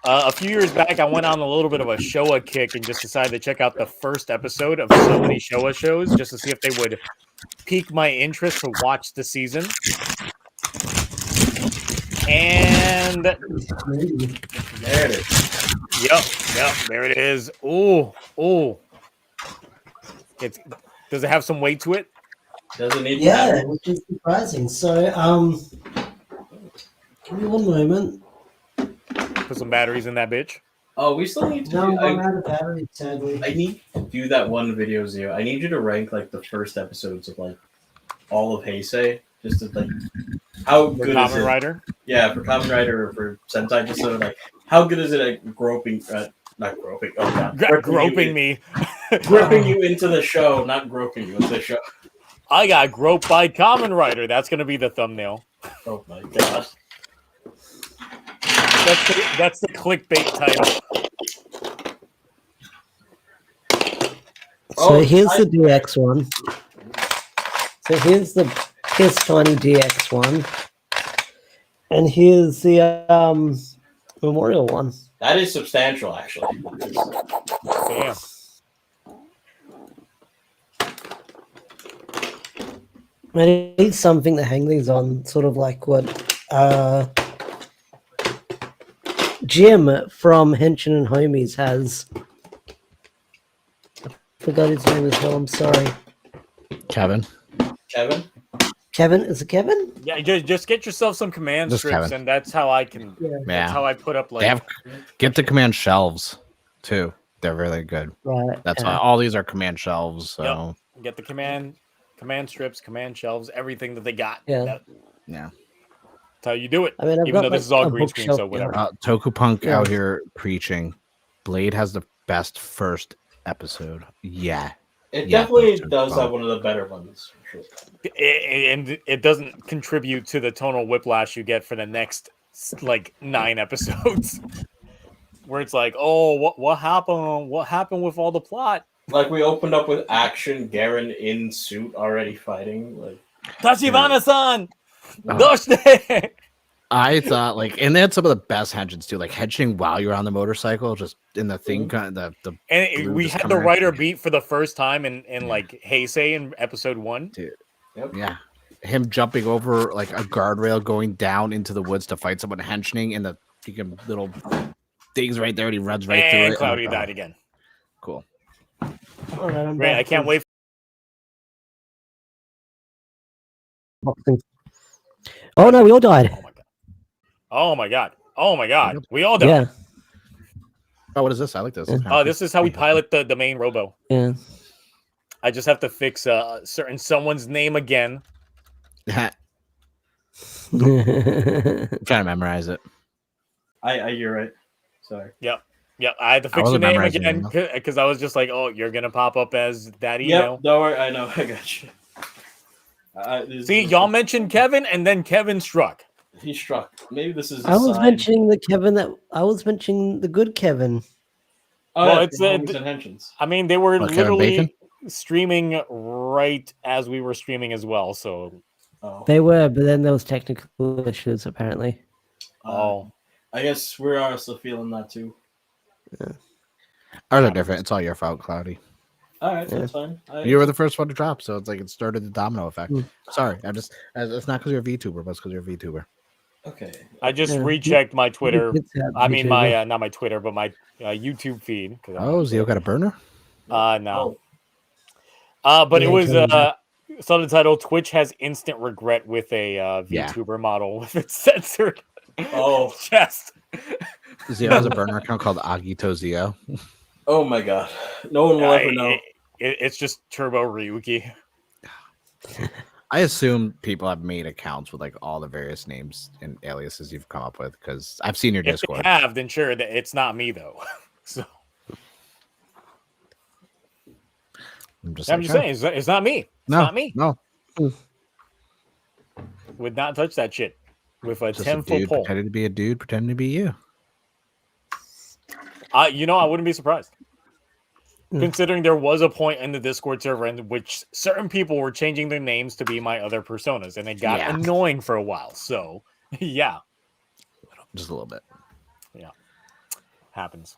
A few years back, I went on a little bit of a Showa kick and just decided to check out the first episode of so many Showa shows just to see if they would pique my interest to watch the season. And there it is. Yep, there it is. Ooh. Does it have some weight to it? Doesn't need which is surprising. So, give me one moment. Put some batteries in that bitch. Oh, we still need to. No, I'm out of batteries, sadly. I need to do that one video, Zio. I need you to rank like the first episodes of like all of Heisei, just to like how good is it? Kamen Rider. Yeah, for Kamen Rider or for Sentai, just so like how good is it at groping? Not groping. Oh god, groping me. Gripping you into the show, not groping you into the show. I got groped by Kamen Rider. That's gonna be the thumbnail. Oh my god. That's the clickbait title. So here's the DX one. So here's the Kiss Tiny DX one. And here's the Memorial one. That is substantial, actually. Damn. I need something to hang these on, sort of like what Jim from Henshin and Homies has. Forgot his name as well. I'm sorry. Kevin. Kevin? Kevin? Is it Kevin? Yeah, just get yourself some command Just strips, Kevin. and that's how I can. Yeah. That's how I put up like. They have get the command shelves too. They're really good. Right. That's all these are command shelves. So Yep. Get the command strips, command shelves, everything that they got. Yeah. yeah. That's how you do it. I mean, I've Even got, though this is all a green screen, bookshelf, so whatever. Toku Punk Yeah. out here preaching. Blade has the best first episode. Yeah. It Yeah, definitely Toku does Punk. have one of the better ones. For sure. And it doesn't contribute to the tonal whiplash you get for the next like 9 episodes, where it's like, oh, what happened? What happened with all the plot? Like we opened up with action, Garen in suit already fighting. Like Tachibana-san, Oh. doshite. I thought and they had some of the best henchins too, like henching while you're on the motorcycle, just in the thing kind of the And blue we just had coming the at writer you. beat for the first time in like Heisei in episode 1. Yep. Yeah. Him jumping over like a guardrail, going down into the woods to fight someone henching, and the freaking little things right there, and he runs right through And it. Cloudy I'm like, died oh, again. Cool. All right, I'm Great, back. I can't wait. Boxing. Oh no, we all died. Oh my god. Oh my god. We all died. Yeah. Oh, what is this? I like this. Yeah. Oh, this is how we pilot the main robo. Yeah. I just have to fix someone's name again. I'm trying to memorize it. you're right. Sorry. Yep, I had to I fix your wasn't name memorizing again it, because I was just like, oh, you're gonna pop up as that email. Yep. Don't worry. I know. I got you. See, y'all mentioned Kevin, and then Kevin struck. He struck. Maybe this is. I was mentioning the Kevin I was mentioning the good Kevin. Oh, Well, yeah, it's, homies and henchins. I mean, they were What, Kevin literally Bacon? streaming right as we were streaming as well. So, Oh. They were, but then there was technical issues apparently. I guess we're also feeling that too. Ours are different. It's all your fault, Cloudy. All right, that's fine. You were the first one to drop, so it's like it started the domino effect. Mm. Sorry, it's not because you're a VTuber, but it's because you're a VTuber. Okay. I just Yeah. rechecked my Twitter. It's that I mean, VTuber. my not my Twitter, but my YouTube feed. Oh, Zio got a burner? No. But Yeah, it was Kevin's subtitle Twitch has instant regret with a VTuber model with its censored Oh. chest. Zio has a burner account called Agito Zio. Oh my god. No one will ever know. It's just Turbo Ryuki. I assume people have made accounts with like all the various names and aliases you've come up with because I've seen your If Discord. they have, then sure, that it's not me though. So I'm just saying, it's not me. It's not me. No, Would not touch that shit with a just a 10-foot dude pole. pretending to be a dude, pretending to be you. I wouldn't be surprised. Considering there was a point in the Discord server in which certain people were changing their names to be my other personas, and it got Yeah. annoying for a while. So, yeah, Just a little bit. happens.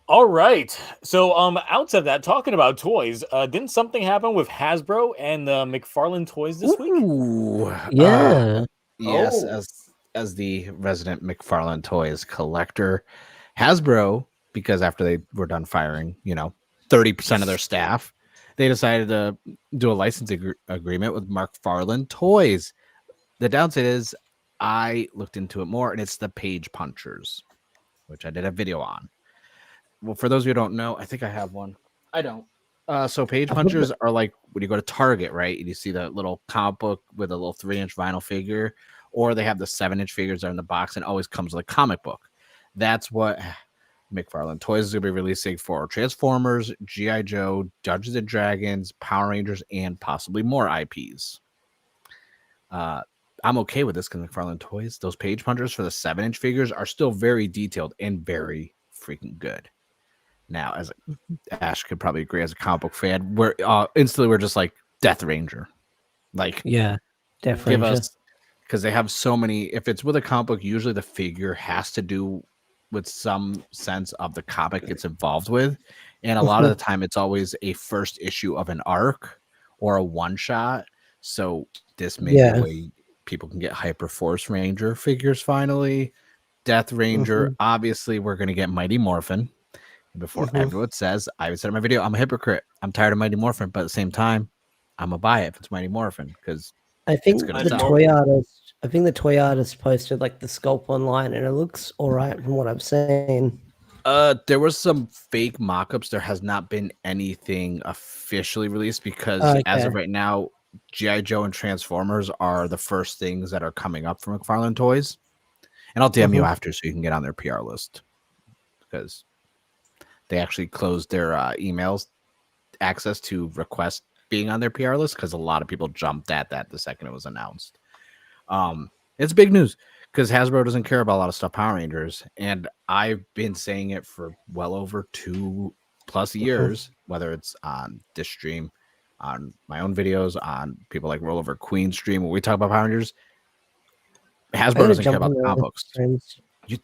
All right. So, outside of that, talking about toys, didn't something happen with Hasbro and the McFarlane toys this week? Ooh, Yeah. yes, Oh. as the resident McFarlane Toys collector, Hasbro, because after they were done firing, 30% of their staff, they decided to do a licensing agreement with McFarlane Toys. The downside is I looked into it more, and it's the page punchers, which I did a video on. Well, for those of you who don't know, I think I have one. I don't. So page punchers are like when you go to Target, right? And you see the little comic book with a little 3-inch vinyl figure, or they have the 7-inch figures that are in the box and always comes with a comic book. That's what McFarlane Toys is going to be releasing for Transformers, G.I. Joe, Dungeons and Dragons, Power Rangers, and possibly more IPs. I'm okay with this because McFarlane Toys, those page punchers for the 7-inch figures are still very detailed and very freaking good. Now, as Ash could probably agree, as a comic book fan, we're instantly we're just like Death Ranger, like Yeah. Definitely. give us, because they have so many. If it's with a comic book, usually the figure has to do with some sense of the comic it's involved with, and a lot of the time it's always a first issue of an arc or a one shot. So this may be a way people can get Hyper Force Ranger figures finally. Death Ranger, obviously, we're going to get Mighty Morphin. Before everyone says, I even said in my video, I'm a hypocrite. I'm tired of Mighty Morphin, but at the same time, I'm gonna buy it if it's Mighty Morphin because I think gonna the sell. toy artist posted like the sculpt online, and it looks all right from what I've seen. There was some fake mock-ups. There has not been anything officially released because as of right now, G.I. Joe and Transformers are the first things that are coming up from McFarlane Toys. And I'll DM you after so you can get on their PR list because they actually closed their emails access to request being on their PR list because a lot of people jumped at that the second it was announced. It's big news because Hasbro doesn't care about a lot of stuff Power Rangers, and I've been saying it for well over 2+ years, whether it's on this stream, on my own videos, on people like Rollover Queen stream where we talk about Power Rangers. Hasbro doesn't care about the comic books.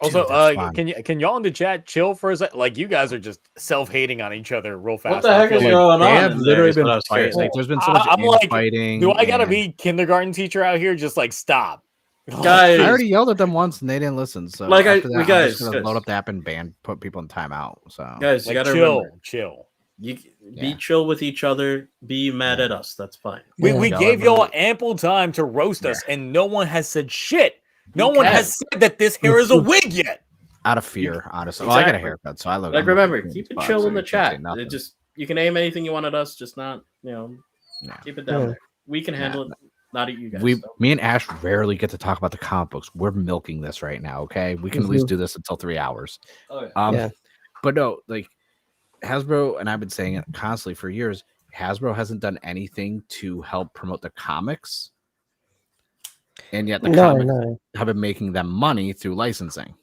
Also, can y'all in the chat chill for a second? Like, you guys are just self-hating on each other real fast. What the heck is going on? They have literally been fighting. fighting. Like, there's been so much fighting. Do I gotta be kindergarten teacher out here? Just like stop, guys. I already yelled at them once and they didn't listen. So like, after that, guys, I'm just gonna load up the app and put people in timeout. So guys, you like, gotta chill, remember, chill. You be chill with each other. Be mad at us. That's fine. We gave y'all ample time to roast us, and no one has said shit. No one has said that this hair is a wig yet. Out of fear, honestly. Well, I got a haircut, so I look. Like, remember, keep it chill in the chat. It just you can aim anything you want at us, just not keep it down there. We can handle it. Not at you guys. Me and Ash rarely get to talk about the comic books. We're milking this right now. Okay, we can at least do this until 3 hours. Oh, yeah. But no, like Hasbro, and I've been saying it constantly for years. Hasbro hasn't done anything to help promote the comics, and yet the comics have been making them money through licensing.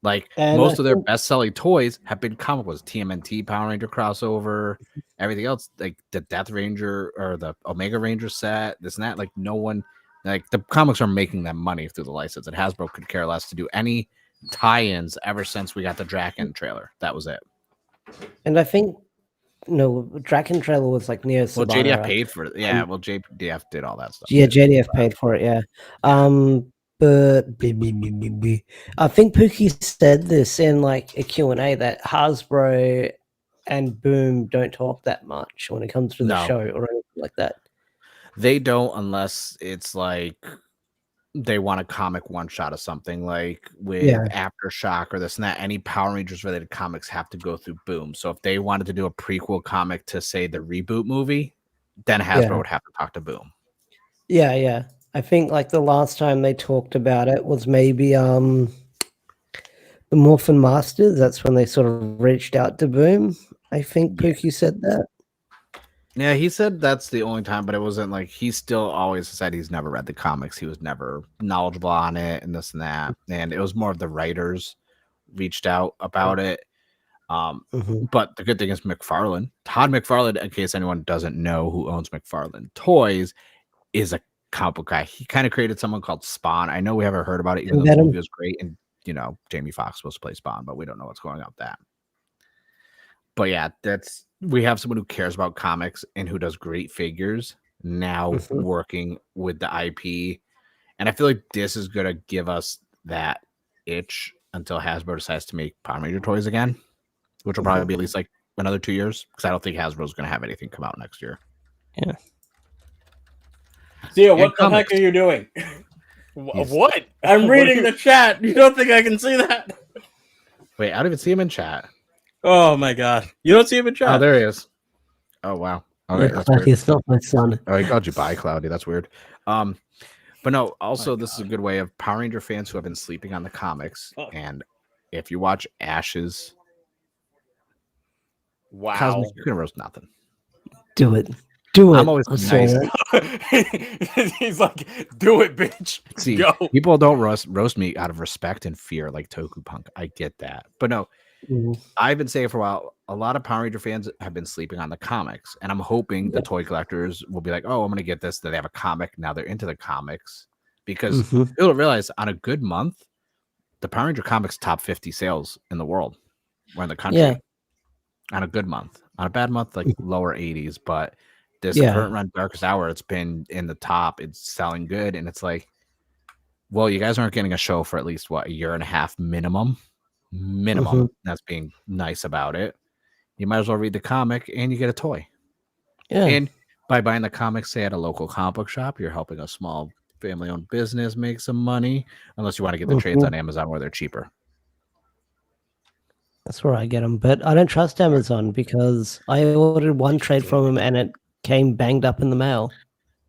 Like most of their best-selling toys have been comic books, TMNT, Power Ranger crossover, everything else, like the Death Ranger or the Omega Ranger set, this and that. Like no one, like the comics are making them money through the license, and Hasbro could care less to do any tie-ins ever since we got the Draken trailer. That was it. And I think Draken trailer was like near. Well, JDF paid for it. Yeah, well, JDF did all that stuff. Yeah, JDF paid for it. Yeah. But I think Pookie said this in like a Q&A that Hasbro and Boom don't talk that much when it comes to the show or anything like that. They don't unless it's like they want a comic one shot of something like with Aftershock or this and that. Any Power Rangers related comics have to go through Boom. So if they wanted to do a prequel comic to say the reboot movie, then Hasbro would have to talk to Boom. Yeah. I think like the last time they talked about it was maybe the Morphin Masters. That's when they sort of reached out to Boom. I think Pookie said that. Yeah, he said that's the only time, but it wasn't like he still always said he's never read the comics. He was never knowledgeable on it and this and that. And it was more of the writers reached out about it. But the good thing is McFarlane, Todd McFarlane, in case anyone doesn't know who owns McFarlane Toys, is a comic book guy. He kind of created someone called Spawn. I know we haven't heard about it, even though the movie was great. And, Jamie Foxx was supposed to play Spawn, but we don't know what's going on with that. But yeah, we have someone who cares about comics and who does great figures now working with the IP. And I feel like this is going to give us that itch until Hasbro decides to make Power Ranger toys again, which will probably be at least like another 2 years because I don't think Hasbro's going to have anything come out next year. Yeah. Zia, what the heck are you doing? What? I'm reading the chat. You don't think I can see that? Wait, I don't even see him in chat. Oh my god. You don't see him in chat? Oh, there he is. Oh, wow. Okay, that's weird. It's not my son. Oh, he called you bi Cloudy. That's weird. But no, also this is a good way of Power Ranger fans who have been sleeping on the comics. And if you watch Ash's Cosmic, you can roast nothing. Do it. I'm always nice. He's like, do it, bitch. See, go. People don't roast me out of respect and fear like Toku Punk. I get that. But no, I've been saying for a while, a lot of Power Ranger fans have been sleeping on the comics. And I'm hoping the toy collectors will be like, oh, I'm going to get this. That they have a comic. Now they're into the comics. Because you'll realize on a good month, the Power Ranger comics top 50 sales in the world or in the country. Yeah. On a good month. On a bad month, like lower 80s. But this current run Darkest Hour, it's been in the top. It's selling good. And it's like, well, you guys aren't getting a show for at least, a year and a half minimum. minimum. That's being nice about it. You might as well read the comic and you get a toy. Yeah. And by buying the comics, say at a local comic book shop, you're helping a small family-owned business make some money. Unless you want to get the trades on Amazon where they're cheaper. That's where I get them, but I don't trust Amazon because I ordered one trade from them and it came banged up in the mail.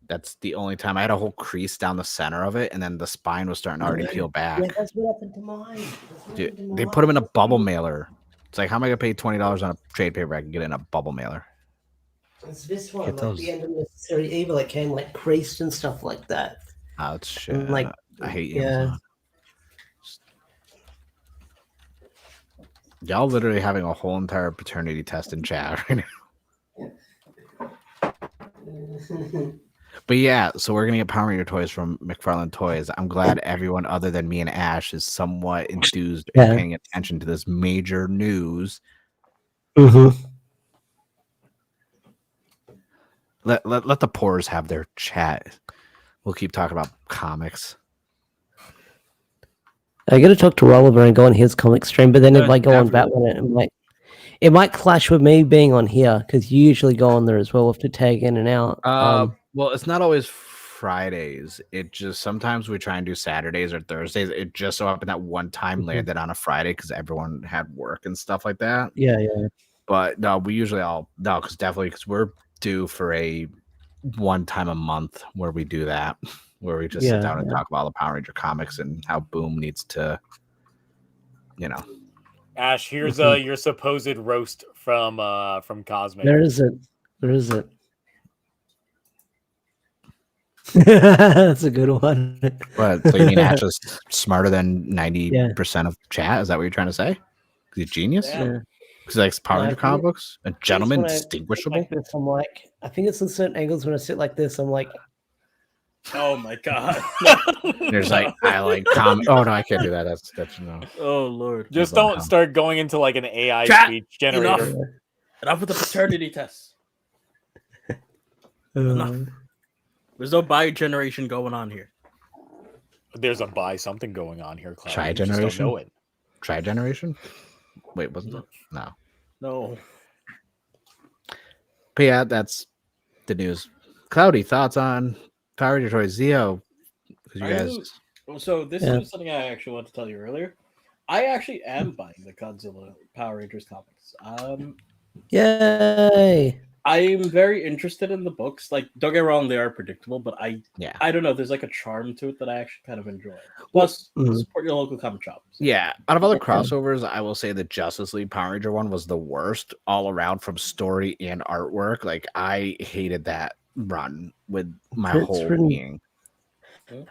That's the only time. I had a whole crease down the center of it, and then the spine was starting to already peel back. Yeah, that's what happened to mine. Dude, they put them in a bubble mailer. It's like, how am I gonna pay $20 on a trade paperback and get it in a bubble mailer? It's this one, Get like those. the end of Necessary Evil, it came like creased and stuff like that. Oh, it's shit. And, like, I hate yeah. Amazon. Y'all literally having a whole entire paternity test in chat right now. But yeah, so we're gonna get Power Ranger toys from McFarlane Toys. I'm glad everyone other than me and Ash is somewhat enthused and paying attention to this major news. Let the poors have their chat. We'll keep talking about comics. I gotta talk to Oliver and go on his comic stream, but then if I go on that one, it might clash with me being on here because you usually go on there as well. We'll have to tag in and out. Well, it's not always Fridays. It just sometimes we try and do Saturdays or Thursdays. It just so happened that one time landed on a Friday because everyone had work and stuff like that. Yeah. But no, we usually because we're due for a one time a month where we do that, where we just sit down and talk about all the Power Ranger comics and how Boom needs to, Ash, here's your supposed roast from Cosmic. There is it. That's a good one. But so you mean Ash is smarter than 90% of chat? Is that what you're trying to say? He's a genius? Yeah. Because he likes Power Ranger comic books? A gentleman, distinguishable? I'm like, I think it's in certain angles when I sit like this, I'm like, oh my god. There's like, I like comic. Oh no, I can't do that. That's no. Oh lord. Just don't start going into like an AI speech generator. Enough with the paternity test. enough. There's no bi-generation going on here. There's a bi something going on here, Cloud. Tri-generation? Know it. Tri-generation? Wait, wasn't it? No. But yeah, that's the news. Cloudy, thoughts on Power Ranger toys? Zio, because you guys. So this is something I actually want to tell you earlier. I actually am buying the Godzilla Power Rangers comics. Yay! I'm very interested in the books. Like, don't get me wrong, they are predictable, but I don't know. There's like a charm to it that I actually kind of enjoy. Plus, support your local comic shops. Yeah, out of other crossovers, I will say the Justice League Power Ranger one was the worst all around from story and artwork. Like, I hated that run with my whole being.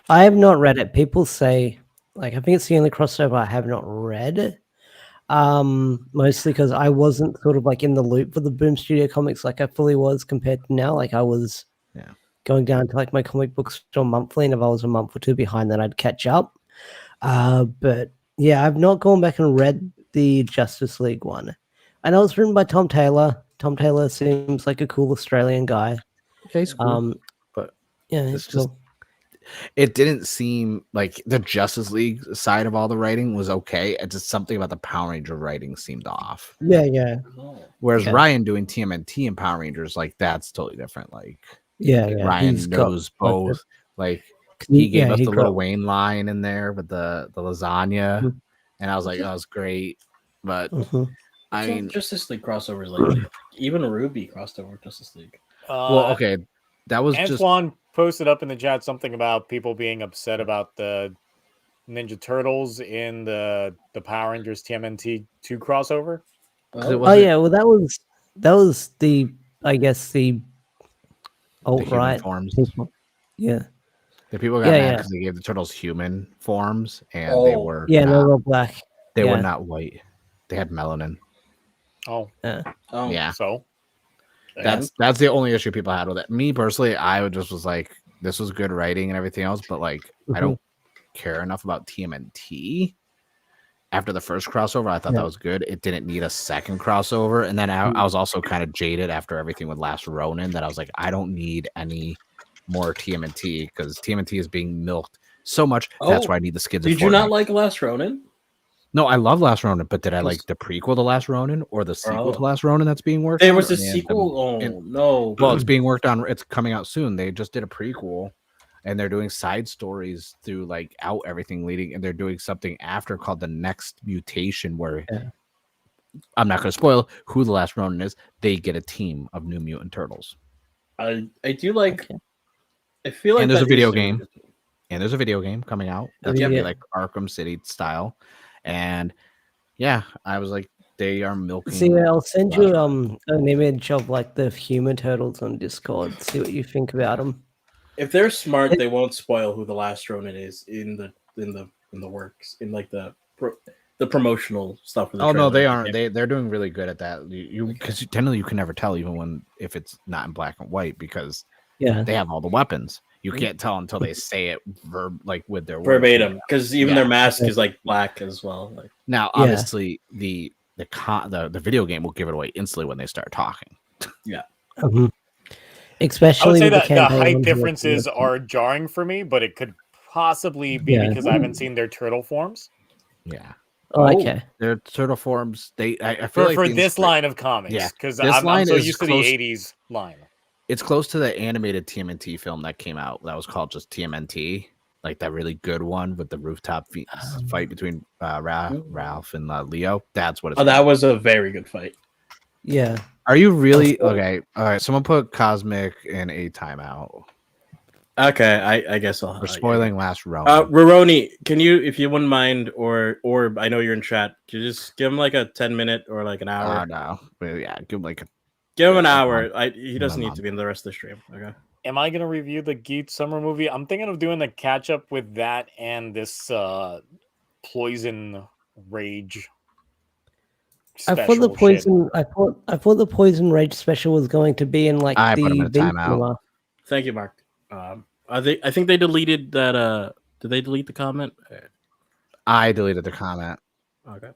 I have not read it. People say, like, I think it's the only crossover I have not read. Mostly because I wasn't sort of like in the loop for the Boom Studio comics like I fully was compared to now. Like I was going down to like my comic book store monthly, and if I was a month or two behind, then I'd catch up. But yeah, I've not gone back and read the Justice League one. I know it's written by Tom Taylor. Tom Taylor seems like a cool Australian guy. Okay, he's cool. But yeah, it's cool. It didn't seem like the Justice League side of all the writing was okay. It's just something about the Power Ranger writing seemed off. Yeah. Whereas Ryan doing TMNT and Power Rangers, like that's totally different. Like, Ryan knows both. Like he gave us the Lil Wayne line in there with the lasagna, and I was like, "Oh, it's great." But I mean, Justice League crossovers lately, even Ruby crossed over Justice League. Well, okay, that was Antoine posted up in the chat something about people being upset about the Ninja Turtles in the Power Rangers TMNT 2 crossover. Oh yeah, well that was the alt-right forms. Yeah. The people got mad because they gave the turtles human forms and they were they were black. They were not white. They had melanin. Oh. Yeah. So that's the only issue people had with it. Me personally, I was like, this was good writing and everything else, but like I don't care enough about TMNT. After the first crossover, I thought that was good. It didn't need a second crossover. And then I was also kind of jaded after everything with Last Ronin that I was like, I don't need any more TMNT because TMNT is being milked so much. That's why I need the skids. Did you not like Last Ronin? No, I love Last Ronin, but did I like the prequel to Last Ronin or the sequel to Oh. Last Ronin that's being worked on? There was a And sequel. Oh and- no! Well, it's being worked on. It's coming out soon. They just did a prequel, and they're doing side stories through like out everything leading, and they're doing something after called the Next Mutation, where I'm not going to spoil who the Last Ronin is. They get a team of New Mutant Turtles. I do like. Okay. I feel like and there's a that video is game, and there's a video game coming out that's gonna be like Arkham City style, and yeah, I was like, they are milking. See, I'll send you an image of like the human turtles on Discord. See what you think about them. If they're smart, they won't spoil who the Last Ronin is in the works, in like the promotional stuff. Oh no, they aren't. They're doing really good at that. Because generally you can never tell, even if it's not in black and white, because they have all the weapons. You can't tell until they say it with their verbatim, because even their mask is like black as well. Like now, obviously the video game will give it away instantly when they start talking. Yeah. Especially I would say that the height differences are jarring for me, but it could possibly be because I haven't seen their turtle forms. Yeah. Oh, okay. Their turtle forms. I feel for this line of comics, because I'm so used to the '80s line. It's close to the animated TMNT film that came out. That was called just TMNT, like that really good one with the rooftop fight between Ralph and Leo. That's what it's. Oh, that was a very good fight. Yeah. Are you really okay? All right. Someone put Cosmic in a timeout. Okay, I guess We're spoiling Last Ronin. Roroni, can you, if you wouldn't mind, or I know you're in chat, can you just give him like a 10-minute or like an hour? No, but yeah, give him an hour. He doesn't need to be in the rest of the stream. Okay. Am I gonna review the Geet Summer movie? I'm thinking of doing the catch up with that and this Poison Rage. I thought the Poison. I thought the Poison Rage special was going to be in like put him in a timeout. Thank you, Mark. I think they deleted that. Did they delete the comment? I deleted the comment. Okay.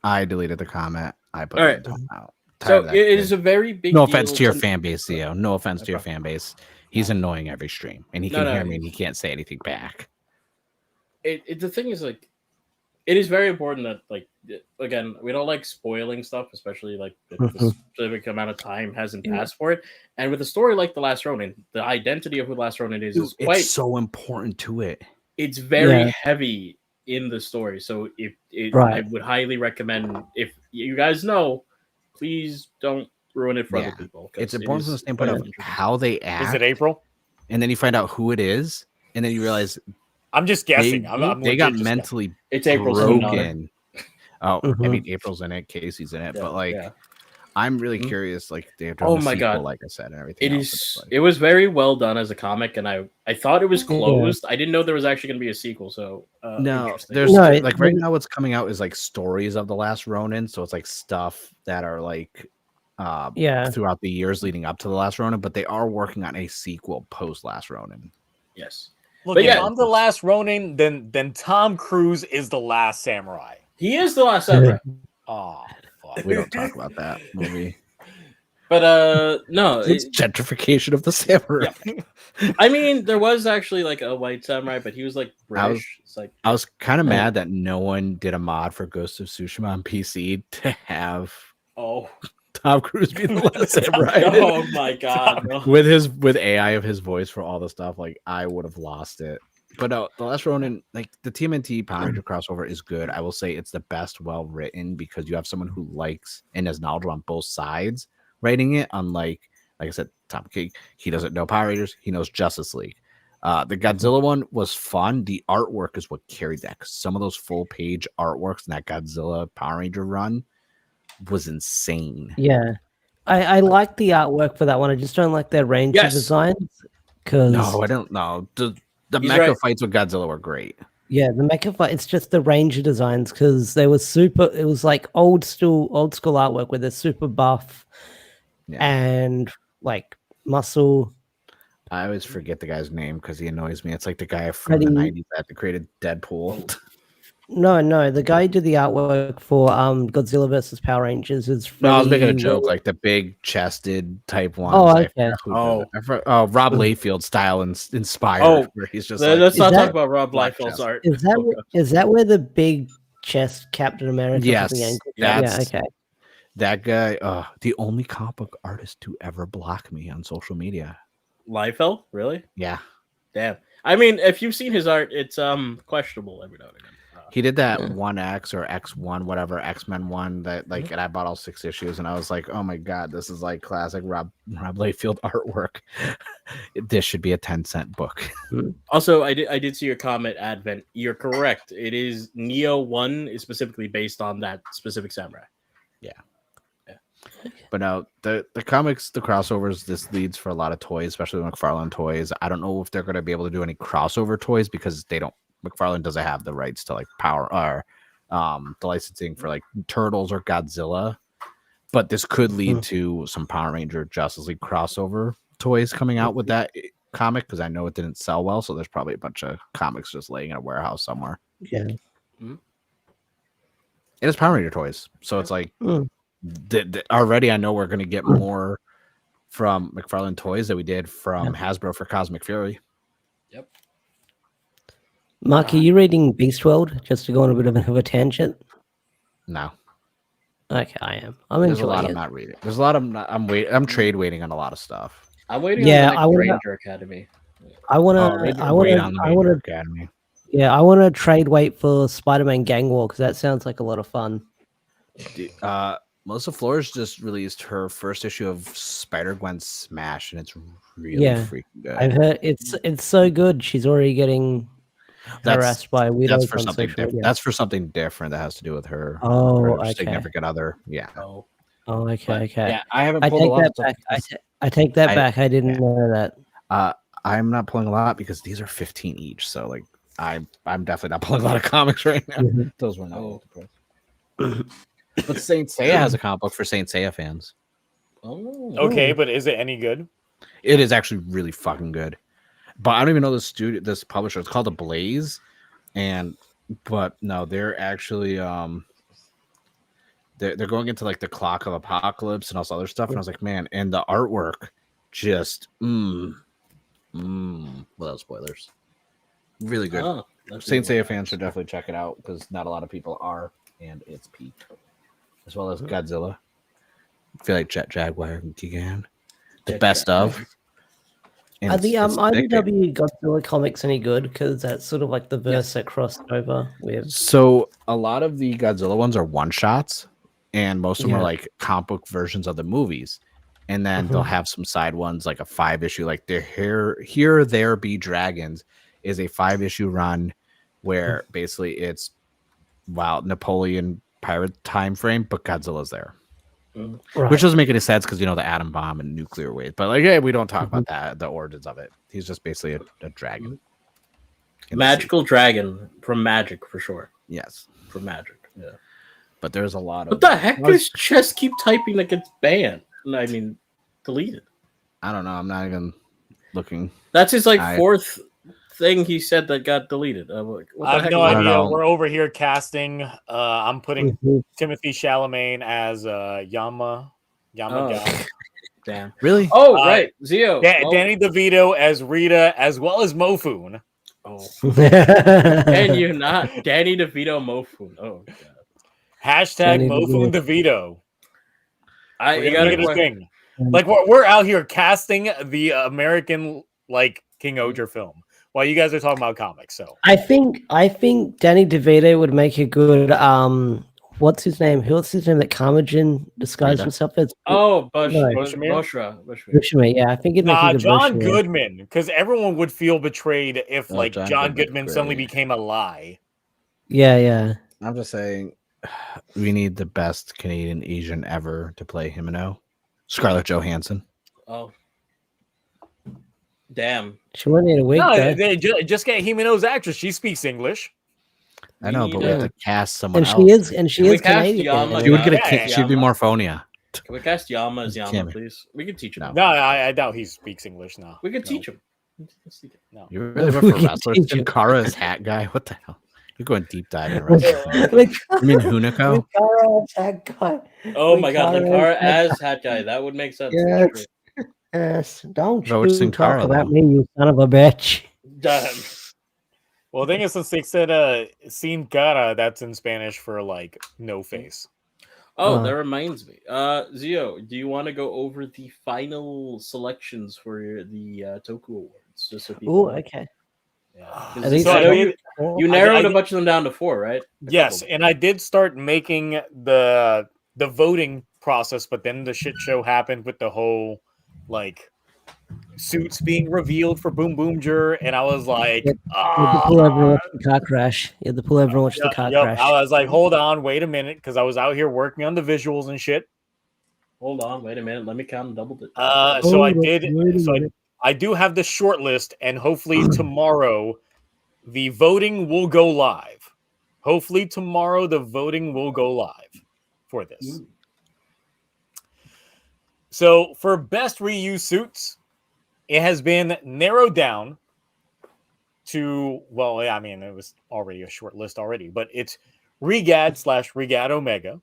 I deleted the comment. I put it in timeout. So it is a very big. No offense to your fan base, Theo. No offense to your fan base. He's annoying every stream, and he can hear me, and he can't say anything back. The thing is, like, it is very important that, like, again, we don't like spoiling stuff, especially like if a specific amount of time hasn't passed for it. And with a story like The Last Ronin, the identity of who The Last Ronin is quite so important to it. It's very heavy in the story. So I would highly recommend, if you guys know, please don't ruin it for other people. It's important from the standpoint of how they act. Is it April? And then you find out who it is, and then you realize I'm just guessing. They got mentally it's April broken. I mean, April's in it, Casey's in it, but like, I'm really curious. Like, they have to have sequel, like I said, and everything. It was very well done as a comic, and I thought it was closed. I didn't know there was actually going to be a sequel. So no, there's like right now what's coming out is like stories of the Last Ronin. So it's like stuff that are like throughout the years leading up to the Last Ronin, but they are working on a sequel post Last Ronin. Yes. Look, if I'm the Last Ronin, then Tom Cruise is the Last Samurai. He is the Last Samurai. Oh, fuck. We don't talk about that movie. But no, it's gentrification of the samurai. Yeah. I mean, there was actually like a white samurai, but he was like British. I was kind of mad that no one did a mod for Ghost of Tsushima on PC to have Tom Cruise be the Last Samurai. Oh my god! No. With AI of his voice for all the stuff, like I would have lost it. But no, the Last Ronin, like the TMNT Power Ranger crossover is good. I will say it's the best well written because you have someone who likes and is knowledgeable on both sides writing it. Unlike, like I said, Tom King, he doesn't know Power Rangers, he knows Justice League. The Godzilla one was fun. The artwork is what carried that. Cause some of those full page artworks in that Godzilla Power Ranger run was insane. Yeah, I like the artwork for that one. I just don't like their Ranger designs. Cause no, I don't know. The mecha fights with Godzilla were great. Yeah, the mecha fight. It's just the Ranger designs because they were super. It was like old school artwork where they're super buff and like muscle. I always forget the guy's name because he annoys me. It's like the guy from the 90s that created Deadpool. No, the guy who did the artwork for Godzilla versus Power Rangers is. No, I was making a joke, like the big chested type one. Oh, okay. Rob Liefeld style inspired. Oh, where he's just. Let's not talk about Rob Liefeld's art. Is that where the big chest Captain America. Yes, from the ankle. that's Yeah, okay. that guy. The only comic book artist to ever block me on social media. Liefeld, really? Yeah, Damn. I mean, if you've seen his art, it's questionable every now and again. he did that 1X or X1, whatever X-Men one that like, and I bought all 6 issues, and I was like, oh my god, this is like classic Rob Liefeld artwork. This should be a 10-cent book. Also, I did see your comment, Advent. You're correct. It is Neo 1 is specifically based on that specific samurai. But no, the comics, the crossovers, this leads for a lot of toys, especially McFarlane toys. I don't know if they're going to be able to do any crossover toys because they don't. McFarlane doesn't have the rights to like power or the licensing for like Turtles or Godzilla. But this could lead to some Power Ranger Justice League crossover toys coming out with that comic because I know it didn't sell well, so there's probably a bunch of comics just laying in a warehouse somewhere. Yeah. It is Power Ranger toys, so it's like already I know we're going to get more from McFarlane toys that we did from Hasbro for Cosmic Fury. Yep. Mark, are you reading Beast World just to go on a bit of a tangent? No. Okay, I am. I'm There's a enjoying lot it. I'm not reading. There's a lot I'm trade waiting on a lot of stuff. I'm waiting Yeah, on the next Ranger Academy. I want to. Academy. Yeah, I want to trade wait for Spider-Man Gang War because that sounds like a lot of fun. Melissa Flores just released her first issue of Spider-Gwen Smash, and it's really freaking good. I've heard it's so good. She's already getting harassed by weirdos. That's for something different. That's for something different that has to do with her. Okay. Significant other. Yeah. Oh, okay. Yeah, I haven't. I take that back. I take that back. I didn't know that. I'm not pulling a lot because these are 15 each. So like, I'm definitely not pulling a lot of comics right now. Those were not. But Saint Seiya has a comic book for Saint Seiya fans. Oh. Okay, but is it any good? It is actually really fucking good. But I don't even know this publisher. It's called The Blaze, but no, they're actually they're going into like the Clock of Apocalypse and all this other stuff. And I was like, man, and the artwork just without spoilers, really good. Oh, Saint Seiya fans should definitely check it out because not a lot of people are, and it's peak, as well as Godzilla. I feel like Jet Jaguar and Gigan, the best of. Are the IDW Godzilla comics any good? Because that's sort of like the verse that crossed over with. So a lot of the Godzilla ones are one shots, and most of them are like comic book versions of the movies. And then they'll have some side ones, like a 5-issue, like the Here There Be Dragons is a 5-issue run where basically it's Napoleon pirate time frame, but Godzilla's there. Right. Which doesn't make any sense because the atom bomb and nuclear waste. But like, hey, we don't talk about that, the origins of it. He's just basically a dragon. Magical dragon from Magic for sure. Yes. From Magic. Yeah. But there's a lot of what the heck does Chess keep typing like it's banned? I mean, deleted. I don't know. I'm not even looking. That's his fourth thing he said that got deleted. I have no idea. We're over here casting. I'm putting Timothy Chalamet as Yama. Damn. Really? Oh, right. Zio. Danny DeVito as Rita, as well as Mofun. Oh. Can you not? Danny DeVito Mofun. Oh, God. Hashtag Mofun DeVito. You gotta get a thing. Like we're out here casting the American like King Ohger film while you guys are talking about comics. So I think Danny DeVito would make a good what's his name? What's his name that Kamajin disguised himself as? Oh, Bushra. Yeah, I think it'd make a good John Bushra. Goodman, because everyone would feel betrayed if John Goodman suddenly became a lie. Yeah. I'm just saying we need the best Canadian Asian ever to play Himeno. Scarlett Johansson. Oh. Damn. She wouldn't need a wig. No, they just get Himeno's actress. She speaks English. I know, but we have to cast someone else. She is Canadian. Yama, She would get she'd be Morphonia. Can we cast Yama as Yama, please? We can teach him. No, I doubt he speaks English now. We can teach him. No. You really went for wrestlers? Kara is hat guy? What the hell? You're going deep dive in wrestling. You mean Hunico? Hat guy. Oh my God, Linkara as hat guy. That would make sense. Yes. Don't Bro, you talk about me, you son of a bitch. Damn. Well, the thing is, since they said sin cara, that's in Spanish for like no face. Oh, that reminds me. Zio, do you want to go over the final selections for the Toku Awards? Just so people. Oh, okay. Yeah. I think So I did- You narrowed a bunch of them down to 4, right? Yes, and I did start making the voting process, but then the shit show happened with the whole like suits being revealed for BoonBoomger, and I was like, You had to pull over and watch the car crash. You had to pull over and watch the car crash. I was like, hold on, wait a minute, because I was out here working on the visuals and shit. Hold on, wait a minute. Let me count and double it. So I did. So I do have the short list, and hopefully tomorrow the voting will go live. Hopefully tomorrow the voting will go live for this. So for best reused suits, it has been narrowed down to, well, yeah, I mean, it was already a short list already, but it's Regad / Omega,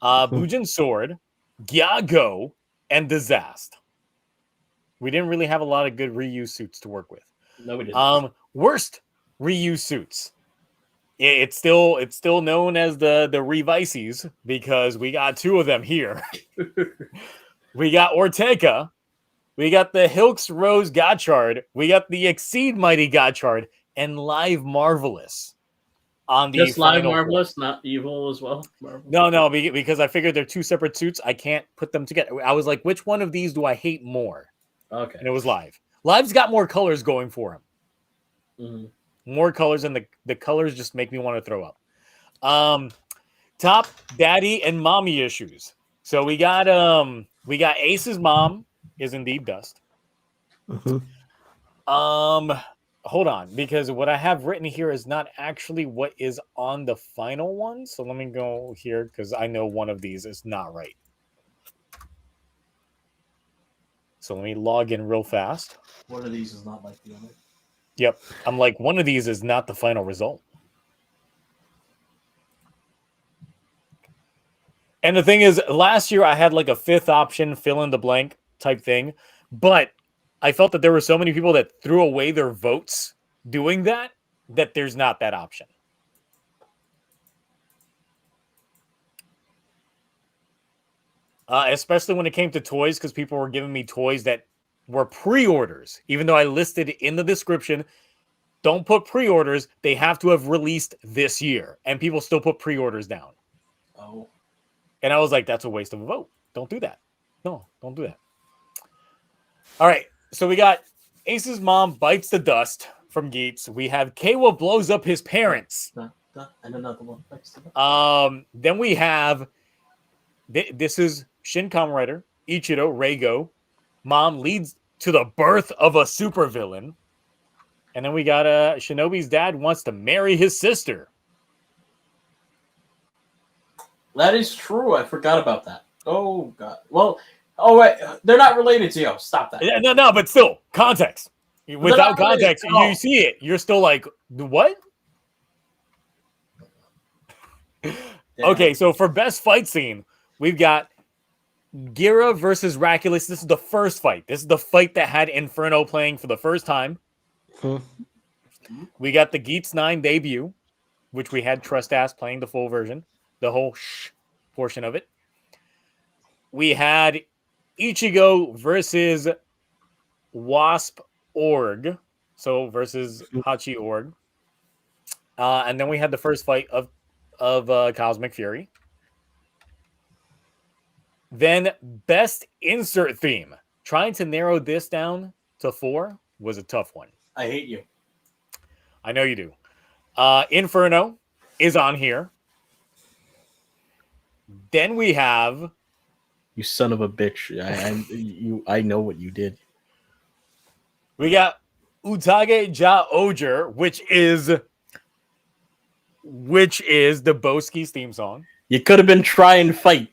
Bujin Sword, Gyago, and Disaster. We didn't really have a lot of good reused suits to work with. No, we didn't. Worst reused suits. It's still known as the Revices because we got 2 of them here. We got Ortega. We got the Hilks Rose Gotchard. We got the Exceed Mighty Gotchard and Live Marvelous on the Just Live final Marvelous, floor. not Evil as well. Marvelous. No, because I figured they're 2 separate suits. I can't put them together. I was like, which one of these do I hate more? Okay. And it was Live. Live's got more colors going for him. Mm-hmm. More colors, and the colors just make me want to throw up. Top daddy and mommy issues. So we got Ace's mom is indeed Dust. Mhm. Hold on, because what I have written here is not actually what is on the final one. So let me go here because I know one of these is not right. So let me log in real fast. One of these is not like the other. Yep. I'm like, one of these is not the final result. And the thing is, last year I had like a 5th option, fill in the blank type thing. But I felt that there were so many people that threw away their votes doing that there's not that option. Especially when it came to toys, because people were giving me toys that were pre-orders, even though I listed in the description, don't put pre-orders, they have to have released this year, and people still put pre-orders down. Oh. And I was like, that's a waste of a vote. Don't do that. No, don't do that. All right, so we got Ace's mom bites the dust from Geets. We have Kawa blows up his parents. And another one. Then we have, this is Shin Kamen Rider, Ichiro, Reigo. Mom leads to the birth of a supervillain. And then we got Shinobi's dad wants to marry his sister. That is true. I forgot about that. Oh, God. Well, oh, wait. They're not related to you. Stop that. No, but still, context. Without context, related. you see it. You're still like, what? Okay, so for best fight scene, we've got Gira versus Raculus. This is the first fight. This is the fight that had Inferno playing for the first time. We got the Geets 9 debut, which we had Trust Ass playing the full version, the whole portion of it. We had Ichigo versus Wasp Org, so versus Hachi Org. And then we had the first fight of Cosmic Fury. Then best insert theme. Trying to narrow this down to 4 was a tough one. I hate you. I know you do. Inferno is on here. Then we have, You son of a bitch! I know what you did. we got Utage Ja Ohger, which is the Boski's theme song. You could have been try and fight.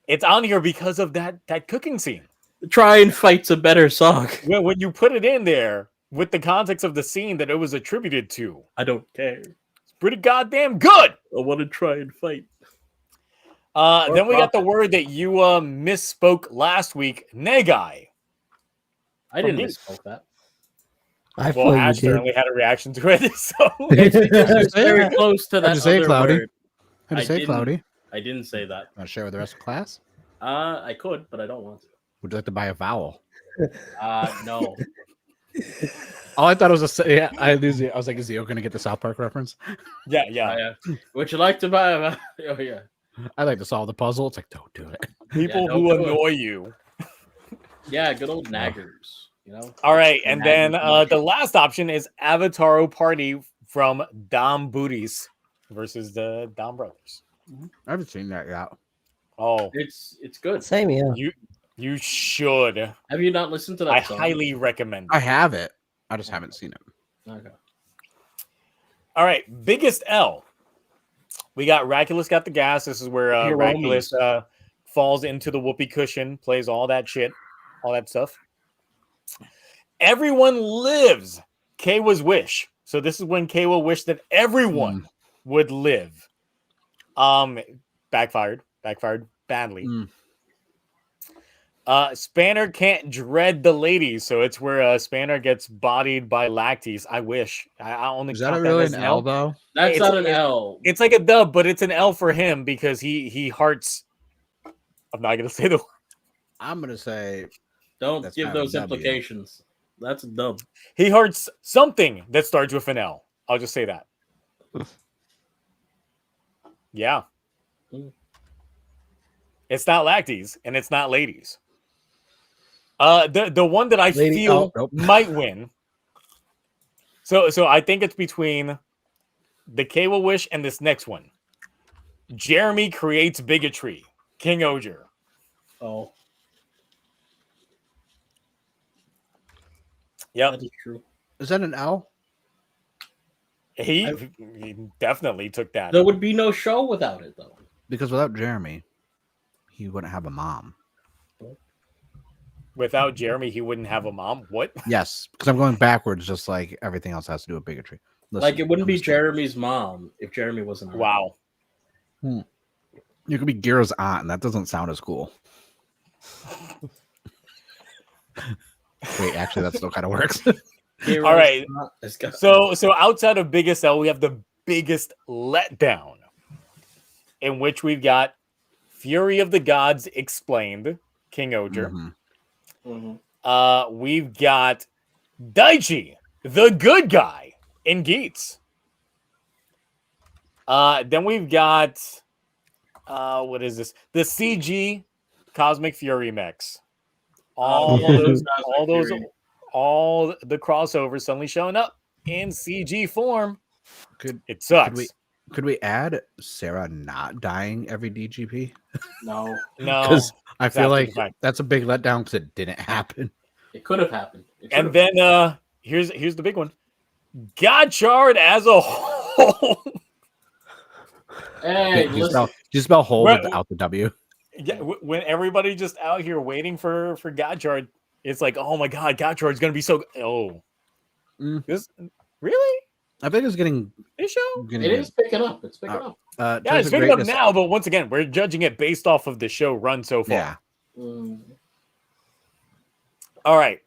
It's on here because of that cooking scene. Try and fight's a better song. When you put it in there with the context of the scene that it was attributed to, I don't care. it's pretty goddamn good. I want to try and fight. Then we got the word that you misspoke last week, Negai. I didn't From misspoke that. I Well, thought you Ash did. certainly had a reaction to it, so It's because it's Say very it. close to that How'd you say it, other Cloudy? word. How'd you I say, didn't- Cloudy? I didn't say that. Want to share with the rest of class? I could, but I don't want to. Would you like to buy a vowel? No. Oh, I thought it was yeah. I was like, is Zio going to get the South Park reference? yeah. Would you like to buy a? Oh yeah. I like to solve the puzzle. It's like, don't do it. People don't who do it. annoy you. Yeah, good old naggers. You know. All right, and then Naggers. the last option is Avataro Party from Dom Booties versus the Dom Brothers. I haven't seen that yet. Oh, It's good. Same here. you should. Have you not listened to that I song? highly recommend it. I have it. I just haven't seen it. Okay. All right, biggest L. We got Raculus got the gas. This is where Here, Raculus falls into the whoopee cushion, plays all that shit, all that stuff. Everyone lives. Keiwa's wish. So this is when Keiwa wished that everyone would live. Backfired badly. Spanner can't dread the ladies, so it's where Spanner gets bodied by Lactes. I wish. I only Is that count really as an L though? That's It's- not an L. It's like a dub, but it's an L for him because he hearts. I'm not gonna say the word. I'm gonna say Don't That's give not a those W. implications. That's a dub. He hearts something that starts with an L. I'll just say that. Yeah. It's not Lactes and it's not ladies. The one that I feel might win. So I think it's between the Keiwa wish and this next one. Jeremy creates bigotry. King Ohger. Oh, Yep. that is true. is that an L? He definitely took that. There would be no show without it, though. Because without Jeremy, he wouldn't have a mom. Without Jeremy, he wouldn't have a mom. What? Yes, because I'm going backwards, just like everything else has to do with bigotry. Listen, Like, it wouldn't be understand. Jeremy's mom if Jeremy wasn't around. Wow. You could be Gira's aunt, and that doesn't sound as cool. Wait, actually, that still kind of works. Heroes All right. not as good. So outside of biggest L, we have the biggest letdown, in which we've got Fury of the Gods explained, King Ohger. Mhm. Mhm. We've got Daichi, the good guy, in Geats. Then we've got what is this? The CG Cosmic Fury mechs. All the crossovers suddenly showing up in CG form. It sucks. Could we add Sarah not dying every DGP? No, No. Because I feel exactly like fine. that's a big letdown because it didn't happen. it could have happened. It And should've. then here's the big one. Gotchard as a whole. Hey, Do you listen, spell whole Right. without the W? Yeah, when everybody just out here waiting for Gotchard, it's like, oh my god, Gotchard's gonna be so. Oh, this really I think it's getting. this show? it is picking up. It's picking up. Yeah, Towards it's the picking up greatness- now, but once again, we're judging it based off of the show run so far. Yeah, Mm. All right.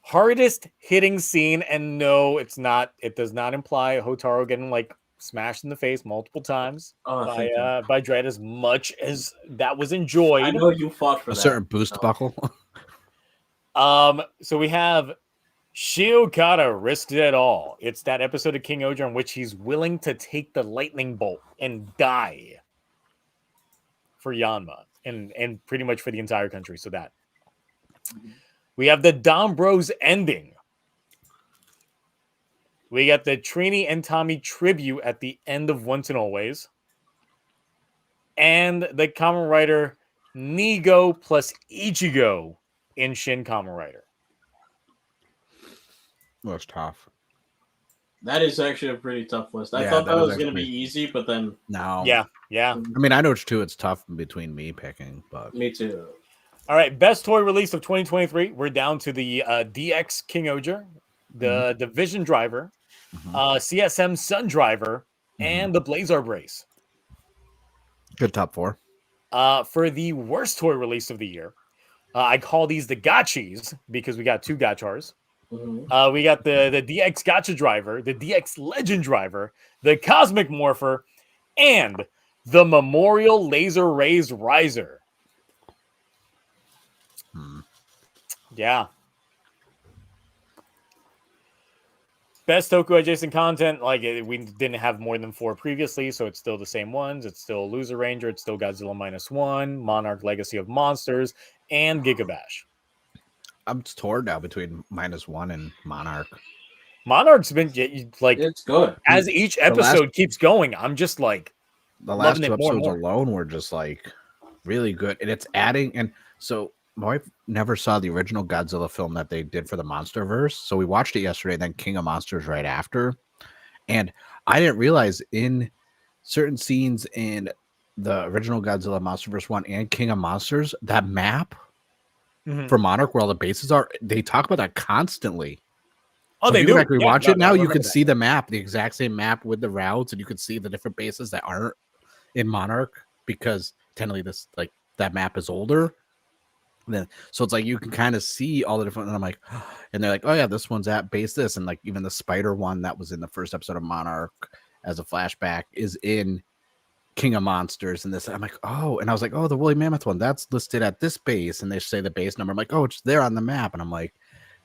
Hardest hitting scene, and no, it's not. It does not imply Hotaro getting like smashed in the face multiple times Oh, thank you. by Dread, as much as that was I enjoyed. know you fought for a that. certain boost so- buckle. So we have Shiokata risked it all. It's that episode of King Ohger in which he's willing to take the lightning bolt and die for Yanma and pretty much for the entire country. So that we have the Dom Bros ending. We got the Trini and Tommy tribute at the end of Once and Always. And the Kamen Rider Nigo plus Ichigo in Shin Kamen Rider. That's tough. That is actually a pretty tough list. I Yeah, thought that that is was going to actually- be easy, but then No. Yeah. I mean, I know too. It's tough between me picking, but me too. All right. Best toy release of 2023. We're down to the DX King Ohger, the Division Driver, CSM Sun Driver, and the Blazar Brace. good top four. For the worst toy release of the year, I call these the Gotchis because we got two Gotchars. Mm-hmm. We got the DX Gotcha Driver, the DX Legend Driver, the Cosmic Morpher, and the Memorial Laser Rays Riser. Yeah. Best Toku adjacent content, we didn't have more than 4 previously, so it's still the same ones. It's still Loser Ranger, it's still Godzilla -1, Monarch Legacy of Monsters, and Gigabash. I'm torn now between -1 and Monarch. Monarch's been it's good. As each episode keeps going, I'm just like the last 2 more and episodes more. alone were just like really good, and it's adding. And so my wife never saw the original Godzilla film that they did for the MonsterVerse, so we watched it yesterday, and then King of Monsters right after. And I didn't realize in certain scenes in the original Godzilla MonsterVerse 1 and King of Monsters, that map for Monarch where all the bases are, they talk about that constantly. Oh, so they if do. you actually watch it now, you can that. see the map, the exact same map with the routes, and you can see the different bases that aren't in Monarch because technically this that map is older. Then so it's like you can kind of see all the different, and I'm like, and they're like, oh yeah, this one's at base this, and like even the spider one that was in the first episode of Monarch as a flashback is in King of Monsters, and this I'm like, oh, and I was like, oh, the woolly mammoth one that's listed at this base, and they say the base number. I'm like, oh, it's there on the map, and I'm like,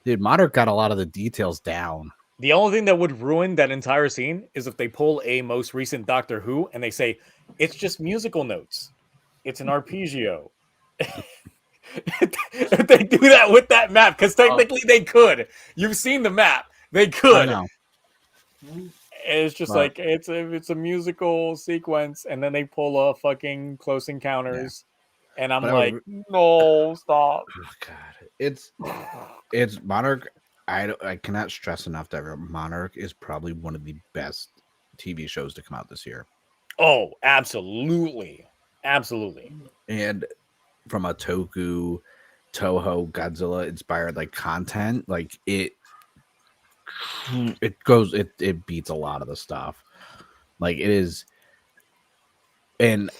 dude, Monarch got a lot of the details down. The only thing that would ruin that entire scene is if they pull a most recent Doctor Who and they say it's just musical notes, it's an arpeggio. If they do that with that map, because technically they could. You've seen the map. They could. I know. It's just like it's a musical sequence, and then they pull a fucking Close Encounters, and I'm like, no, stop. Oh god, it's Monarch. I cannot stress enough that Monarch is probably one of the best TV shows to come out this year. Oh, absolutely, absolutely. And from a Toku, Toho, Godzilla inspired content, it beats a lot of the stuff. It is, and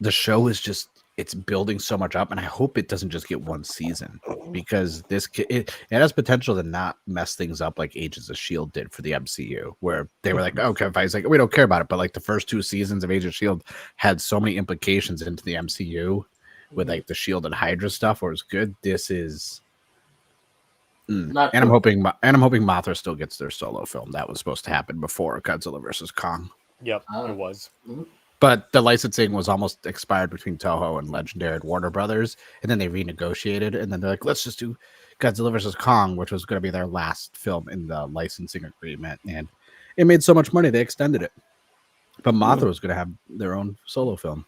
the show is just it's building so much up, and I hope it doesn't just get one season because it has potential to not mess things up like Agents of S.H.I.E.L.D. did for the MCU, where they were like, okay, Fight's we don't care about it, but the first 2 seasons of Agents of S.H.I.E.L.D. had so many implications into the MCU with the S.H.I.E.L.D. and Hydra stuff, where it was good. This is. And I'm hoping Mothra still gets their solo film. That was supposed to happen before Godzilla versus Kong. Yep, it was. But the licensing was almost expired between Toho and Legendary and Warner Brothers, and then they renegotiated, and then they're like, let's just do Godzilla versus Kong, which was going to be their last film in the licensing agreement, and it made so much money they extended it. But Mothra was going to have their own solo film.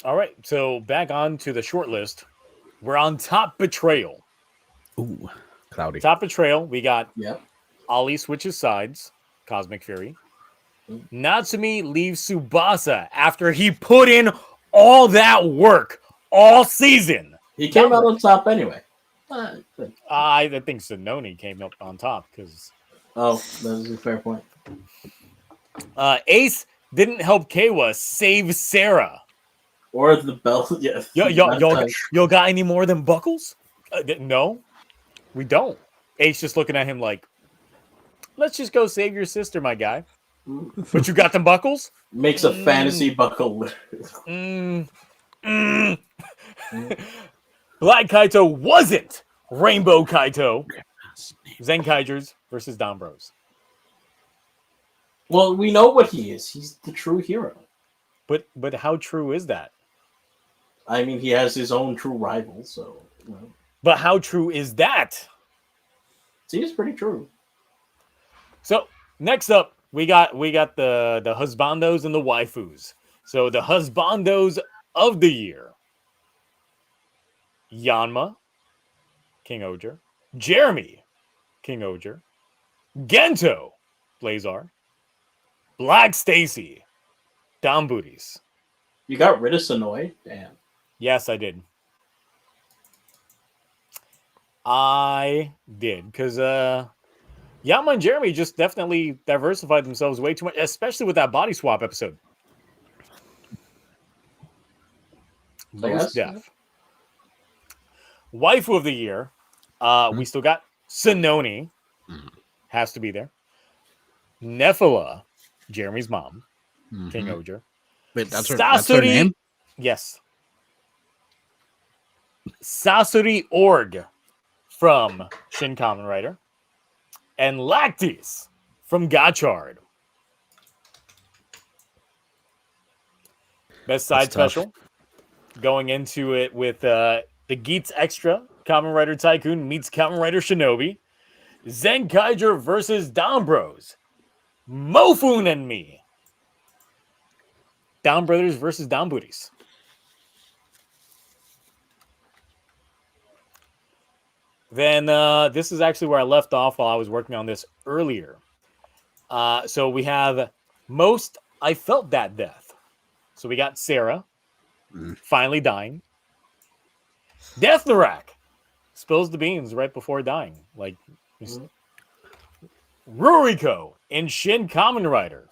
All right, so back on to the short list. We're on Top Betrayal. Ooh, cloudy. Top Betrayal, we got Ali switches sides, Cosmic Fury. Natsumi leaves Tsubasa after he put in all that work all season. He came out on top anyway. I think Zanoni came up on top because. Oh, that is a fair point. Ace didn't help Kawa save Sarah. Or the belt. Yeah. Y'all got any more than buckles? No, we don't. Ace just looking at him like, let's just go save your sister, my guy. But you got them buckles? Makes a fantasy buckle. Black Kaito wasn't Rainbow Kaito. Zen Kaijers versus Don Bros. Well, we know what he is. He's the true hero. But how true is that? I mean, he has his own true rival, so. But how true is that? Seems pretty true. So next up, we got the husbandos and the waifus. So the husbandos of the year: Yanma, King Ohger; Jeremy, King Ohger; Gento, Blazar; Black Stacy, Dom Booties. You got rid of Sonoy? Damn. Yes, I did. I did because Yama and Jeremy just definitely diversified themselves way too much, especially with that body swap episode. Most deaf. Waifu of the year. We still got Sononi has to be there. Nephila, Jeremy's mom, King Ohger. Wait, that's her name? Yes. Sasori Org from Shin Kamen Rider. And Lactis from Gotchard. Best side special. Going into it with the Geats Extra. Kamen Rider Tycoon meets Kamen Rider Shinobi. Zenkaiger versus Down Bros. Mofun and me. Down Brothers versus Down Booties. Then this is actually where I left off while I was working on this earlier. So we have most I felt that death. So we got Sarah finally dying. Death Narak spills the beans right before dying. Like Ruriko in Shin Kamen Rider.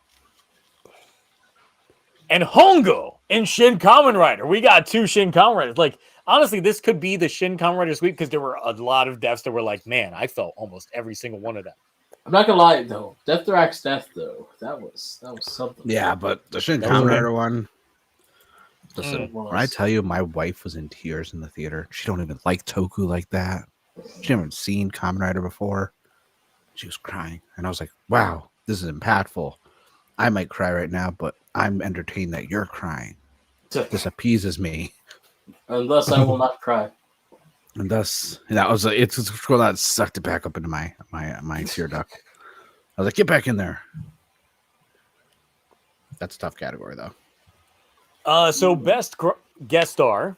And Hongo in Shin Kamen Rider. We got 2 Shin Kamen Riders. Like, honestly, this could be the Shin Kamen Rider sweep because there were a lot of deaths that were like, man, I felt almost every single one of them. I'm not gonna lie though, Death Narak's death though, that was something. Yeah, but the Shin Kamen Rider one. Listen, when I tell you my wife was in tears in the theater, she don't even like Toku like that. She never seen Kamen Rider before. She was crying, and I was like, "Wow, this is impactful." I might cry right now, but I'm entertained that you're crying. This appeases me. And thus I will not cry. And thus, that was it's that sucked it back up into my tear duct. I was like, get back in there. That's a tough category, though. So best guest star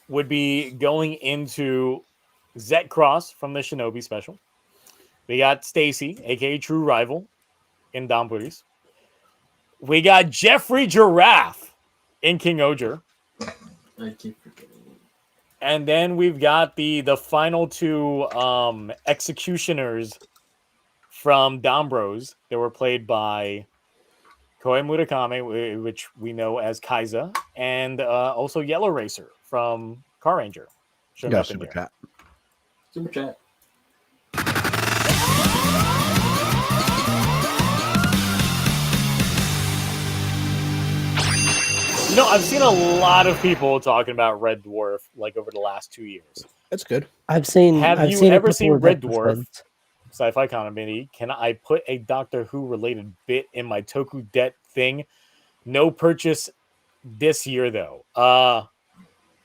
would be going into Zet Cross from the Shinobi special. We got Stacy, aka True Rival, in Down Booties. We got Jeffrey Giraffe in King Ohger. I keep forgetting. And then we've got the final 2 executioners from Down Bros that were played by Koei Murakami, which we know as Kaiza, and also Yellow Racer from Car Ranger. Yeah, super chat. Super chat. You know, I've seen a lot of people talking about Red Dwarf like over the last 2 years. That's good. Have you ever seen Red Dwarf? Sci-Fi Comedy. Can I put a Doctor Who related bit in my Toku debt thing? No purchase this year though.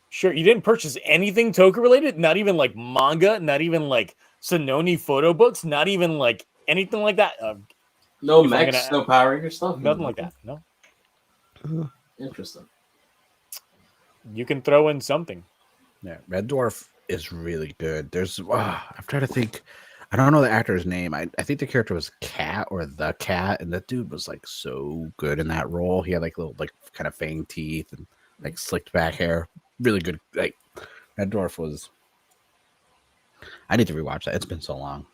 Sure, you didn't purchase anything Toku related? Not even like manga, not even like Sononi photo books, not even like anything like that. No mechs, no Power Ranger stuff? Nothing like that. No. Interesting. You can throw in something. Yeah, Red Dwarf is really good. There's I'm trying to think. I don't know the actor's name. I think the character was Cat or the Cat, and that dude was like so good in that role. He had like little like kind of fang teeth and like slicked back hair. Really good. Like Red Dwarf was. I need to rewatch that. It's been so long.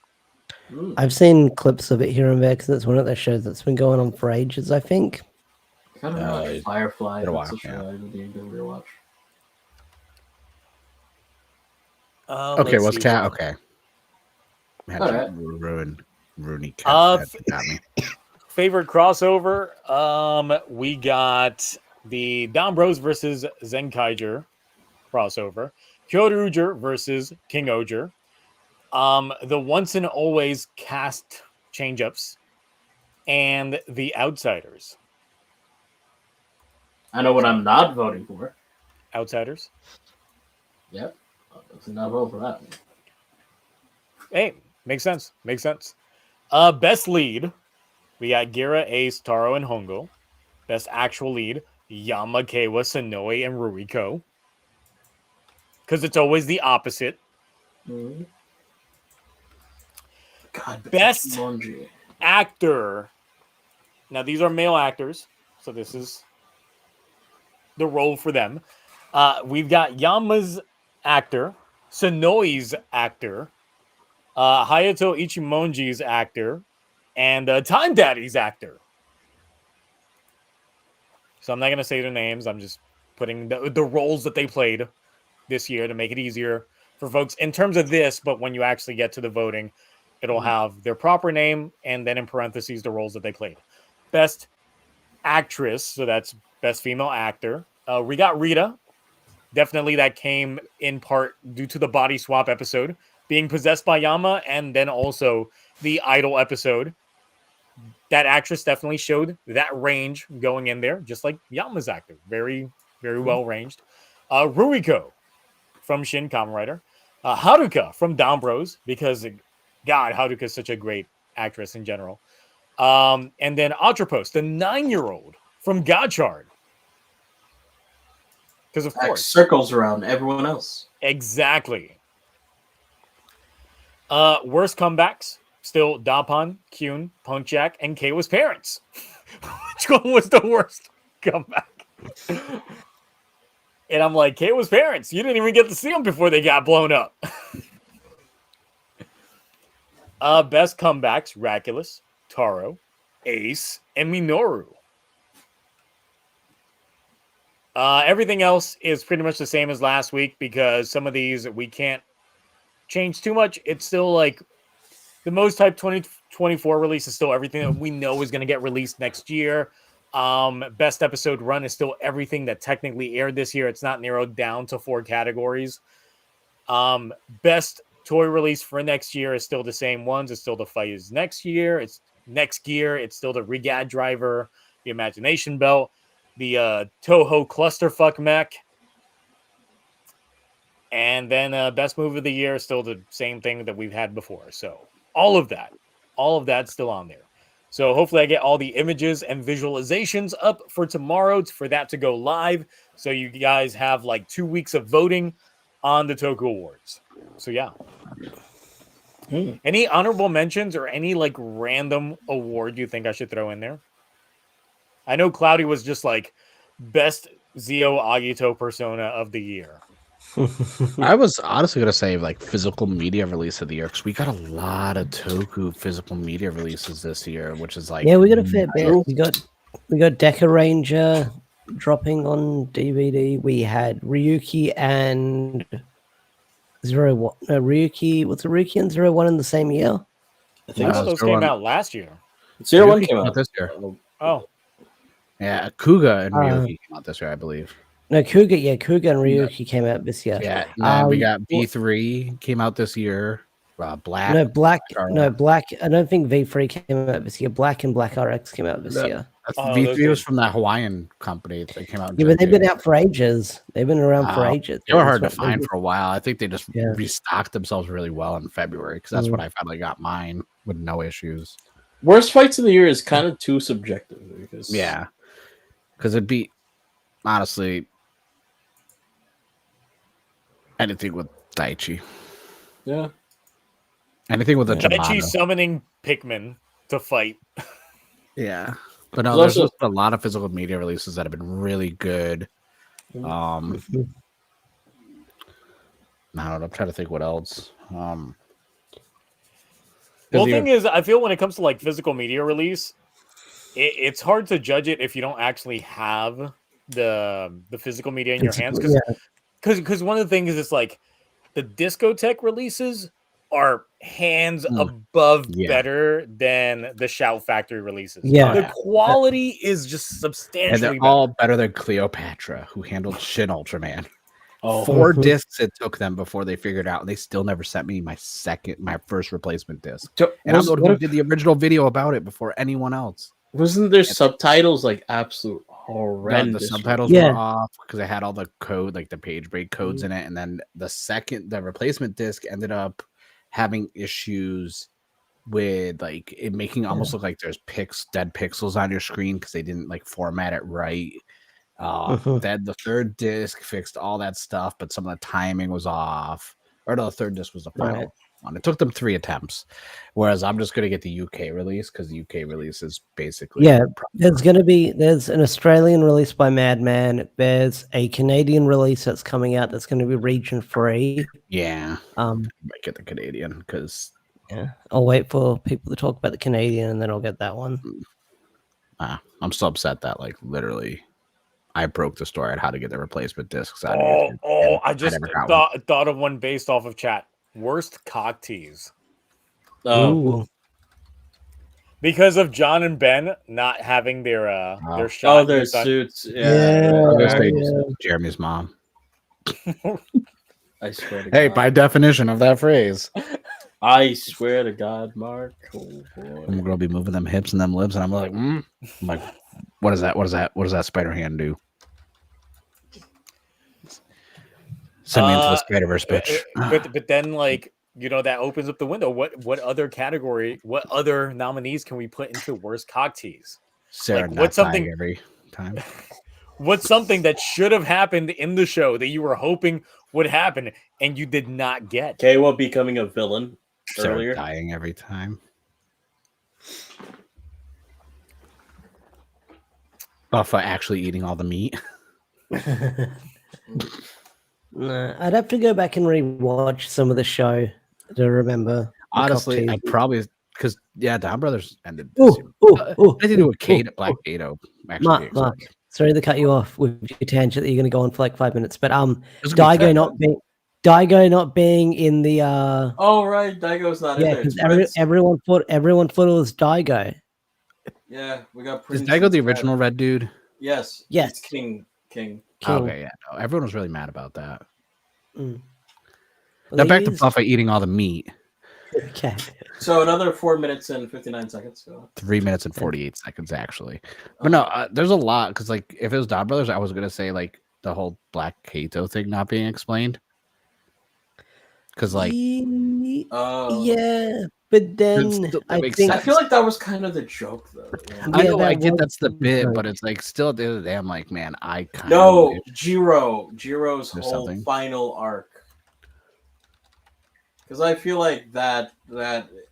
I've seen clips of it here and there because it's one of those shows that's been going on for ages, I think. Kind of like Firefly. That's a show I would be a good rewatch. Okay, was Cat okay? Man, right. Rooney Cat got me. Favorite crossover? We got the Down Bros versus Zenkaiger crossover. Kyoryuger versus King Ohger. The Once and Always cast change-ups. And the Outsiders. I know what I'm not voting for. Outsiders? Yep. I'm not voting for that. Hey, makes sense. Makes sense. Best lead. We got Gira, Ace, Taro, and Hongo. Best actual lead. Yama, Keiwa, Sonoe, and Ruriko. Because it's always the opposite. Mm-hmm. God, best Monji. Actor. Now, these are male actors. So this is the role for them. We've got Yama's actor. Sonoe's actor. Hayato Ichimonji's actor. And Time Daddy's actor. So I'm not going to say their names. I'm just putting the roles that they played this year to make it easier for folks in terms of this, but when you actually get to the voting, it'll have their proper name and then in parentheses the roles that they played. Best actress, so that's best female actor. We got Rita. Definitely that came in part due to the body swap episode being possessed by Yama, and then also the idol episode. That actress definitely showed that range going in there, just like Yama's actor. Very, very well ranged. Ruiko from Shin Kamen Rider. Haruka from Down Bros, because, God, Haruka is such a great actress in general. And then Atropos, the 9-year-old from Gotchard. Because, of course. Circles around everyone else. Exactly. Worst comebacks. Still Dapan, Kyun, Punk Jack, and Keiwa's parents. Which one was the worst comeback? And I'm like, Keiwa's parents. You didn't even get to see them before they got blown up. Best comebacks, Raculus, Taro, Ace, and Minoru. Everything else is pretty much the same as last week because some of these we can't change too much. It's still like the most type 2024 release is still everything that we know is going to get released next year. Best episode run is still everything that technically aired this year. It's not narrowed down to 4 categories. Best toy release for next year is still the same ones. It's still the Fight is next year. It's next gear. It's still the Regad driver, the Imagination Belt, the Toho Clusterfuck mech. And then best move of the year is still the same thing that we've had before. So all of that's still on there. So hopefully I get all the images and visualizations up for tomorrow for that to go live. So you guys have like 2 weeks of voting on the Toku Awards. So yeah. Any honorable mentions or any like random award you think I should throw in there? I know Cloudy was just like best Zio Agito persona of the year. I was honestly gonna say like physical media release of the year because we got a lot of Toku physical media releases this year, which is like we got a fair bit. We got Deca Ranger dropping on DVD. We had Ryuki and Ryuki. Was it Ryuki and 01 in the same year? I think those came out last year. 01 came out this year. Oh, yeah, Kuga and Ryuki came out this year, I believe. No, Kuga and Ryuki came out this year. Yeah, and we got V3 came out this year. Black. No, Black. I don't think V3 came out this year. Black and Black RX came out this year. V3 was from that Hawaiian company that came out. Yeah, but they've been out for ages. They've been around for ages. They were hard to find for a while. I think they just restocked themselves really well in February because that's when I finally got mine with no issues. Worst fights of the year is kind of too subjective because it'd be honestly anything with Daichi. Yeah. Anything with a Daichi summoning Pikmin to fight. Yeah. But no, there's also a lot of physical media releases that have been really good. I don't know. I'm trying to think what else. Well, the thing is, I feel when it comes to like physical media release, it's hard to judge it if you don't actually have the physical media in your hands. Because one of the things is like the discotheque releases are hands above better than the Shout Factory releases. Yeah. The quality is just substantially and they're better. all better than Cleopatra, who handled Shin Ultraman. Oh. 4 discs it took them before they figured out, and they still never sent me my first replacement disc. And I'm the one who did the original video about it before anyone else. Wasn't there subtitles like absolute horrendous? The subtitles were off because I had all the code, like the page break codes in it, and then the replacement disc ended up having issues with like it making almost look like there's dead pixels on your screen because they didn't like format it right. Then the third disc fixed all that stuff, but some of the timing was off. Or no, the third disc was the final one. It took them 3 attempts. Whereas I'm just going to get the UK release because the UK release is basically there's an Australian release by Madman. There's a Canadian release that's coming out that's going to be region free. Yeah. I might get the Canadian because I'll wait for people to talk about the Canadian and then I'll get that one. I'm so upset that like literally I broke the story on how to get the replacement discs out of Oh, YouTube. oh! and I just never got one. thought of one based off of chat. Worst cock tease. Ooh. Because of John and Ben not having their shot. Oh, their based on- suits. Yeah. I'll just say Yeah. Jeremy's mom. I swear to Hey, God. by definition of that phrase, I swear to God, Mark. Oh, boy. I'm gonna be moving them hips and them lips, and I'm like, I'm like, what is that? What is that? What does that spider hand do? Send me into the Spider-Verse, bitch. But then like that opens up the window. What other category? What other nominees can we put into worst cock tease? Sarah, like, what's something every time? What's something that should have happened in the show that you were hoping would happen and you did not get? Kawa becoming a villain Sarah earlier. dying every time. Buffa actually eating all the meat. No, I'd have to go back and rewatch some of the show to remember. Honestly, I probably because Down Brothers ended. Oh, I think with Kate Black Kato. Actually, Mark, sorry to cut you off with your tangent that you're going to go on for like 5 minutes, but Daigo not being in the Oh right, Daigo's not in there. because everyone thought it was Daigo. Yeah, we got. Is Daigo the original red dude? Yes. Yes. It's King. Okay, yeah. No, everyone was really mad about that. Mm. Now back to Buffa eating all the meat. Okay. So another 4 minutes and 59 seconds. 3 minutes and 48 seconds, actually. But no, there's a lot because, like, if it was Don Brothers, I was gonna say like the whole Black Kato thing not being explained. Because, like, yeah, but then I feel like that was kind of the joke, though. Yeah. I know, I get that's the bit, but it's like still at the end of the day, I'm like, man, I kind of Jiro's whole final arc. Because I feel like that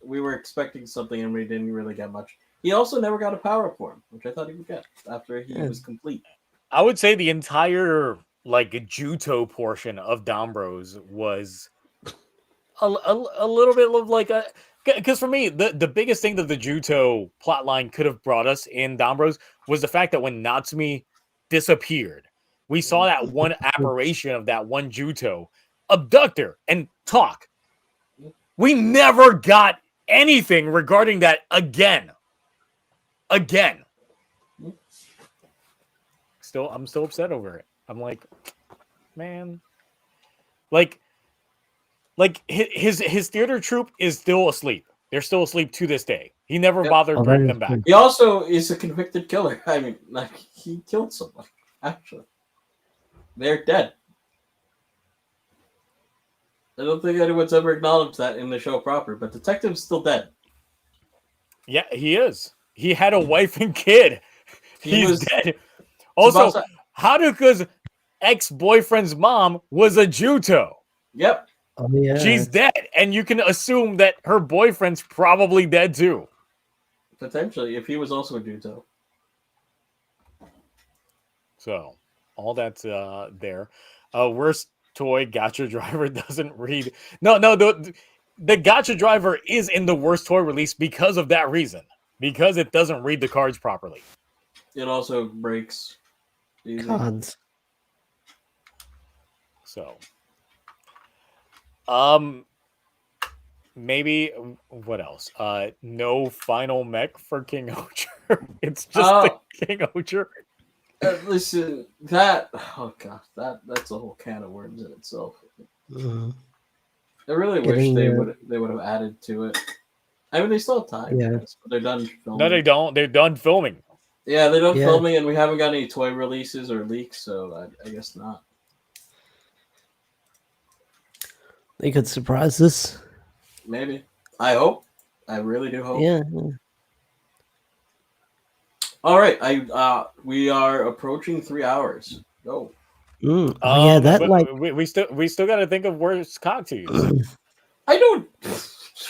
we were expecting something and we didn't really get much. He also never got a power form, which I thought he would get after he was complete. I would say the entire like Juto portion of Dombros was a little bit of like a, because for me the biggest thing that the Juto plotline could have brought us in Dombros was the fact that when Natsumi disappeared, we saw that one apparition of that one Juto abduct her and talk. We never got anything regarding that again. I'm still upset over it. I'm like, man, like his theater troupe is still asleep. They're still asleep to this day. He never bothered bringing them back. He also is a convicted killer. I mean, like, he killed someone. Actually, they're dead. I don't think anyone's ever acknowledged that in the show proper, but Detective's still dead. Yeah, he is. He had a wife and kid. He's dead. Also, Haruka's ex-boyfriend's mom was a Juto. Yep. Oh, yeah. She's dead, and you can assume that her boyfriend's probably dead too. Potentially, if he was also a Juto. So, all that's there. Worst toy, Gotcha Driver doesn't read. No, the Gotcha Driver is in the worst toy release because of that reason. Because it doesn't read the cards properly. It also breaks easy. Cards. So, maybe what else? No final mech for King Ohger. It's just the King Ohger. Listen, that's a whole can of worms in itself. Mm-hmm. I really wish they would have added to it. I mean, they still have time. Yeah. But they're done filming. No, they don't. They're done filming. Yeah, they're done filming, and we haven't got any toy releases or leaks, so I guess not. They could surprise us. Maybe. I hope. I really do hope. Yeah. All right. We are approaching 3 hours. Go. Yeah, that we still got to think of worst cocktails. I don't.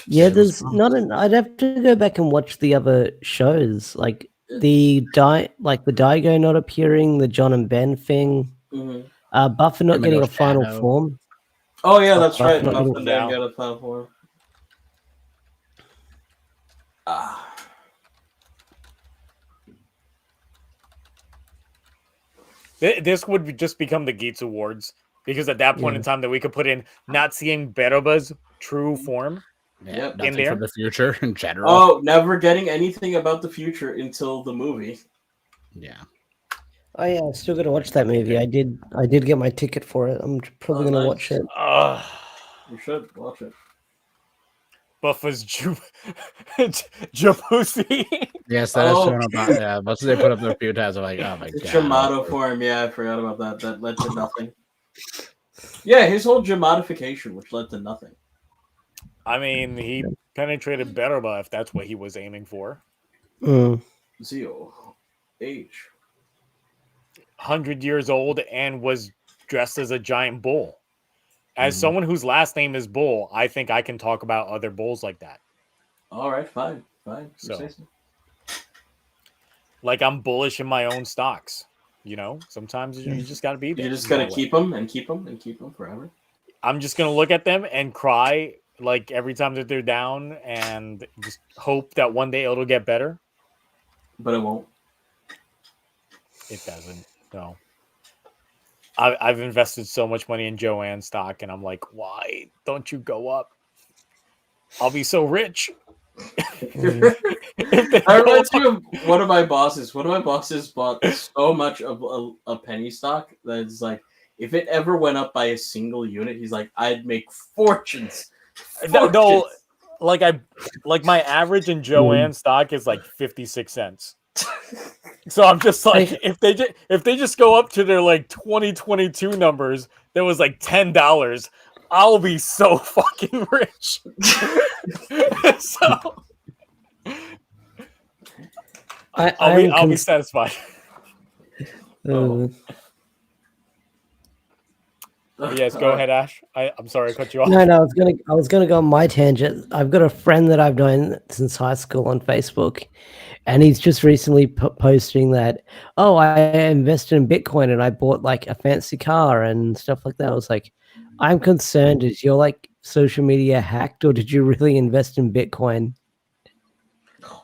Yeah, there's not an. I'd have to go back and watch the other shows, like the Daigo not appearing, the John and Ben thing, Buffer not getting a final form. Oh yeah, that's right. Buffer didn't get a final form. This would just become the Geats Awards because at that point in time that we could put in not seeing Beroba's true form. Yeah, Yep. nothing there. from the future in general. Oh, never getting anything about the future until the movie. Yeah. Oh yeah, I still got to watch that movie. I did get my ticket for it. I'm probably gonna watch it. You should watch it. Buffa's Japussy. Yes, that is showing up. Yeah, most of they put up there a few times. I'm like, oh my The god. Jamato form, yeah, I forgot about that. That led to nothing. Yeah, his whole Jamatification, which led to nothing. I mean, he penetrated Beroba if that's what he was aiming for. Zio. Age. 100 years old and was dressed as a giant bull. As someone whose last name is Bull, I think I can talk about other bulls like that. All right, fine. So. Like I'm bullish in my own stocks. You know, sometimes you just got to be there. You just got to keep them and keep them and keep them forever. I'm just going to look at them and cry like every time that they're down and just hope that one day it'll get better. But it won't. It doesn't. No. I've invested so much money in Joanne stock, and I'm like, why don't you go up? I'll be so rich. That reminds me of one of my bosses. One of my bosses bought so much of a penny stock that it's like, if it ever went up by a single unit, he's like, I'd make fortunes. No, like my average in Joanne stock is like 56 cents. So I'm just like, if they just go up to their like 2022 numbers, that was like $10, I'll be so fucking rich. So I'll be satisfied. Yes, go ahead, Ash. I'm sorry I cut you off. No, I was gonna go on my tangent. I've got a friend that I've known since high school on Facebook, and he's just recently posting that, oh, I invested in Bitcoin and I bought like a fancy car and stuff like that. I was like, I'm concerned, is your like social media hacked or did you really invest in Bitcoin?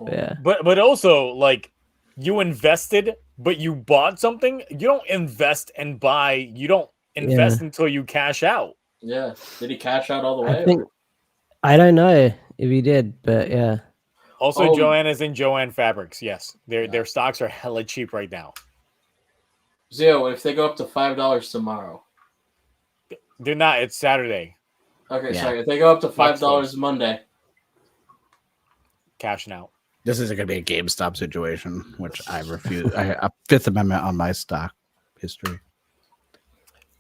Yeah. But also like you invested, but you bought something. You don't invest and buy. You don't invest until you cash out. Yeah. Did he cash out all the way? I don't know if he did, but yeah. Also, Joanne is in Joanne Fabrics. Yes, their stocks are hella cheap right now. Zio, if they go up to $5 tomorrow, they're not. It's Saturday. Okay, sorry. If they go up to $5 Monday, cashing out. This isn't going to be a GameStop situation, which I refuse. A Fifth Amendment on my stock history.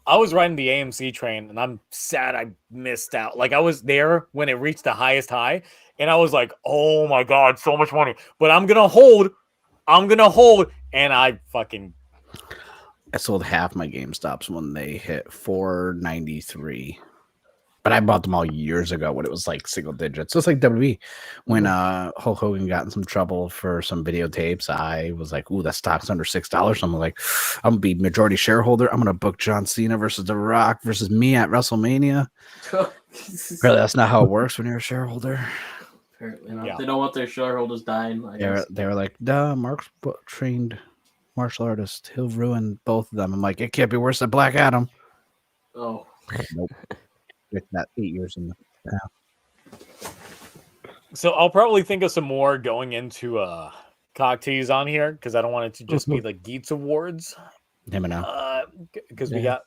I was riding the AMC train, and I'm sad I missed out. Like, I was there when it reached the highest high, and I was like, oh, my God, so much money. But I'm going to hold, and I sold half my GameStops when they hit $4.93. But I bought them all years ago when it was like single digits. So it's like WWE. When Hulk Hogan got in some trouble for some videotapes, I was like, ooh, that stock's under $6. I'm like, I'm going to be majority shareholder. I'm going to book John Cena versus The Rock versus me at WrestleMania. Apparently, that's not how it works when you're a shareholder. Apparently not. Yeah. They don't want their shareholders dying. They were like, duh, Mark's trained martial artist. He'll ruin both of them. I'm like, it can't be worse than Black Adam. Oh. Nope. That 8 years in the past. So I'll probably think of some more going into cocktails on here because I don't want it to just be the Geats Awards. Because we got,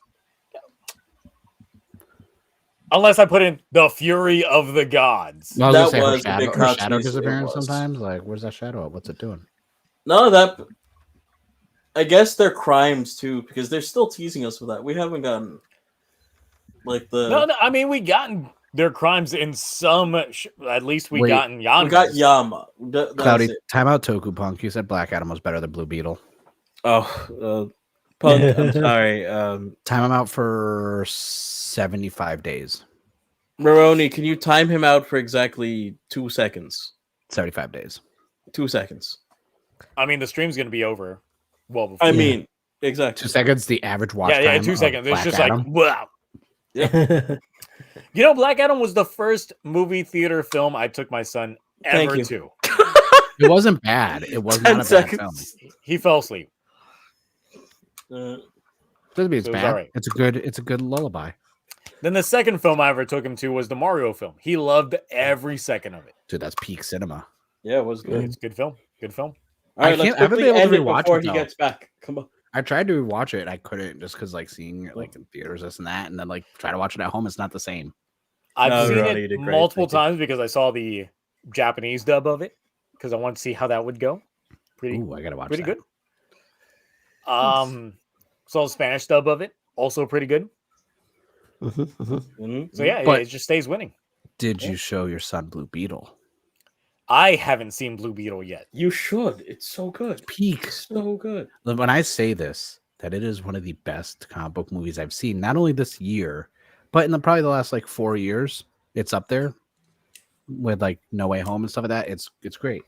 unless I put in the Fury of the Gods. No, that was a big shadow disappearance sometimes. Like, where's that shadow at? What's it doing? No, that. I guess they're crimes too because they're still teasing us with that. We haven't gotten. Like no, I mean we gotten their crimes in some. At least we gotten Yama. We got Yama. Cloudy, timeout. Toku Punk. You said Black Adam was better than Blue Beetle. Oh, Punk. I'm sorry. Time him out for 75 days. Maroni, can you time him out for exactly 2 seconds? 75 days. 2 seconds. I mean, the stream's going to be over. Well, before. I mean, exactly 2 seconds. The average watch time. Yeah, 2 seconds. It's just Adam. like wow. Yeah. You know, Black Adam was the first movie theater film I took my son ever to. It wasn't bad. It was not a bad film. He fell asleep. Doesn't mean it's So it was bad. alright. It's a good lullaby. Then the second film I ever took him to was the Mario film. He loved every second of it. Dude, that's peak cinema. Yeah, it was good. It's a good film. Good film. All right, I let's can't- I haven't quickly been able end to it rewatch before it, he though. gets back. Come on. I tried to watch it. I couldn't just because like seeing it like in theaters, this and that, and then like try to watch it at home. It's not the same. I've No, seen Ronnie, you it did great. multiple Thank you. times because I saw the Japanese dub of it because I wanted to see how that would go. Pretty Ooh, I gotta watch pretty that. good. Saw the Spanish dub of it, also pretty good. Mhm. So yeah, But- it just stays winning. Did you show your son Blue Beetle? I haven't seen Blue Beetle yet. You should. It's so good. Peak. So good. When I say this, that it is one of the best comic book movies I've seen, not only this year, but in probably the last like 4 years. It's up there with like No Way Home and stuff like that. It's great.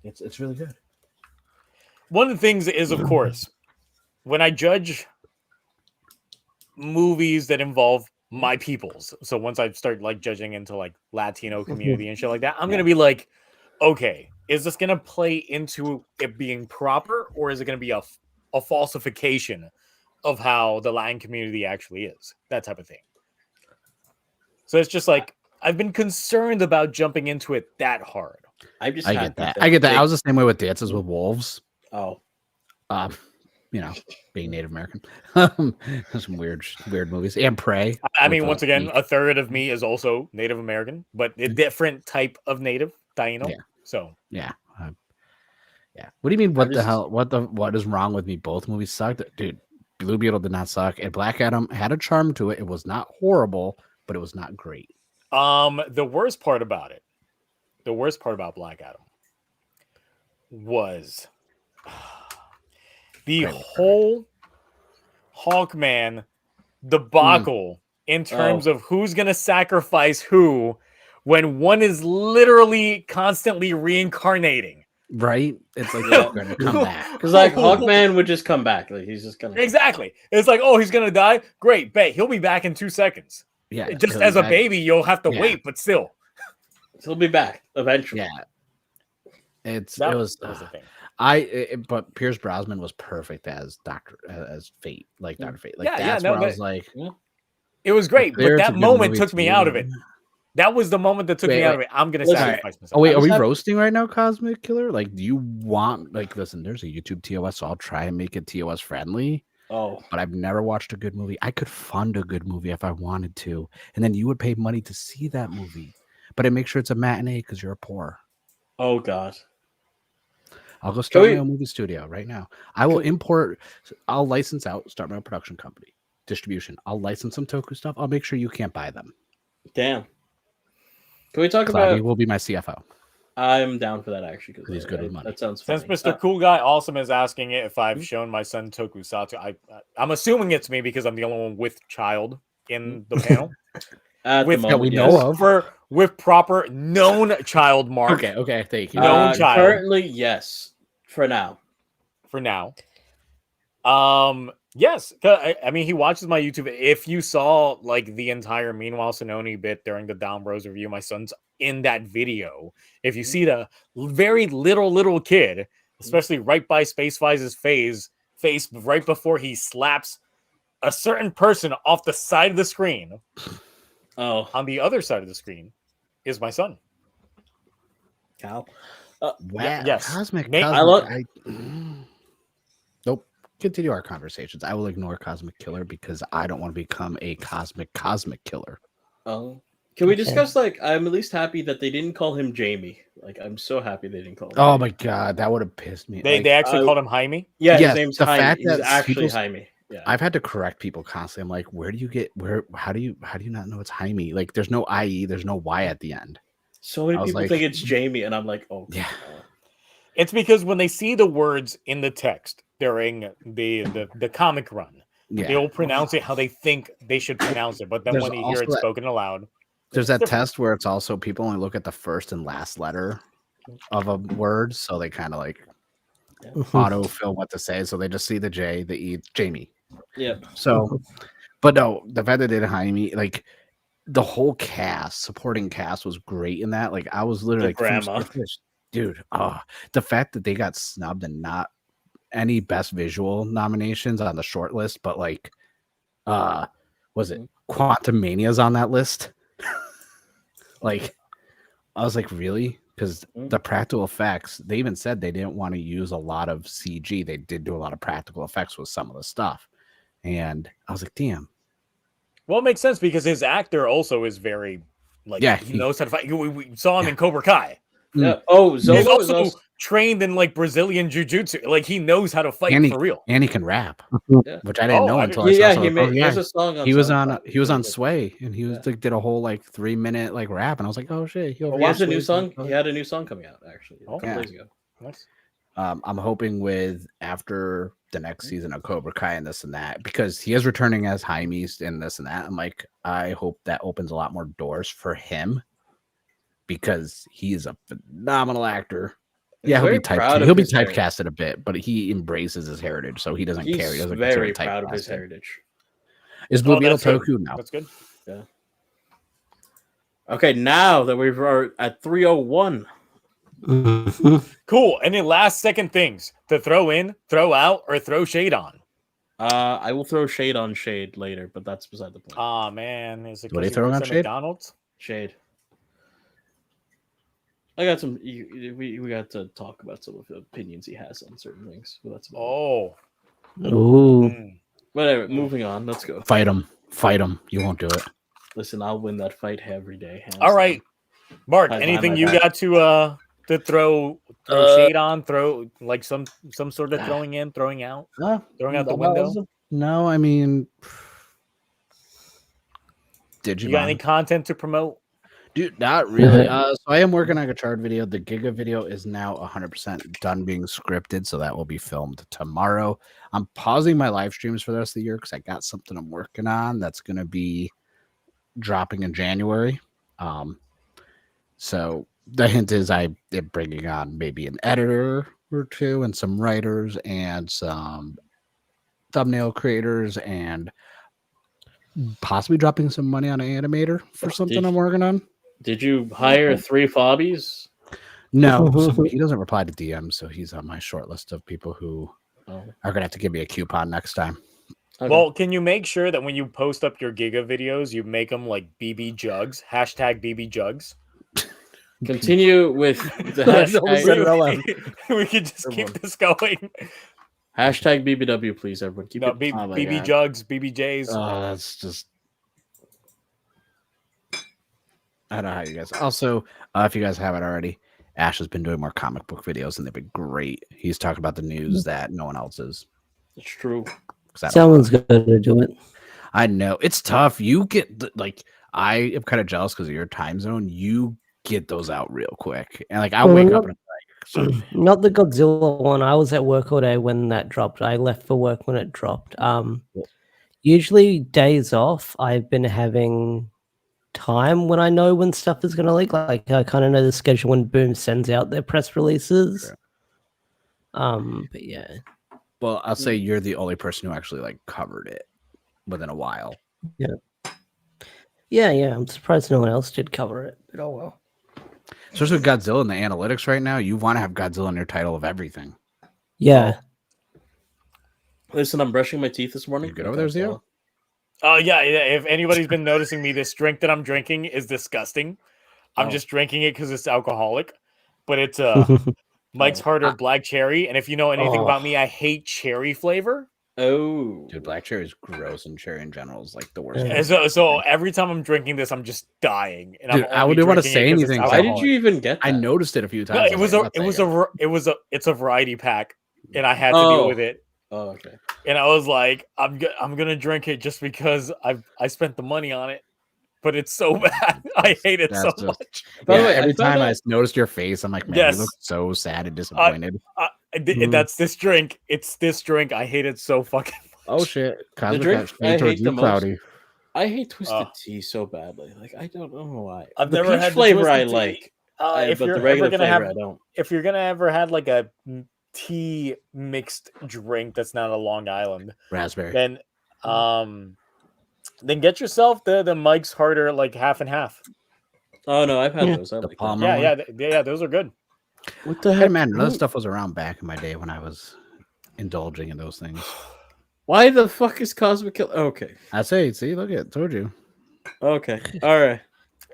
It's really good. One of the things is, of course, when I judge movies that involve my peoples, so once I start like judging into like Latino community and shit like that, I'm gonna be like, okay, is this gonna play into it being proper, or is it gonna be a falsification of how the Latin community actually is? That type of thing. So it's just like I've been concerned about jumping into it that hard. I just I happy get that. that I get that. they- I was the same way with Dances with Wolves. Oh, You know, being Native American. Some weird movies. And Prey. I mean, with, once again, Meek. a third of me is also Native American, but a different type of Native, Taino. Yeah. So Yeah. Yeah. What do you mean? What the just- hell? What is wrong with me? Both movies sucked, dude. Blue Beetle did not suck, and Black Adam had a charm to it. It was not horrible, but it was not great. the worst part about Black Adam was the Right. whole Hawkman debacle in terms of who's gonna sacrifice who when one is literally constantly reincarnating. Right? It's like Yeah. they're gonna come back. because like Hawkman would just come back. Like he's just gonna. Exactly. It's like, oh, he's gonna die. Great, bet he'll be back in 2 seconds. Yeah. Just he'll as be a back. baby, you'll have to Yeah. wait, but still, He'll be back eventually. Yeah. It that was was the thing. but Pierce Brosnan was perfect as Fate, like Dr. Fate. Like Yeah, yeah, that's no, where I but- was like, It was great, but Clear, it's a that good moment movie took me too. out of it. That was the moment that took Wait, me out wait. of it. I'm gonna Listen, sacrifice myself. oh wait, are was we having- roasting right now, Cosmic Killer? Like, do you want like listen? There's a YouTube TOS, so I'll try and make it TOS friendly. Oh, But I've never watched a good movie. I could fund a good movie if I wanted to, and then you would pay money to see that movie. But I make sure it's a matinee because you're poor. oh God. I'll go start we- my own movie studio right now. I will import. I'll license out. Start my own production company, distribution. I'll license some Toku stuff. I'll make sure you can't buy them. Damn. Can we talk Cloudy about? will be my CFO. I'm down for that actually because He's good with money. That sounds funny. Since Mr. Cool Guy Awesome is asking it if I've shown my son Tokusatsu, I'm assuming it's me because I'm the only one with child in the panel. At with- the that moment, we yes. know of. With proper known child mark Okay, thank you. Known child. Currently, yes. For now. for now. Yes, 'cause I mean he watches my YouTube. If you saw like the entire Meanwhile Sononi bit during the Down Bros review, my son's in that video. If you see the very little kid, especially right by Space Fize's face right before he slaps a certain person off the side of the screen, Oh, on the other side of the screen is my son. Cal. Wow. yes. Cosmic. Nate, I love- Nope. Continue our conversations. I will ignore Cosmic Killer because I don't want to become a cosmic killer. Oh. Can we discuss like I'm at least happy that they didn't call him Jamie. Like I'm so happy they didn't call him. Oh Jamie. my god, that would have pissed me. They Like, they actually called him Jaime. Yeah, Yes, his name's the Jaime. fact He's that actually people's- Jaime. Yeah. I've had to correct people constantly. I'm like, how do you not know it's Jaime? Like there's no IE, there's no Y at the end. So many I was people like- think it's Jamie, and I'm like, oh Yeah. It's because when they see the words in the text during the comic run, Yeah. they'll pronounce it how they think they should pronounce it. But then There's when they hear it also that- spoken aloud, There's that different. test where it's also people only look at the first and last letter of a word, so they kind of like autofill what to say. So they just see the J, the E, Jamie. Yeah. So, but no, the fact that they did Jaime, like the whole cast, supporting cast was great in that. Like I was literally The like, from grandma. start to finish, dude. The fact that they got snubbed and not any best visual nominations on the short list, but like Was it Quantum Mania's on that list? Like, I was like, really? Because the practical effects, they even said they didn't want to use a lot of CG. They did do a lot of practical effects with some of the stuff. And I was like, damn. Well, it makes sense because his actor also is very, like, he knows how to fight. We saw him in Cobra Kai. Yeah. Oh, he's also trained in like Brazilian jiu-jitsu. Like he knows how to fight for real. And he can rap, which I didn't know until I saw. He has a song. He was on Sway, and he was like did a whole like 3-minute like rap, and I was like, oh shit. He has a new song. He had a new song coming out actually a couple days ago. Nice. I'm hoping with after the next season of Cobra Kai and this and that, because he is returning as Jaime and this and that. I'm like, I hope that opens a lot more doors for him. Because he is a phenomenal actor. Yeah, he'll be typecasted a bit, but he embraces his heritage, so he doesn't care. He doesn't very proud of his heritage. Is Blue Beetle Toku now? That's good. Yeah. Okay, now that we're at 3:01. Cool. Any last second things to throw in, throw out, or throw shade on? I will throw shade on shade later, but that's beside the point. Oh man, is it? What are you throwing on shade? McDonald's? Shade. I got some. We got to talk about some of the opinions he has on certain things. But that's whatever. Moving on. Let's go. Fight him. You won't do it. Listen, I'll win that fight every day. All right, Mark. Anything you got to throw shade on? Throw like some sort of throwing in, throwing out, throwing out the window. No, I mean, Digimon. You got any content to promote? Dude, not really. So I am working on a Gotchard video. The Giga video is now 100% done being scripted, so that will be filmed tomorrow. I'm pausing my live streams for the rest of the year because I got something I'm working on that's going to be dropping in January. So the hint is I am bringing on maybe an editor or two and some writers and some thumbnail creators and possibly dropping some money on an animator for something I'm working on. Did you hire 3 fobbies? No, so he doesn't reply to DMs, so he's on my short list of people who are going to have to give me a coupon next time. Okay. Well, can you make sure that when you post up your Giga videos, you make them like BB Jugs, hashtag BB Jugs? Continue with the hashtag. We can just keep this going. Hashtag BBW, please, everyone. Keep it. BB Jugs, BBJs. Oh, that's just... I don't know how you guys... Also, if you guys haven't already, Ash has been doing more comic book videos, and they've been great. He's talking about the news that no one else is. It's true. Someone's going to do it. I know. It's tough. You get... like, I am kind of jealous because of your time zone. You get those out real quick. And, like, I wake up and not the Godzilla one. I was at work all day when that dropped. I left for work when it dropped. Usually days off, I've been having time when I know when stuff is going to leak. Like I kind of know the schedule when Boom sends out their press releases. But yeah. Well, I'll say you're the only person who actually like covered it within a while. Yeah. I'm surprised no one else did cover it. But oh well. Especially with Godzilla and the analytics right now, you want to have Godzilla in your title of everything. Yeah. Listen, I'm brushing my teeth this morning. You good over there, Zio? Yeah. If anybody's been noticing me, this drink that I'm drinking is disgusting. I'm just drinking it because it's alcoholic, but it's Mike's Harder Black Cherry. And if you know anything about me, I hate cherry flavor. Oh, dude, black cherry is gross, and cherry in general is like the worst. And so every time I'm drinking this, I'm just dying. And dude, I wouldn't want to say anything. Why did you even get that? I noticed it a few times. No, it's a variety pack, and I had to deal with it. Oh, okay. And I was like, I'm gonna drink it just because I spent the money on it, but it's so bad. I hate it so much. By the way, every time I noticed your face, I'm like, man, you look so sad and disappointed. That's this drink. It's this drink. I hate it so fucking much. Oh shit! The drink I hate the most. I hate twisted tea so badly. Like I don't know why. I've never had flavor I like, but the regular flavor I don't. If you're gonna ever had like a tea mixed drink that's not a Long Island raspberry, then get yourself the Mike's Harder like half and half. Oh no, I've had those. I like them. Yeah, those are good. What the heck, man? That stuff was around back in my day when I was indulging in those things. Why the fuck is Cosmic Kill? Okay. I say, see, look at told you. Okay. All right.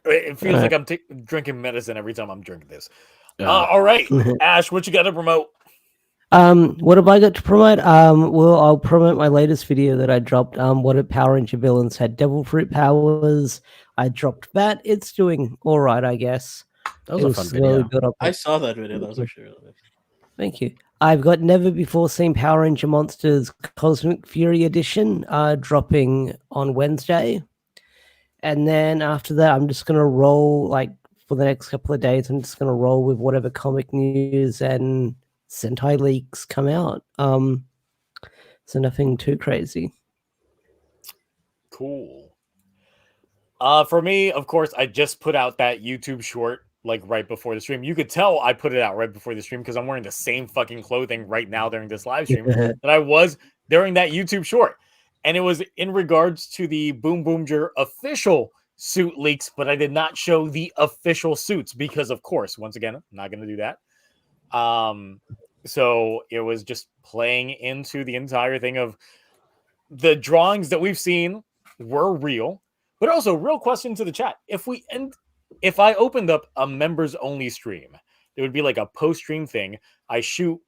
It feels like I'm drinking medicine every time I'm drinking this. Uh, All right, Ash, what you got to promote? What have I got to promote? Well, I'll promote my latest video that I dropped. What if Power Ranger villains had devil fruit powers? I dropped that. It's doing all right, I guess. that was a fun video. I saw that video. That was actually really nice. Thank you. I've got never before seen Power Ranger Monsters Cosmic Fury Edition dropping on Wednesday. And then after that, I'm just going to roll, like, for the next couple of days, I'm just going to roll with whatever comic news and Sentai leaks come out. So nothing too crazy. Cool. For me, of course, I just put out that YouTube short like right before the stream. You could tell I put it out right before the stream because I'm wearing the same fucking clothing right now during this live stream that I was during that YouTube short. And it was in regards to the BoonBoomger official suit leaks, but I did not show the official suits because, of course, once again, I'm not going to do that. So it was just playing into the entire thing of the drawings that we've seen were real, but also real question to the chat. If I opened up a members only stream, there would be like a post stream thing. I shoot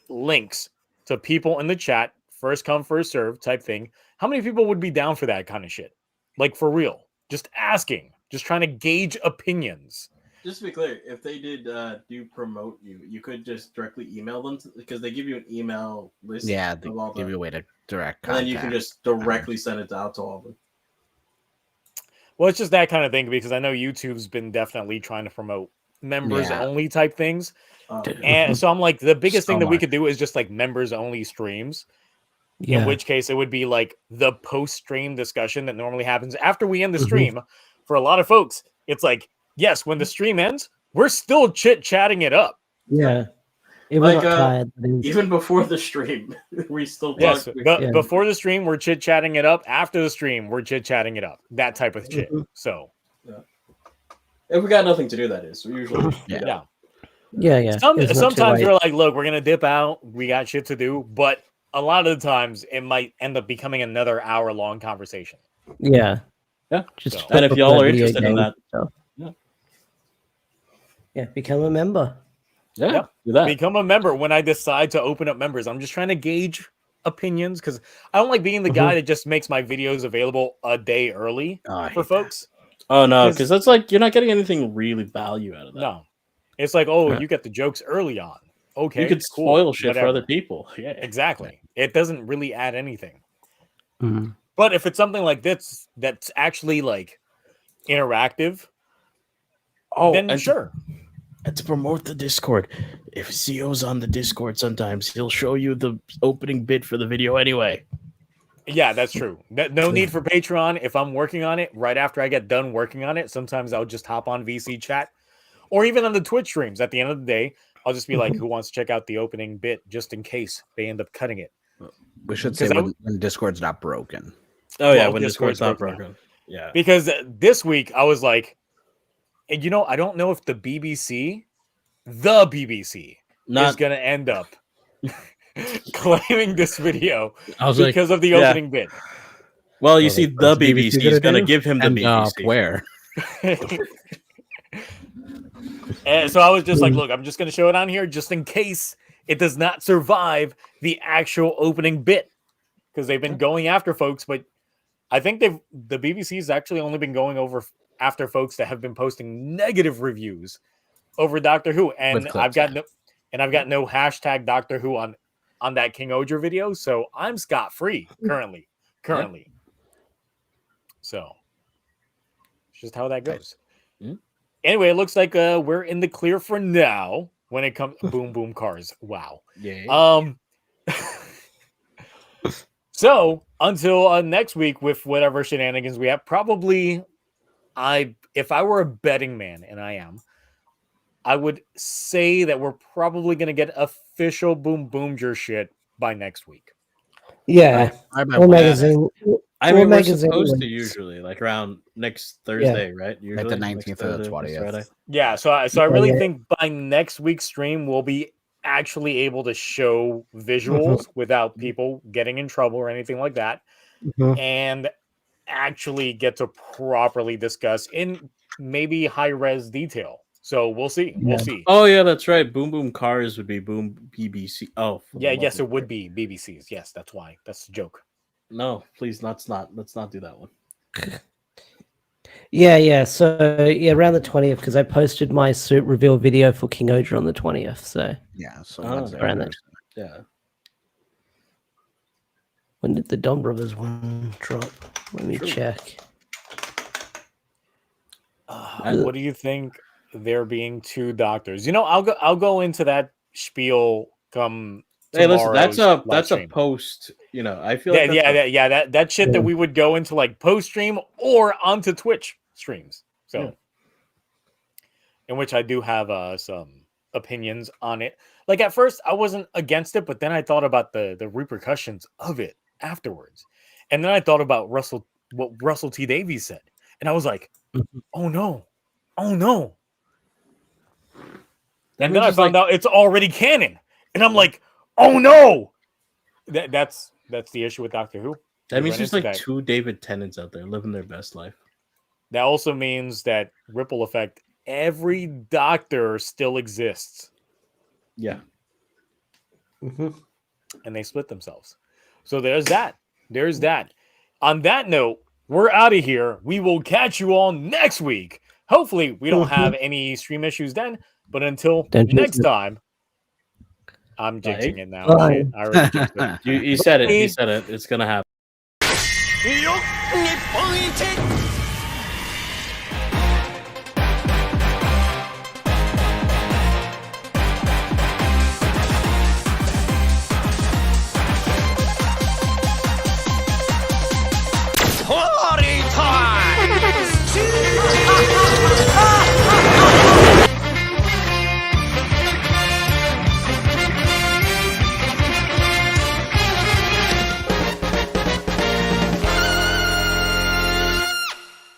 links to people in the chat, first come, first serve type thing. How many people would be down for that kind of shit? Like for real, just asking, just trying to gauge opinions. Just to be clear, if they did do promote you, you could just directly email them because they give you an email list. Yeah, they give you a way to direct and contact. then you can just directly send it out to all of them. Well, it's just that kind of thing because I know YouTube's been definitely trying to promote members only type things. And so I'm like, the biggest thing that we could do is just like members only streams. Yeah. In which case it would be like the post stream discussion that normally happens after we end the stream. For a lot of folks, it's like, yes, when the stream ends, we're still chit-chatting it up. Yeah. Even before the stream, we still talk. Yes, before the stream, we're chit-chatting it up. After the stream, we're chit-chatting it up. That type of shit. So, if we got nothing to do, that is. We usually, yeah. Sometimes we're like, look, we're gonna dip out. We got shit to do, but a lot of the times it might end up becoming another hour-long conversation. Yeah. Just and if y'all are interested in that, become a member. Yeah, do that. Become a member. When I decide to open up members, I'm just trying to gauge opinions because I don't like being the guy that just makes my videos available a day early for folks. Oh no, because that's like you're not getting anything really value out of that. No, it's like you get the jokes early on. Okay, you could spoil shit for other people. Yeah, exactly. It doesn't really add anything. Mm-hmm. But if it's something like this that's actually like interactive, then sure. And to promote the Discord, if CO's on the Discord sometimes, he'll show you the opening bit for the video anyway. Yeah, that's true. No need for Patreon. If I'm working on it, right after I get done working on it, sometimes I'll just hop on VC chat. Or even on the Twitch streams. At the end of the day, I'll just be like, who wants to check out the opening bit just in case they end up cutting it. We should say when Discord's not broken. Oh, yeah, when Discord's not broken. Yeah. Because this week, I was like, and I don't know if the BBC is going to end up claiming this video because of the opening bit. Well, you see, the BBC is going to give him the BBC. Where? And so I was just like, look, I'm just going to show it on here just in case it does not survive the actual opening bit because they've been going after folks, but I think the BBC's actually only been going after folks that have been posting negative reviews over Doctor Who, and I've got no hashtag Doctor Who on that King Ohger video, so I'm scot-free currently. So it's just how that goes. Anyway, it looks like we're in the clear for now when it comes to boom cars. Wow. Yeah. So until next week with whatever shenanigans we have, probably if I were a betting man, and I am, I would say that we're probably going to get official BoonBoomger shit by next week. Yeah. Magazine. I mean, we're supposed to usually, like around next Thursday, right? Usually, like the 19th or the 20th. Yeah, so I really think by next week's stream, we'll be actually able to show visuals without people getting in trouble or anything like that, and actually get to properly discuss in maybe high res detail. So we'll see. We'll see. Oh yeah, that's right. Boom Boom Cars would be Boom BBC. Oh yeah, yes, it would be BBC's. Yes, that's why. That's the joke. No, please, let's not do that one. Yeah. So yeah, around the 20th, because I posted my suit reveal video for King Ohger on the 20th. So yeah, so around that. Yeah. When did the Don Brothers one drop? Let me check. What do you think? There being 2 doctors. I'll go into that spiel come. Hey, listen, that's a post. I feel like that shit that we would go into like post stream or onto Twitch streams. So, in which I do have some opinions on it. Like at first, I wasn't against it, but then I thought about the repercussions of it afterwards, and then I thought about what Russell T Davies said, and I was like, oh no. And then I found out it's already canon, and I'm like, "Oh no!" That's the issue with Doctor Who. That means there's like 2 David Tennants out there living their best life. That also means that ripple effect. Every Doctor still exists. Yeah, and they split themselves. So there's that. There's that. On that note, we're out of here. We will catch you all next week. Hopefully, we don't have any stream issues then. But until next time, I'm jinxing it now. Shit, I already jinxed it. You said it. You said it. It's gonna happen.